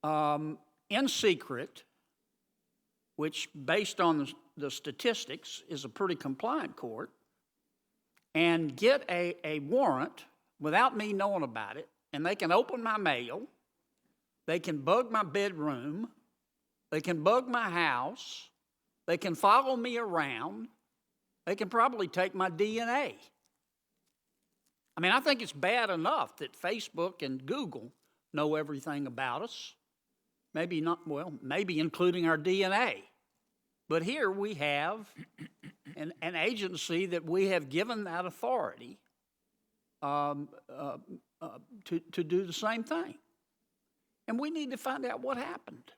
in secret, which based on the statistics is a pretty compliant court, and get a warrant without me knowing about it, and they can open my mail, they can bug my bedroom, they can bug my house, they can follow me around, they can probably take my DNA. I mean, I think it's bad enough that Facebook and Google know everything about us. Maybe not, well, maybe including our DNA. But here we have an agency that we have given that authority to do the same thing. And we need to find out what happened.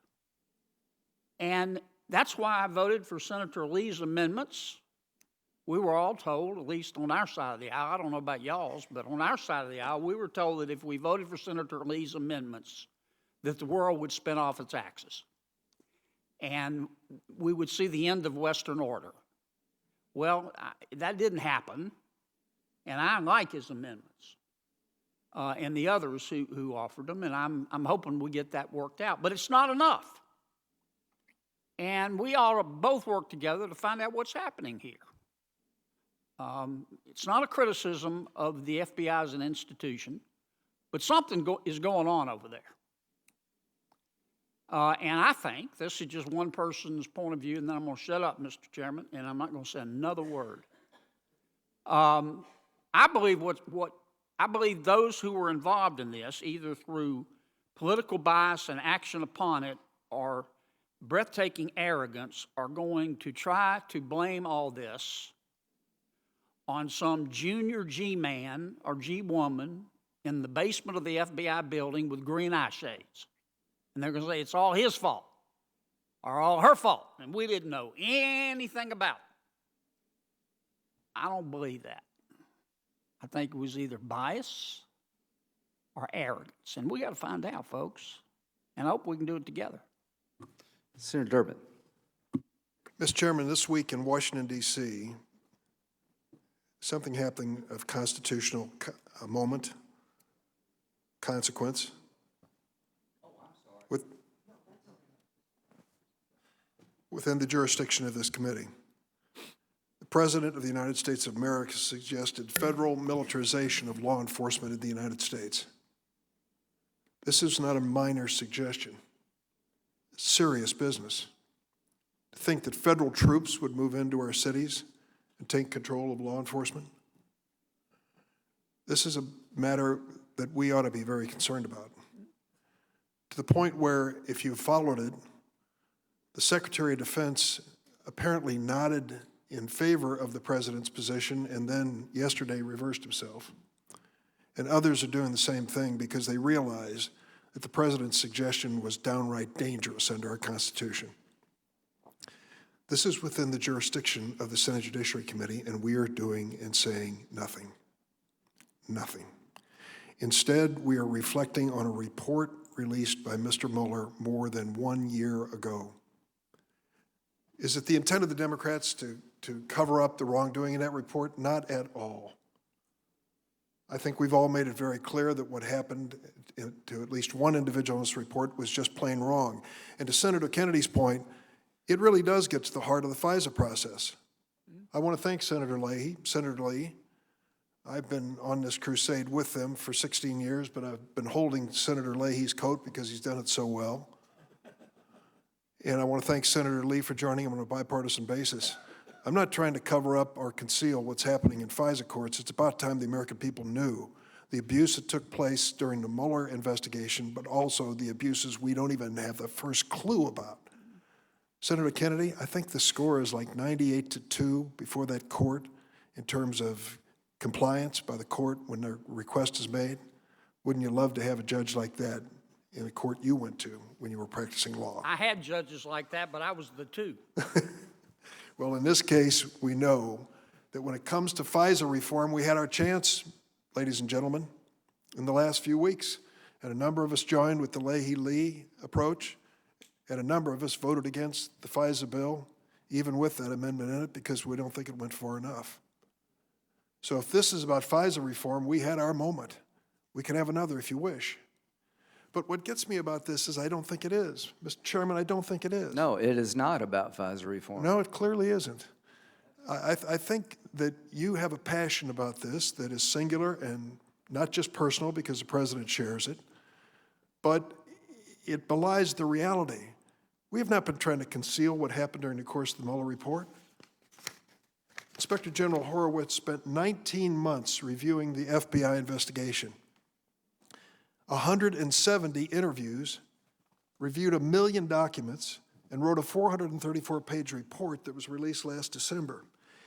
And that's why I voted for Senator Lee's amendments. We were all told, at least on our side of the aisle, I don't know about y'all's, but on our side of the aisle, we were told that if we voted for Senator Lee's amendments, that the world would spin off its axis. And we would see the end of Western order. Well, that didn't happen, and I like his amendments and the others who offered them, and I'm hoping we get that worked out. But it's not enough. And we ought to both work together to find out what's happening here. It's not a criticism of the FBI as an institution, but something is going on over there. And I think, this is just one person's point of view, and then I'm going to shut up, Mr. Chairman, and I'm not going to say another word. I believe I believe those who were involved in this, either through political bias and action upon it, or breathtaking arrogance, are going to try to blame all this on some junior G-man or G-woman in the basement of the FBI building with green eye shades. And they're going to say it's all his fault or all her fault, and we didn't know anything about it. I don't believe that. I think it was either bias or arrogance, and we got to find out, folks, and I hope we can do it together. Senator Durbin. Mr. Chairman, this week in Washington, D.C., something happening of constitutional moment, consequence. Within the jurisdiction of this committee. The President of the United States of America suggested federal militarization of law enforcement in the United States. This is not a minor suggestion. It's serious business. To think that federal troops would move into our cities and take control of law enforcement. This is a matter that we ought to be very concerned about. To the point where, if you followed it, the Secretary of Defense apparently nodded in favor of the President's position and then yesterday reversed himself. And others are doing the same thing because they realize that the President's suggestion was downright dangerous under our Constitution. This is within the jurisdiction of the Senate Judiciary Committee, and we are doing and saying nothing. Nothing. Instead, we are reflecting on a report released by Mr. Mueller more than 1 year ago. Is it the intent of the Democrats to cover up the wrongdoing in that report? Not at all. I think we've all made it very clear that what happened to at least one individual in this report was just plain wrong. And to Senator Kennedy's point, it really does get to the heart of the FISA process. I want to thank Senator Leahy. Senator Lee, I've been on this crusade with them for 16 years, but I've been holding Senator Leahy's coat because he's done it so well. And I want to thank Senator Lee for joining him on a bipartisan basis. I'm not trying to cover up or conceal what's happening in FISA courts. It's about time the American people knew the abuse that took place during the Mueller investigation, but also the abuses we don't even have the first clue about. Senator Kennedy, I think the score is like 98-2 before that court in terms of compliance by the court when their request is made. Wouldn't you love to have a judge like that in a court you went to when you were practicing law? I had judges like that, but I was the two. Well, in this case, we know that when it comes to FISA reform, we had our chance, ladies and gentlemen. in the last few weeks, and a number of us joined with the Leahy-Lee approach, and a number of us voted against the FISA bill, even with that amendment in it, because we don't think it went far enough. So if this is about FISA reform, we had our moment. We can have another if you wish. But what gets me about this is I don't think it is. Mr. Chairman, I don't think it is. No, it is not about FISA reform. No, it clearly isn't. I think that you have a passion about this that is singular and not just personal because the president shares it, but it belies the reality. We have not been trying to conceal what happened during the course of the Mueller report. Inspector General Horowitz spent 19 months reviewing the FBI investigation, 170 interviews, reviewed 1 million documents, and wrote a 434-page report that was released last December.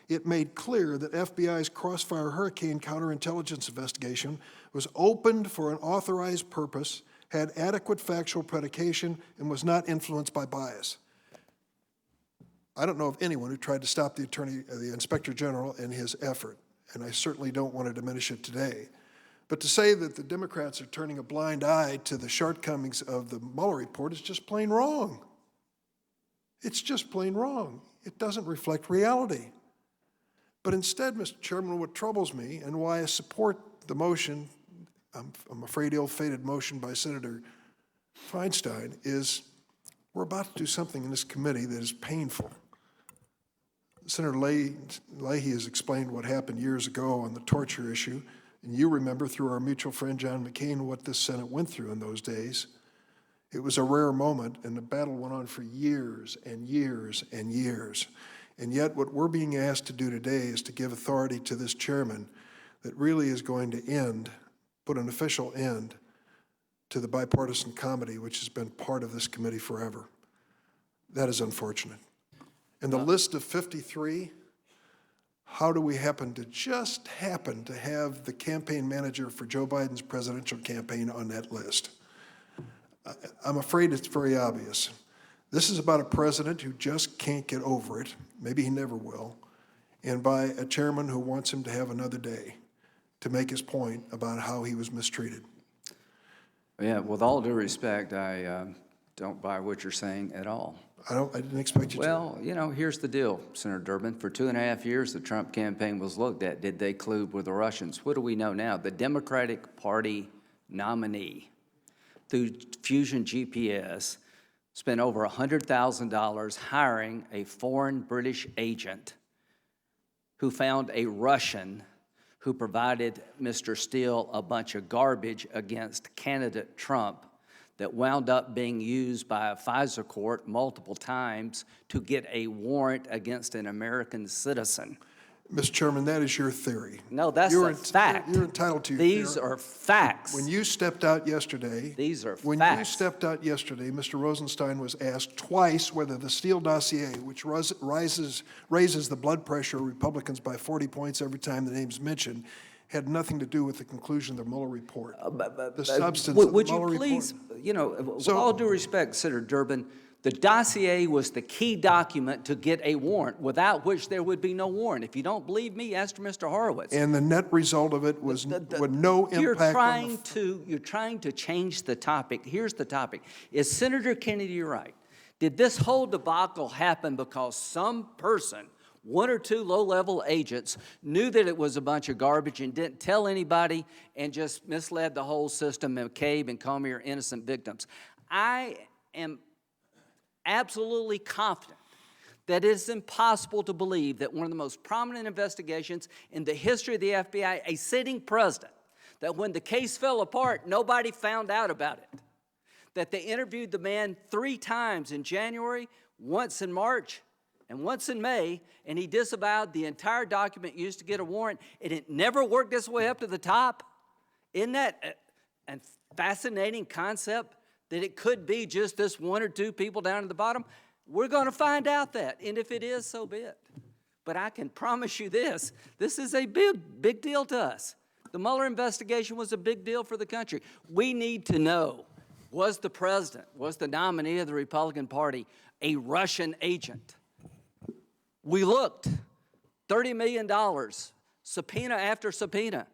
It made clear that FBI's Crossfire Hurricane counterintelligence investigation was opened for an authorized purpose, had adequate factual predication, and was not influenced by bias. I don't know of anyone who tried to stop the Inspector General in his effort, and I certainly don't want to diminish it today. But to say that the Democrats are turning a blind eye to the shortcomings of the Mueller report is just plain wrong. It's just plain wrong. It doesn't reflect reality. But instead, Mr. Chairman, what troubles me and why I support the motion, I'm afraid ill-fated motion by Senator Feinstein, is we're about to do something in this committee that is painful. Senator Leahy has explained what happened years ago on the torture issue, and you remember through our mutual friend John McCain what this Senate went through in those days. It was a rare moment, and the battle went on for years and years and years. And yet what we're being asked to do today is to give authority to this chairman that really is going to put an official end to the bipartisan comedy which has been part of this committee forever. That is unfortunate. And the list of 53, how do we happen to have the campaign manager for Joe Biden's presidential campaign on that list? I'm afraid it's very obvious. This is about a president who just can't get over it, maybe he never will, and by a chairman who wants him to have another day to make his point about how he was mistreated. Yeah, with all due respect, I don't buy what you're saying at all. I didn't expect you to. Well, you know, here's the deal, Senator Durbin. For 2.5 years, the Trump campaign was looked at. Did they collude with the Russians? What do we know now? The Democratic Party nominee, through Fusion GPS, spent over $100,000 hiring a foreign British agent who found a Russian who provided Mr. Steele a bunch of garbage against candidate Trump that wound up being used by a FISA court multiple times to get a warrant against an American citizen. Mr. Chairman, that is your theory. No, that's a fact. You're entitled to your theory. These are facts. When you stepped out yesterday, These are when facts. you stepped out yesterday, Mr. Rosenstein was asked twice whether the Steele dossier, which raises the blood pressure of Republicans by 40 points every time the name's mentioned, had nothing to do with the conclusion of the Mueller report. The substance of the would Mueller you please, report. you know, with all due respect, Senator Durbin, the dossier was the key document to get a warrant, without which there would be no warrant. If you don't believe me, ask Mr. Horowitz. And the net result of it was with no impact on the... You're trying to change the topic. Here's the topic. Is Senator Kennedy right? Did this whole debacle happen because some person, one or two low-level agents, knew that it was a bunch of garbage and didn't tell anybody and just misled the whole system, McCabe and Comer, innocent victims? I am absolutely confident that it is impossible to believe that one of the most prominent investigations in the history of the FBI, a sitting president, that when the case fell apart, nobody found out about it, that they interviewed the man 3 times in January, once in March, and once in May, and he disavowed the entire document used to get a warrant, and it never worked its way up to the top. Isn't that a fascinating concept, that it could be just this 1 or 2 people down at the bottom? We're going to find out that, and if it is, so be it. But I can promise you this is a big deal to us. The Mueller investigation was a big deal for the country. We need to know, was the president, was the nominee of the Republican Party a Russian agent? We looked, $30 million, subpoena after subpoena.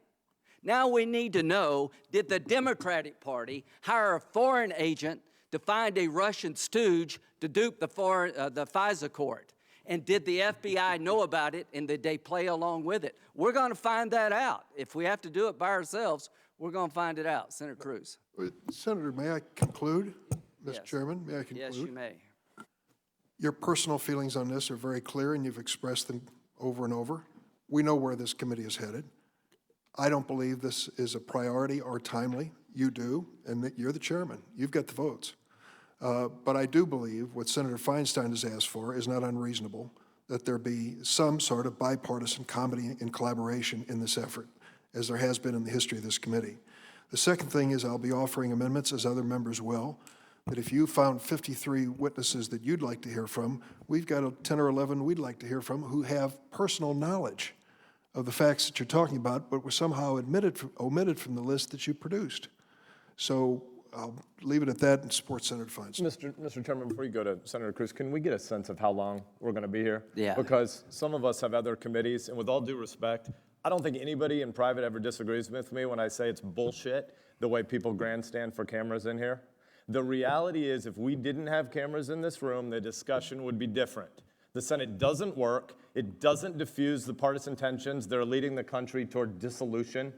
Now we need to know, did the Democratic Party hire a foreign agent to find a Russian stooge to dupe the FISA court? And did the FBI know about it, and did they play along with it? We're going to find that out. If we have to do it by ourselves, we're going to find it out. Senator Cruz. Senator, may I conclude? Mr. Yes. Chairman, may I conclude? Yes, you may. Your personal feelings on this are very clear, and you've expressed them over and over. We know where this committee is headed. I don't believe this is a priority or timely. You do, and that you're the chairman. You've got the votes. But I do believe what Senator Feinstein has asked for is not unreasonable, that there be some sort of bipartisan comedy and collaboration in this effort, as there has been in the history of this committee. The second thing is I'll be offering amendments, as other members will, that if you found 53 witnesses that you'd like to hear from, we've got 10 or 11 we'd like to hear from who have personal knowledge of the facts that you're talking about, but were somehow omitted from the list that you produced. So I'll leave it at that and support Senator Feinstein. Mr. Chairman, before you go to Senator Cruz, can we get a sense of how long we're going to be here? Yeah. Because some of us have other committees, and with all due respect, I don't think anybody in private ever disagrees with me when I say it's bullshit the way people grandstand for cameras in here. The reality is, if we didn't have cameras in this room, the discussion would be different. The Senate doesn't work. It doesn't diffuse the partisan tensions that are leading the country toward dissolution.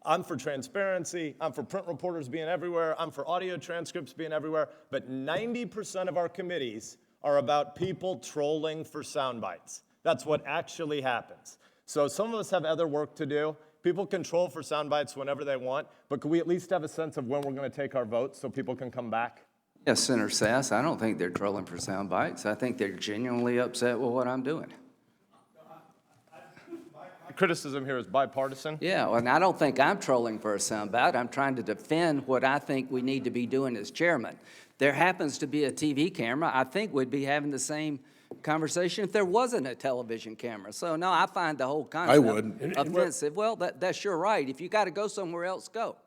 I'm for transparency. I'm for print reporters being everywhere. I'm for audio transcripts being everywhere. But 90% of our committees are about people trolling for sound bites. That's what actually happens. So some of us have other work to do. People can troll for sound bites whenever they want, but can we at least have a sense of when we're going to take our votes so people can come back? Yes, Senator Sass, I don't think they're trolling for sound bites. I think they're genuinely upset with what I'm doing. The criticism here is bipartisan. Yeah, well, and I don't think I'm trolling for a soundbite. I'm trying to defend what I think we need to be doing as chairman. There happens to be a TV camera. I think we'd be having the same conversation if there wasn't a television camera. So, no, I find the whole concept offensive. Well, that's your right. If you got to go somewhere else, go.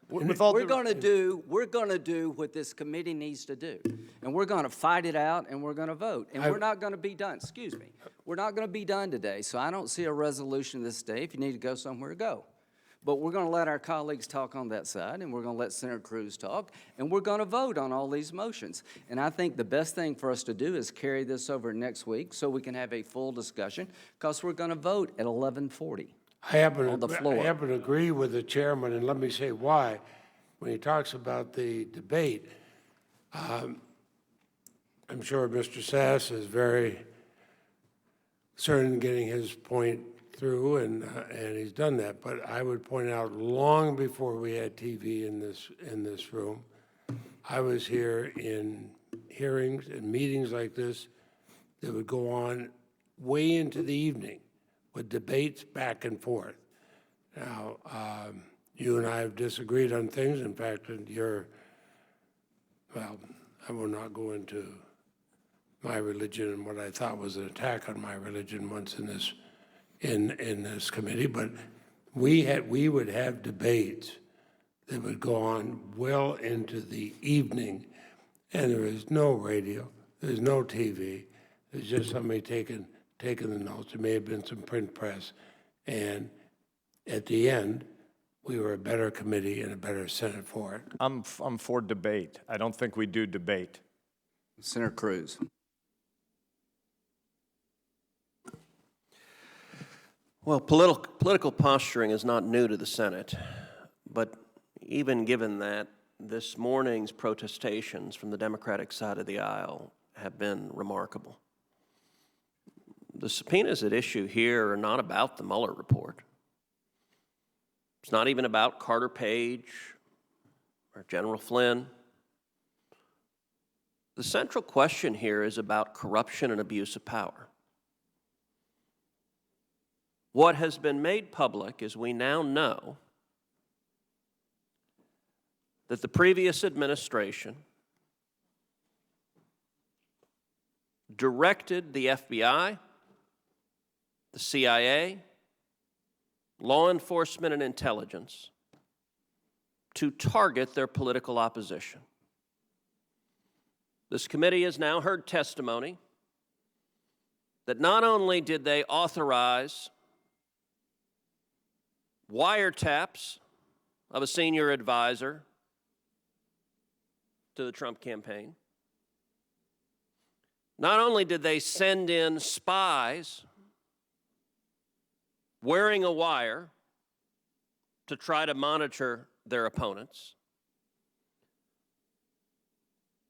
We're going to do what this committee needs to do, and we're going to fight it out, and we're going to vote, and we're not going to be done. Excuse me. We're not going to be done today, so I don't see a resolution this day. If you need to go somewhere, go. But we're going to let our colleagues talk on that side, and we're going to let Senator Cruz talk, and we're going to vote on all these motions. And I think the best thing for us to do is carry this over next week so we can have a full discussion, because we're going to vote at 11:40. I happen to agree with the chairman, and let me say why. When he talks about the debate, I'm sure Mr. Sass is very certain in getting his point through, and he's done that. But I would point out, long before we had TV in this room, I was here in hearings and meetings like this that would go on way into the evening, with debates back and forth. Now, you and I have disagreed on things. In fact, well, I will not go into my religion and what I thought was an attack on my religion once in this committee, but we would have debates that would go on well into the evening, and there is no radio, there's no TV, there's just somebody taking the notes. There may have been some print press, and at the end, we were a better committee and a better Senate for it. I'm for debate. I don't think we do debate. Senator Cruz. Well, political posturing is not new to the Senate, but even given that, this morning's protestations from the Democratic side of the aisle have been remarkable. The subpoenas at issue here are not about the Mueller report. It's not even about Carter Page or General Flynn. The central question here is about corruption and abuse of power. What has been made public is we now know that the previous administration directed the FBI, the CIA, law enforcement, and intelligence to target their political opposition. This committee has now heard testimony that not only did they authorize wiretaps of a senior advisor to the Trump campaign. Not only did they send in spies wearing a wire to try to monitor their opponents,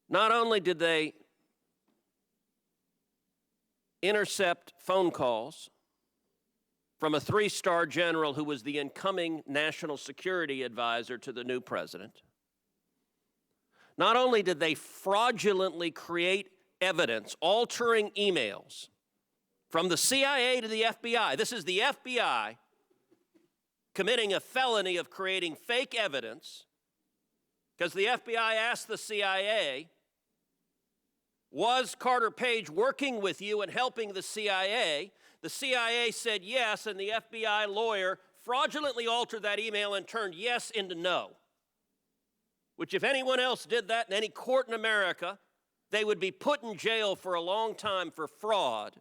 not only did they intercept phone calls from a three-star general who was the incoming national security advisor to the new president, not only did they fraudulently create evidence, altering emails from the CIA to the FBI. This is the FBI committing a felony of creating fake evidence because the FBI asked the CIA, was Carter Page working with you and helping the CIA? The CIA said yes, and the FBI lawyer fraudulently altered that email and turned yes into no, which if anyone else did that in any court in America, they would be put in jail for a long time for fraud.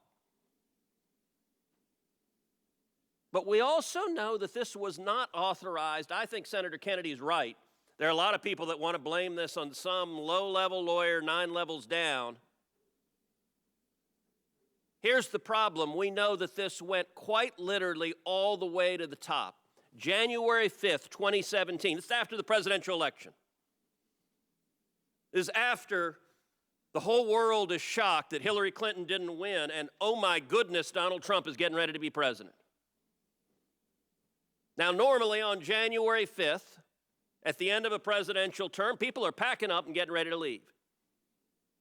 But we also know that this was not authorized. I think Senator Kennedy's right. There are a lot of people that want to blame this on some low-level lawyer 9 levels down. Here's the problem. We know that this went quite literally all the way to the top. January 5th, 2017. This is after the presidential election. This is after the whole world is shocked that Hillary Clinton didn't win, and oh my goodness, Donald Trump is getting ready to be president. Now, normally on January 5th, at the end of a presidential term, people are packing up and getting ready to leave.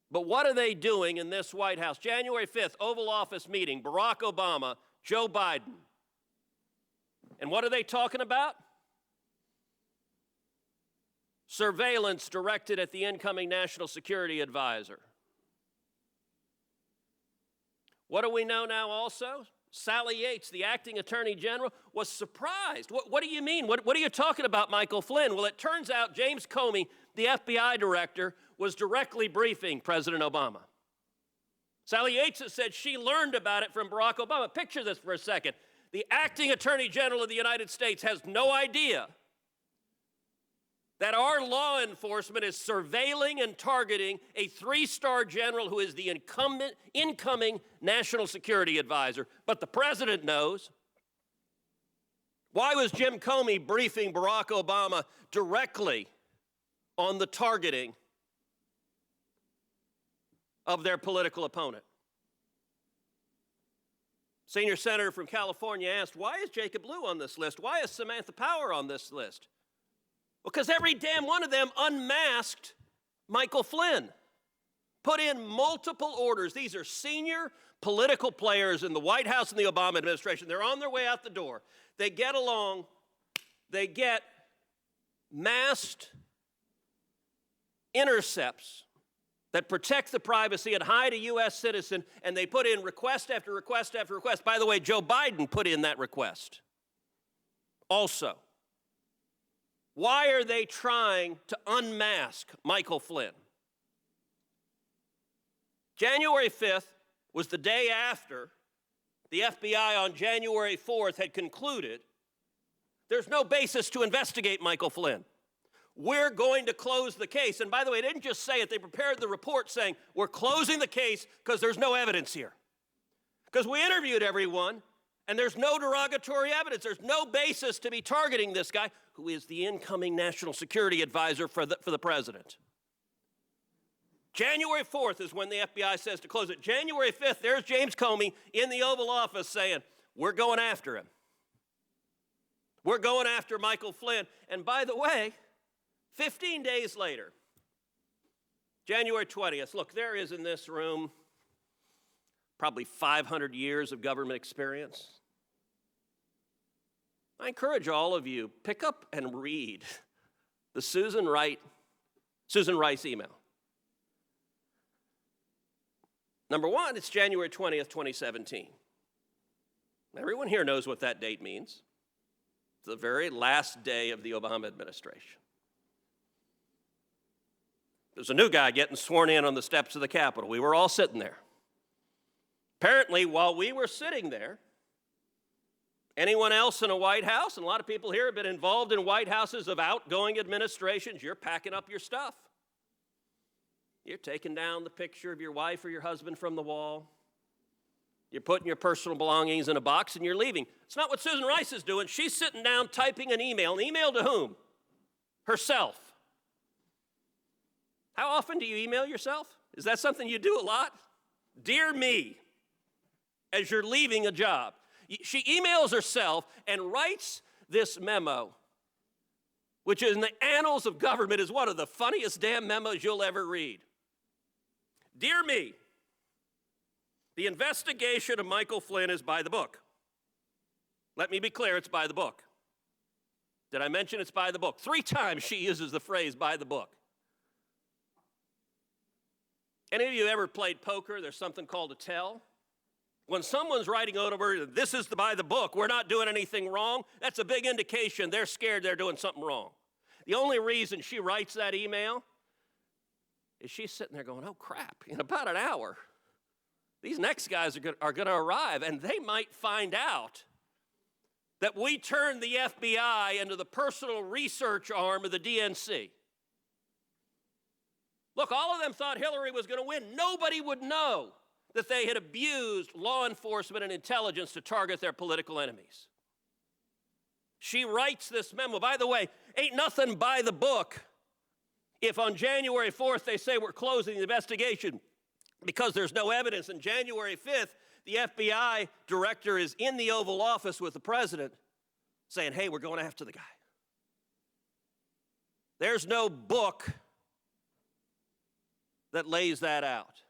But what are they doing in this White House? January 5th, Oval Office meeting, Barack Obama, Joe Biden. And what are they talking about? Surveillance directed at the incoming national security advisor. What do we know now also? Sally Yates, the acting attorney general, was surprised. What do you mean? What are you talking about, Michael Flynn? Well, it turns out James Comey, the FBI director, was directly briefing President Obama. Sally Yates has said she learned about it from Barack Obama. Picture this for a second. The acting attorney general of the United States has no idea that our law enforcement is surveilling and targeting a 3-star general who is the incoming national security advisor. But the president knows. Why was Jim Comey briefing Barack Obama directly on the targeting of their political opponent? Senior senator from California asked, why is Jacob Lew on this list? Why is Samantha Power on this list? Because every damn one of them unmasked Michael Flynn, put in multiple orders. These are senior political players in the White House and the Obama administration. They're on their way out the door. They get along. They get masked intercepts that protect the privacy and hide a U.S. citizen, and they put in request after request after request. By the way, Joe Biden put in that request also. Why are they trying to unmask Michael Flynn? January 5th was the day after the FBI on January 4th had concluded there's no basis to investigate Michael Flynn. We're going to close the case. And by the way, they didn't just say it. They prepared the report saying, we're closing the case because there's no evidence here. Because we interviewed everyone, and there's no derogatory evidence. There's no basis to be targeting this guy, who is the incoming national security advisor for the president. January 4th is when the FBI says to close it. January 5th, there's James Comey in the Oval Office saying, we're going after him. We're going after Michael Flynn. And by the way, 15 days later, January 20th, look, there is in this room probably 500 years of government experience. I encourage all of you, pick up and read the Susan Rice email. Number one, it's January 20th, 2017. Everyone here knows what that date means. It's the very last day of the Obama administration. There's a new guy getting sworn in on the steps of the Capitol. We were all sitting there. Apparently, while we were sitting there, Anyone else in a White House, and a lot of people here have been involved in White Houses of outgoing administrations, you're packing up your stuff. You're taking down the picture of your wife or your husband from the wall. You're putting your personal belongings in a box and you're leaving. It's not what Susan Rice is doing. She's sitting down typing an email. An email to whom? Herself. How often do you email yourself? Is that something you do a lot? Dear me, as you're leaving a job. She emails herself and writes this memo, which in the annals of government is one of the funniest damn memos you'll ever read. Dear me, the investigation of Michael Flynn is by the book. Let me be clear, it's by the book. Did I mention it's by the book? 3 times she uses the phrase by the book. Any of you ever played poker? There's something called a tell. When someone's writing over, this is by the book, we're not doing anything wrong, that's a big indication they're scared they're doing something wrong. The only reason she writes that email is she's sitting there going, oh crap, in about an hour, these next guys are going to arrive, and they might find out that we turned the FBI into the personal research arm of the DNC. Look, all of them thought Hillary was going to win. Nobody would know that they had abused law enforcement and intelligence to target their political enemies. She writes this memo. By the way, ain't nothing by the book if on January 4th they say we're closing the investigation because there's no evidence, and January 5th, the FBI director is in the Oval Office with the president saying, hey, we're going after the guy. There's no book that lays that out.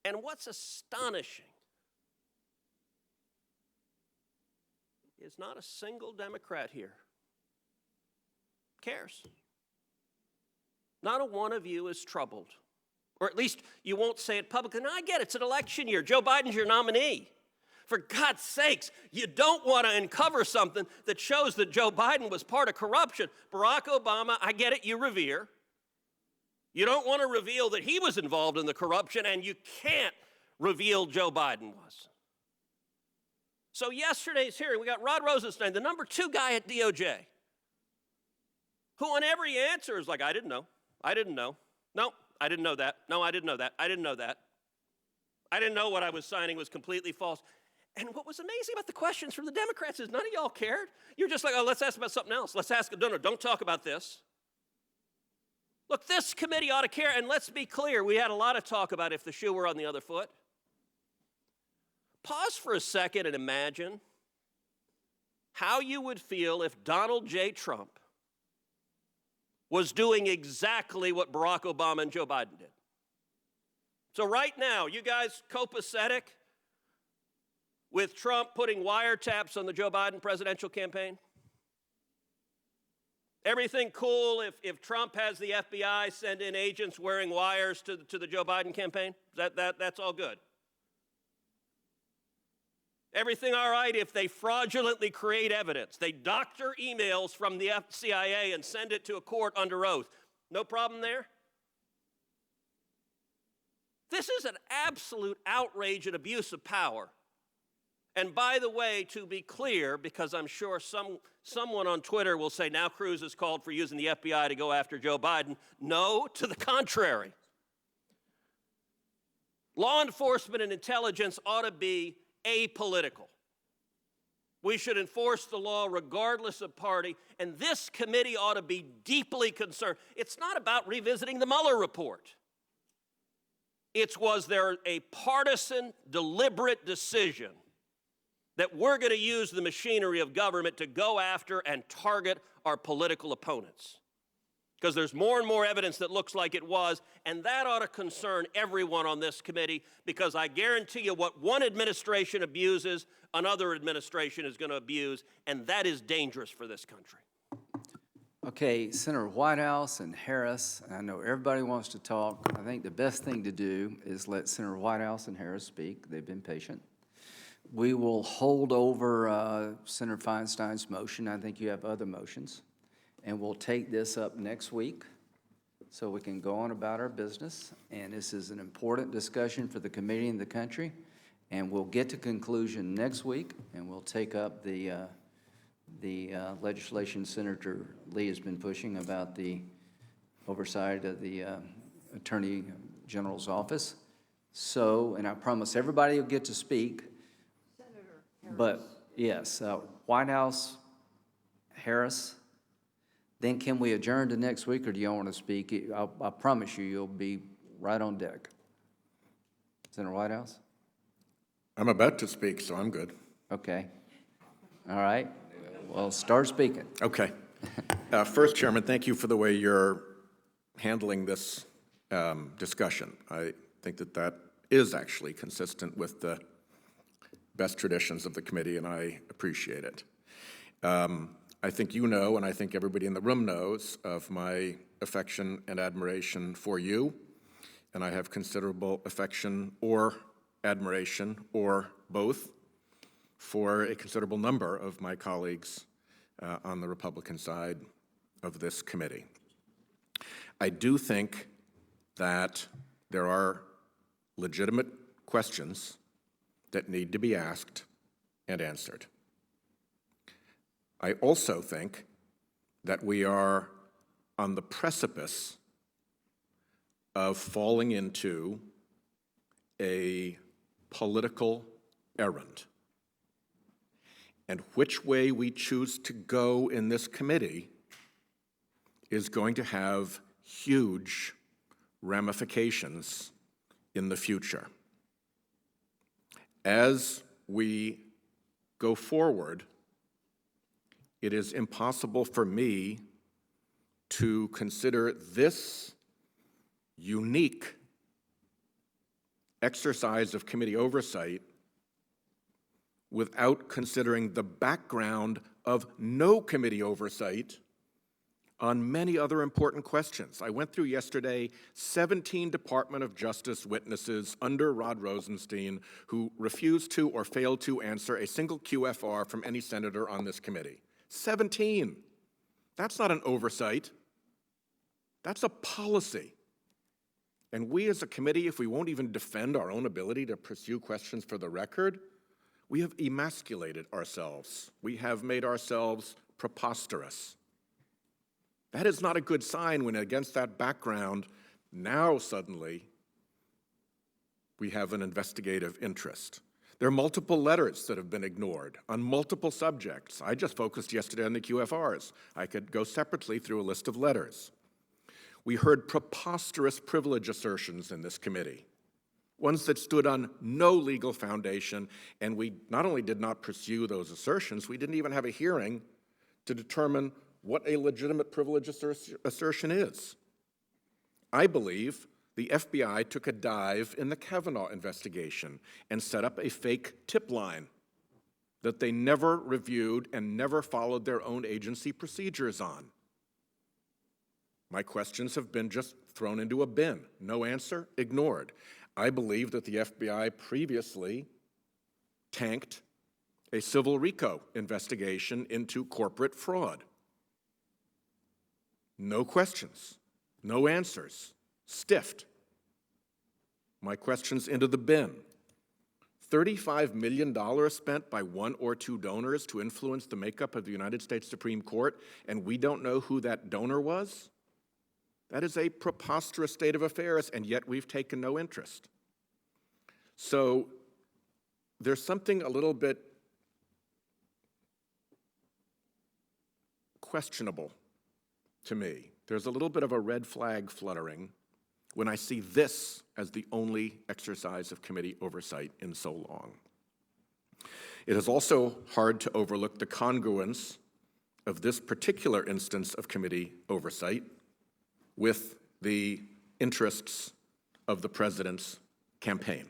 And what's astonishing is not a single Democrat here cares. Not a one of you is troubled. Or at least you won't say it publicly. Now, I get it. It's an election year. Joe Biden's your nominee. For God's sakes, you don't want to uncover something that shows that Joe Biden was part of corruption. Barack Obama, I get it, you revere. You don't want to reveal that he was involved in the corruption, and you can't reveal Joe Biden was. So yesterday's hearing, we got Rod Rosenstein, the number 2 guy at DOJ, who on every answer is like, I didn't know. I didn't know. No, I didn't know that. No, I didn't know that. I didn't know that. I didn't know what I was signing was completely false. And what was amazing about the questions from the Democrats is none of y'all cared. You're just like, oh, let's ask about something else. Let's ask, no, don't talk about this. Look, this committee ought to care, and let's be clear, we had a lot of talk about if the shoe were on the other foot. Pause for a second and imagine how you would feel if Donald J. Trump was doing exactly what Barack Obama and Joe Biden did. So right now, you guys copacetic with Trump putting wiretaps on the Joe Biden presidential campaign? Everything cool if Trump has the FBI send in agents wearing wires to the Joe Biden campaign? That's all good. Everything all right if they fraudulently create evidence. They doctor emails from the CIA and send it to a court under oath. No problem there? This is an absolute outrage and abuse of power. And by the way, to be clear, because I'm sure someone on Twitter will say, now Cruz has called for using the FBI to go after Joe Biden. No, to the contrary. Law enforcement and intelligence ought to be apolitical. We should enforce the law regardless of party, and this committee ought to be deeply concerned. It's not about revisiting the Mueller report. Was there a partisan, deliberate decision that we're going to use the machinery of government to go after and target our political opponents? Because there's more and more evidence that looks like it was, and that ought to concern everyone on this committee, because I guarantee you what one administration abuses, another administration is going to abuse, and that is dangerous for this country. Okay, Senator Whitehouse and Harris, I know everybody wants to talk. I think the best thing to do is let Senator Whitehouse and Harris speak. They've been patient. We will hold over Senator Feinstein's motion. I think you have other motions. And we'll take this up next week so we can go on about our business. And this is an important discussion for the committee and the country. And we'll get to conclusion next week, and we'll take up the legislation Senator Lee has been pushing about the oversight of the Attorney General's office. So, and I promise everybody will get to speak. Senator Harris. But, yes, White House, Harris. Then can we adjourn to next week, or do y'all want to speak? I promise you, you'll be right on deck. Senator Whitehouse? I'm about to speak, so I'm good. Okay. All right. Well, start speaking. Okay. First, Chairman, thank you for the way you're handling this discussion. I think that that is actually consistent with the best traditions of the committee, and I appreciate it. I think you know, and I think everybody in the room knows, of my affection and admiration for you, and I have considerable affection or admiration, or both, for a considerable number of my colleagues on the Republican side of this committee. I do think that there are legitimate questions that need to be asked and answered. I also think that we are on the precipice of falling into a political errand. And which way we choose to go in this committee is going to have huge ramifications in the future. As we go forward, it is impossible for me to consider this unique exercise of committee oversight without considering the background of no committee oversight on many other important questions. I went through yesterday 17 Department of Justice witnesses under Rod Rosenstein who refused to or failed to answer a single QFR from any senator on this committee. 17. That's not an oversight. That's a policy. And we as a committee, if we won't even defend our own ability to pursue questions for the record, we have emasculated ourselves. We have made ourselves preposterous. That is not a good sign when against that background, now suddenly, we have an investigative interest. There are multiple letters that have been ignored on multiple subjects. I just focused yesterday on the QFRs. I could go separately through a list of letters. We heard preposterous privilege assertions in this committee, ones that stood on no legal foundation, and we not only did not pursue those assertions, we didn't even have a hearing to determine what a legitimate privilege assertion is. I believe the FBI took a dive in the Kavanaugh investigation and set up a fake tip line that they never reviewed and never followed their own agency procedures on. My questions have been just thrown into a bin. No answer, ignored. I believe that the FBI previously tanked a civil RICO investigation into corporate fraud. No questions, no answers, stiffed. My questions into the bin. $35 million spent by one or two donors to influence the makeup of the United States Supreme Court, and we don't know who that donor was? That is a preposterous state of affairs, and yet we've taken no interest. So there's something a little bit questionable to me. There's a little bit of a red flag fluttering when I see this as the only exercise of committee oversight in so long. It is also hard to overlook the congruence of this particular instance of committee oversight with the interests of the president's campaign.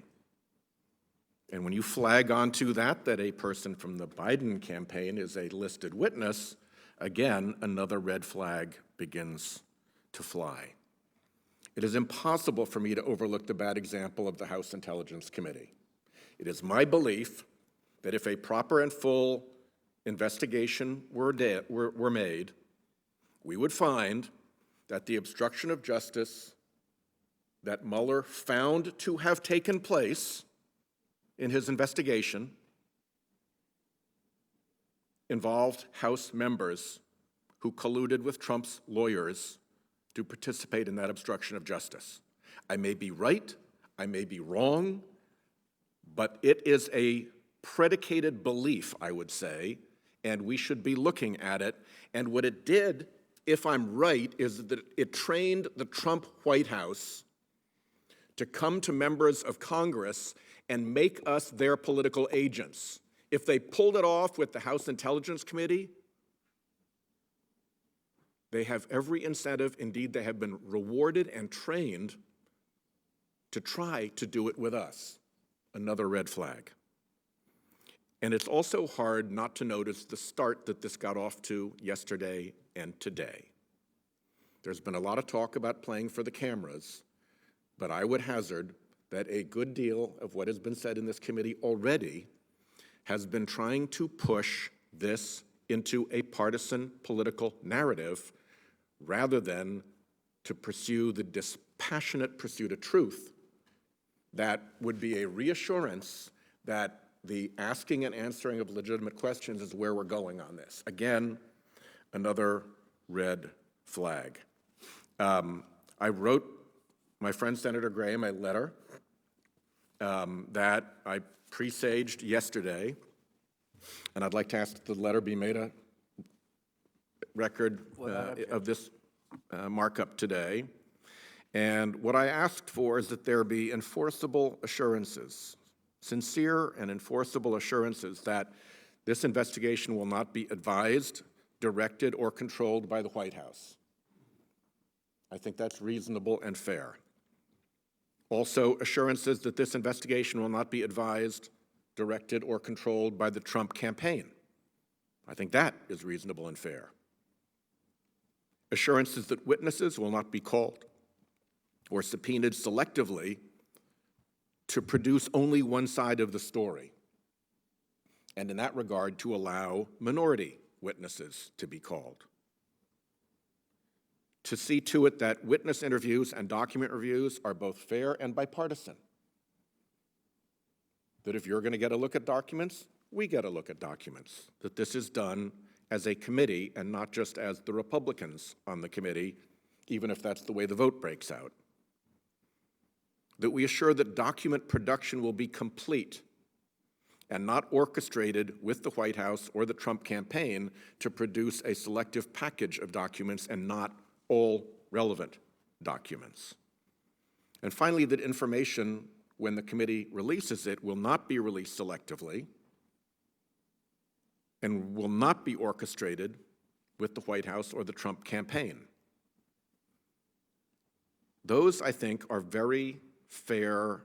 And when you flag onto that a person from the Biden campaign is a listed witness, again, another red flag begins to fly. It is impossible for me to overlook the bad example of the House Intelligence Committee. It is my belief that if a proper and full investigation were made, we would find that the obstruction of justice that Mueller found to have taken place in his investigation involved House members who colluded with Trump's lawyers to participate in that obstruction of justice. I may be right, I may be wrong, but it is a predicated belief, I would say, and we should be looking at it. And what it did, if I'm right, is that it trained the Trump White House to come to members of Congress and make us their political agents. If they pulled it off with the House Intelligence Committee, they have every incentive, indeed they have been rewarded and trained to try to do it with us. Another red flag. And it's also hard not to notice the start that this got off to yesterday and today. There's been a lot of talk about playing for the cameras, but I would hazard that a good deal of what has been said in this committee already has been trying to push this into a partisan political narrative rather than to pursue the dispassionate pursuit of truth that would be a reassurance that the asking and answering of legitimate questions is where we're going on this. Again, another red flag. I wrote my friend Senator Graham a letter that I presaged yesterday, and I'd like to ask that the letter be made a record of this markup today. And what I asked for is that there be enforceable assurances, sincere and enforceable assurances that this investigation will not be advised, directed, or controlled by the White House. I think that's reasonable and fair. Also, assurances that this investigation will not be advised, directed, or controlled by the Trump campaign. I think that is reasonable and fair. Assurances that witnesses will not be called or subpoenaed selectively to produce only one side of the story, and in that regard to allow minority witnesses to be called. To see to it that witness interviews and document reviews are both fair and bipartisan. That if you're going to get a look at documents, we get a look at documents. That this is done as a committee and not just as the Republicans on the committee, even if that's the way the vote breaks out. That we assure that document production will be complete and not orchestrated with the White House or the Trump campaign to produce a selective package of documents and not all relevant documents. And finally, that information, when the committee releases it, will not be released selectively and will not be orchestrated with the White House or the Trump campaign. Those, I think, are very fair,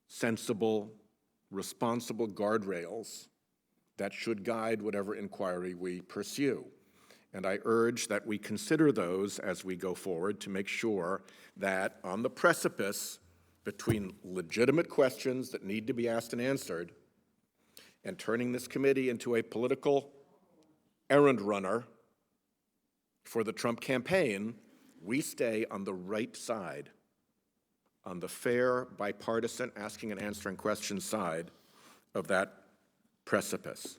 sensible, responsible guardrails that should guide whatever inquiry we pursue. And I urge that we consider those as we go forward to make sure that on the precipice between legitimate questions that need to be asked and answered and turning this committee into a political errand runner for the Trump campaign, we stay on the right side, on the fair, bipartisan, asking and answering questions side of that precipice.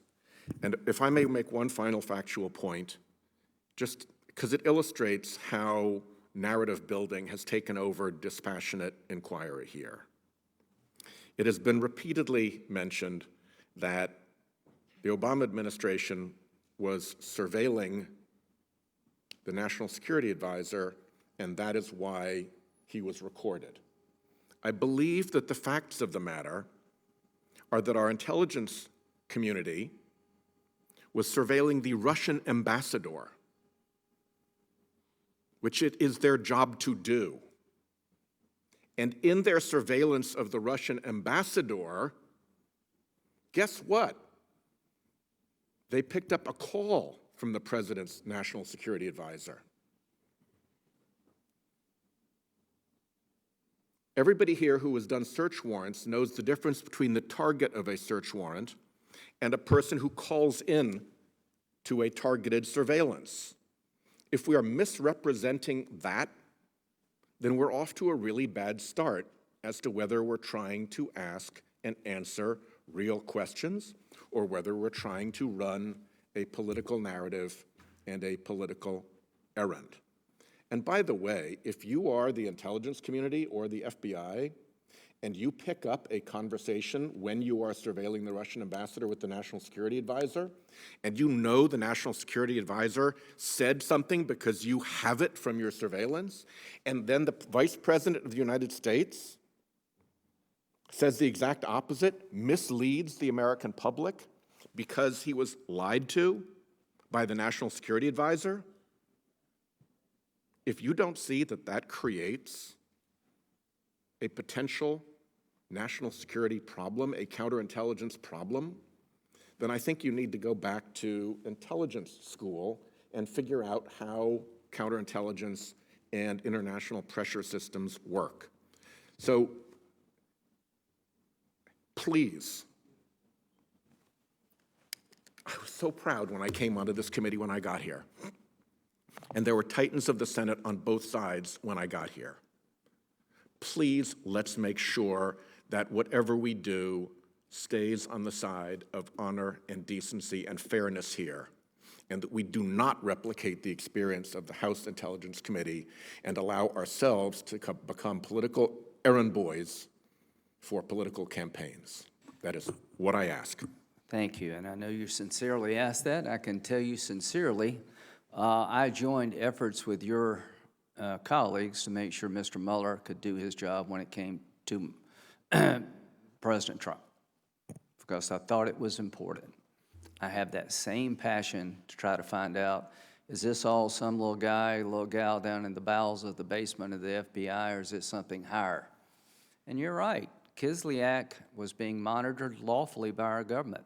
And if I may make one final factual point, just because it illustrates how narrative building has taken over dispassionate inquiry here. It has been repeatedly mentioned that the Obama administration was surveilling the National Security Advisor, and that is why he was recorded. I believe that the facts of the matter are that our intelligence community was surveilling the Russian ambassador, which it is their job to do. And in their surveillance of the Russian ambassador, guess what? They picked up a call from the president's national security advisor. Everybody here who has done search warrants knows the difference between the target of a search warrant and a person who calls in to a targeted surveillance. If we are misrepresenting that, then we're off to a really bad start as to whether we're trying to ask and answer real questions, or whether we're trying to run a political narrative and a political errand. And by the way, if you are the intelligence community or the FBI, and you pick up a conversation when you are surveilling the Russian ambassador with the National Security Advisor, and you know the National Security Advisor said something because you have it from your surveillance, and then the Vice President of the United States says the exact opposite, misleads the American public because he was lied to by the National Security Advisor, if you don't see that that creates a potential national security problem, a counterintelligence problem, then I think you need to go back to intelligence school and figure out how counterintelligence and international pressure systems work. So please, I was so proud when I came onto this committee when I got here. And there were titans of the Senate on both sides when I got here. Please, let's make sure that whatever we do stays on the side of honor and decency and fairness here, and that we do not replicate the experience of the House Intelligence Committee and allow ourselves to become political errand boys for political campaigns. That is what I ask. Thank you, and I know you sincerely asked that. I can tell you sincerely, I joined efforts with your colleagues to make sure Mr. Mueller could do his job when it came to President Trump, because I thought it was important. I have that same passion to try to find out, is this all some little guy, little gal down in the bowels of the basement of the FBI, or is it something higher? And you're right, Kislyak was being monitored lawfully by our government.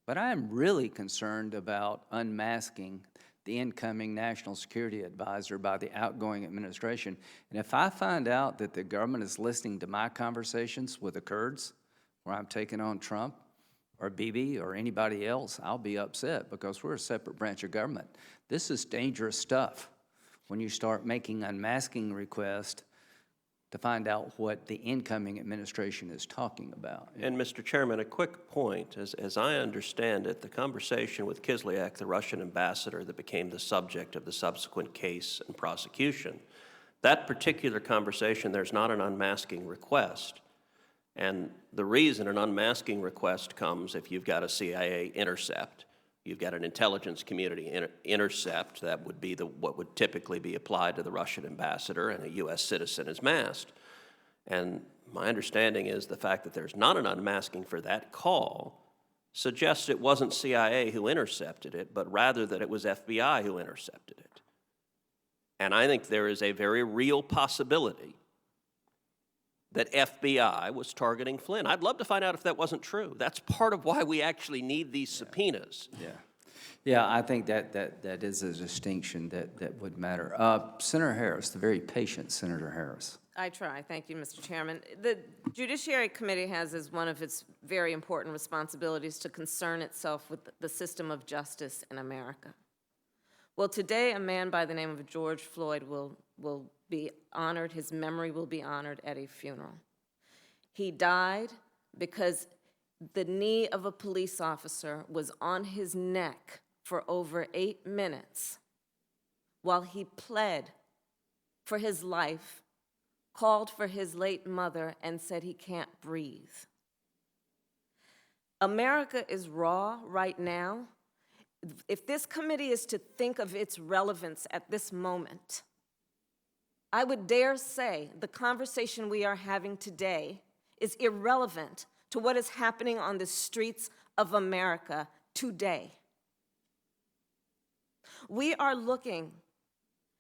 But I am really concerned about unmasking the incoming National Security Advisor by the outgoing administration. And if I find out that the government is listening to my conversations with the Kurds, where I'm taking on Trump or Bibi or anybody else, I'll be upset, because we're a separate branch of government. This is dangerous stuff when you start making unmasking requests to find out what the incoming administration is talking about. And Mr. Chairman, a quick point. As I understand it, the conversation with Kislyak, the Russian ambassador that became the subject of the subsequent case and prosecution, that particular conversation, there's not an unmasking request. And the reason an unmasking request comes if you've got a CIA intercept, you've got an intelligence community intercept, that would be what would typically be applied to the Russian ambassador, and a U.S. citizen is masked. And my understanding is the fact that there's not an unmasking for that call suggests it wasn't CIA who intercepted it, but rather that it was FBI who intercepted it. And I think there is a very real possibility that FBI was targeting Flynn. I'd love to find out if that wasn't true. That's part of why we actually need these subpoenas. Yeah, I think that is a distinction that would matter. Senator Harris, the very patient Senator Harris. I try. Thank you, Mr. Chairman. The Judiciary Committee has as one of its very important responsibilities to concern itself with the system of justice in America. Well, today a man by the name of George Floyd will be honored, his memory will be honored at a funeral. He died because the knee of a police officer was on his neck for over 8 minutes while he pled for his life, called for his late mother, and said he can't breathe. America is raw right now. If this committee is to think of its relevance at this moment, I would dare say the conversation we are having today is irrelevant to what is happening on the streets of America today. We are looking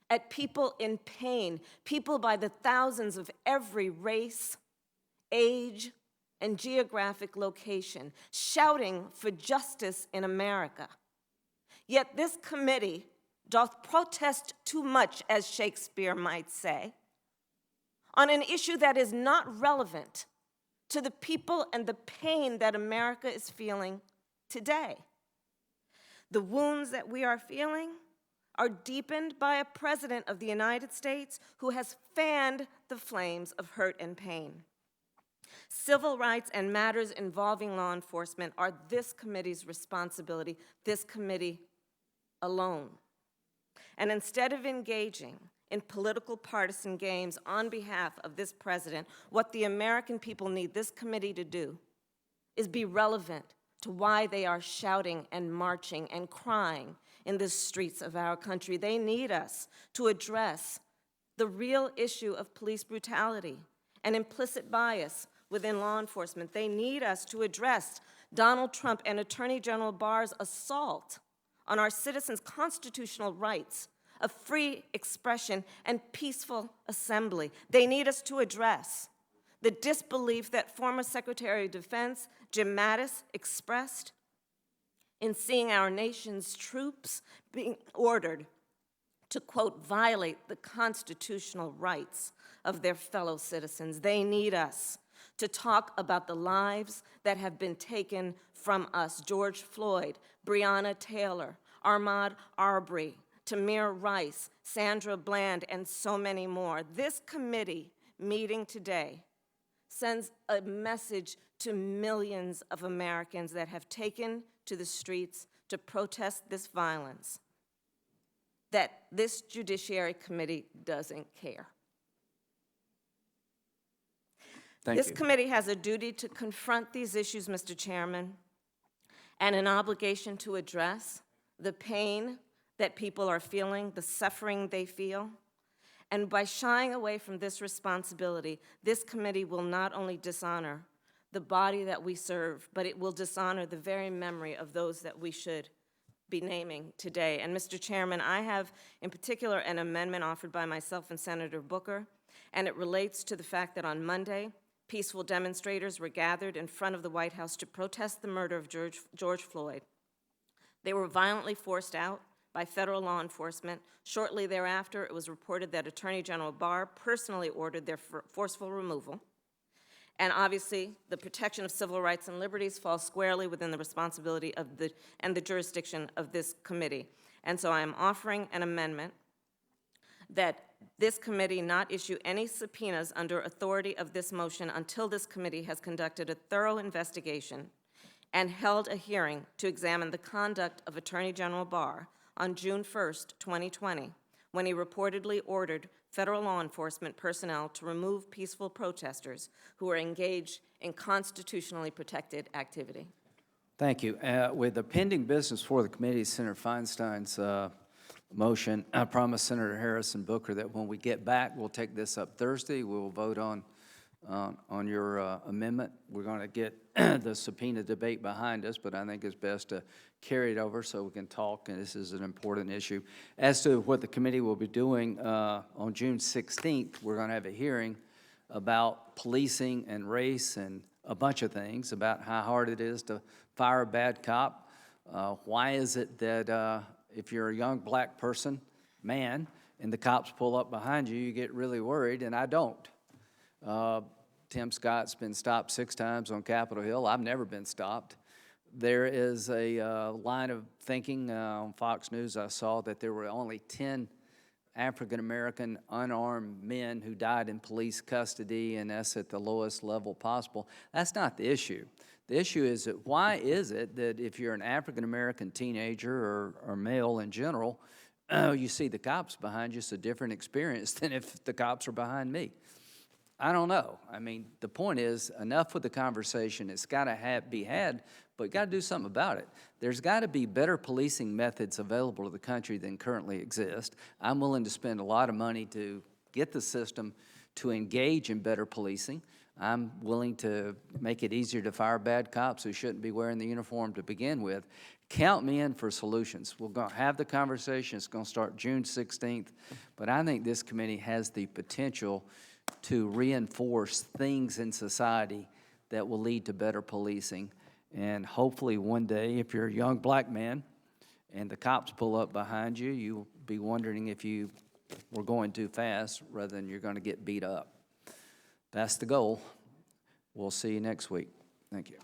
at people in pain, people by the thousands of every race, age, and geographic location, shouting for justice in America. Yet this committee doth protest too much, as Shakespeare might say, on an issue that is not relevant to the people and the pain that America is feeling today. The wounds that we are feeling are deepened by a president of the United States who has fanned the flames of hurt and pain. Civil rights and matters involving law enforcement are this committee's responsibility, this committee alone. And instead of engaging in political partisan games on behalf of this president, what the American people need this committee to do is be relevant to why they are shouting and marching and crying in the streets of our country. They need us to address the real issue of police brutality and implicit bias within law enforcement. They need us to address Donald Trump and Attorney General Barr's assault on our citizens' constitutional rights of free expression and peaceful assembly. They need us to address the disbelief that former Secretary of Defense Jim Mattis expressed in seeing our nation's troops being ordered to, quote, violate the constitutional rights of their fellow citizens. They need us to talk about the lives that have been taken from us. George Floyd, Breonna Taylor, Ahmaud Arbery, Tamir Rice, Sandra Bland, and so many more. This committee meeting today sends a message to millions of Americans that have taken to the streets to protest this violence, that this Judiciary Committee doesn't care. This committee has a duty to confront these issues, Mr. Chairman, and an obligation to address the pain that people are feeling, the suffering they feel. And by shying away from this responsibility, this committee will not only dishonor the body that we serve, but it will dishonor the very memory of those that we should be naming today. And Mr. Chairman, I have in particular an amendment offered by myself and Senator Booker, and it relates to the fact that on Monday, peaceful demonstrators were gathered in front of the White House to protest the murder of George Floyd. They were violently forced out by federal law enforcement. Shortly thereafter, it was reported that Attorney General Barr personally ordered their forceful removal. And obviously, the protection of civil rights and liberties falls squarely within the responsibility of the jurisdiction of this committee. And so I am offering an amendment that this committee not issue any subpoenas under authority of this motion until this committee has conducted a thorough investigation and held a hearing to examine the conduct of Attorney General Barr on June 1st, 2020, when he reportedly ordered federal law enforcement personnel to remove peaceful protesters who were engaged in constitutionally protected activity. Thank you. With the pending business for the committee, Senator Feinstein's motion, I promised Senator Harris and Booker that when we get back, we'll take this up Thursday. We will vote on your amendment. We're going to get the subpoena debate behind us, but I think it's best to carry it over so we can talk, and this is an important issue. As to what the committee will be doing on June 16th, we're going to have a hearing about policing and race and a bunch of things, about how hard it is to fire a bad cop. Why is it that if you're a young black person, man, and the cops pull up behind you, you get really worried, and I don't. Tim Scott's been stopped 6 times on Capitol Hill. I've never been stopped. There is a line of thinking on Fox News I saw that there were only 10 African-American unarmed men who died in police custody, and that's at the lowest level possible. That's not the issue. The issue is that why is it that if you're an African-American teenager or male in general, you see the cops behind you, it's a different experience than if the cops are behind me? I don't know. I mean, the point is, enough with the conversation. It's got to be had, but got to do something about it. There's got to be better policing methods available to the country than currently exist. I'm willing to spend a lot of money to get the system to engage in better policing. I'm willing to make it easier to fire bad cops who shouldn't be wearing the uniform to begin with. Count me in for solutions. We're going to have the conversation. It's going to start June 16th, but I think this committee has the potential to reinforce things in society that will lead to better policing. And hopefully one day, if you're a young black man and the cops pull up behind you, you'll be wondering if you were going too fast rather than you're going to get beat up. That's the goal. We'll see you next week. Thank you.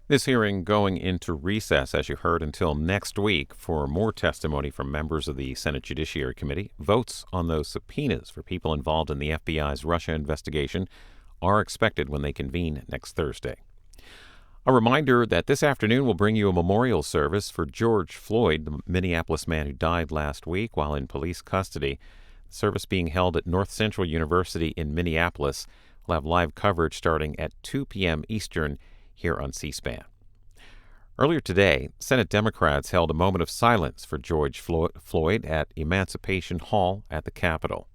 This hearing going into recess, as you heard, until next week for more testimony from members of the Senate Judiciary Committee. Votes on those subpoenas for people involved in the FBI's Russia investigation are expected when they convene next Thursday. A reminder that this afternoon will bring you a memorial service for George Floyd, the Minneapolis man who died last week while in police custody. The service being held at North Central University in Minneapolis will have live coverage starting at 2 p.m. Eastern here on C-SPAN. Earlier today, Senate Democrats held a moment of silence for George Floyd at Emancipation Hall at the Capitol.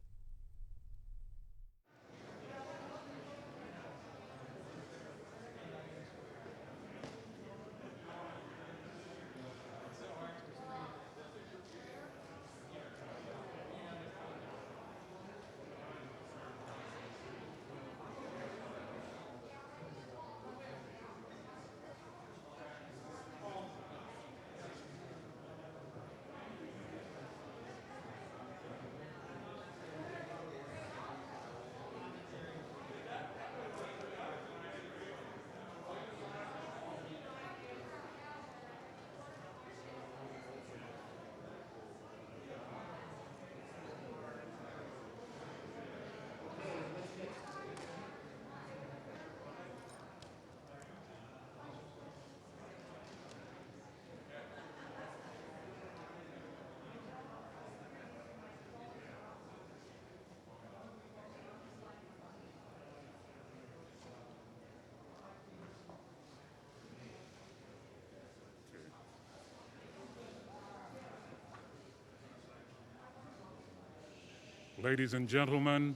Ladies and gentlemen,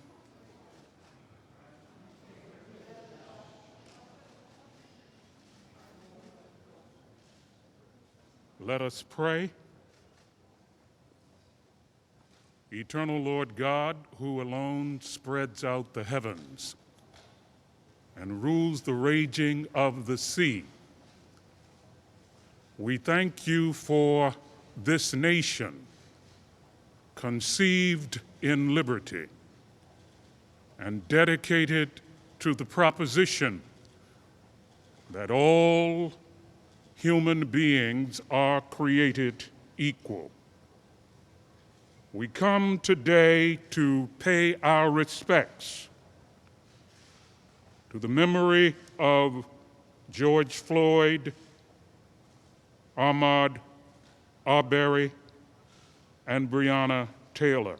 let us pray. Eternal Lord God, who alone spreads out the heavens and rules the raging of the sea, we thank you for this nation conceived in liberty and dedicated to the proposition that all human beings are created equal. We come today to pay our respects to the memory of George Floyd, Ahmaud Arbery, and Breonna Taylor.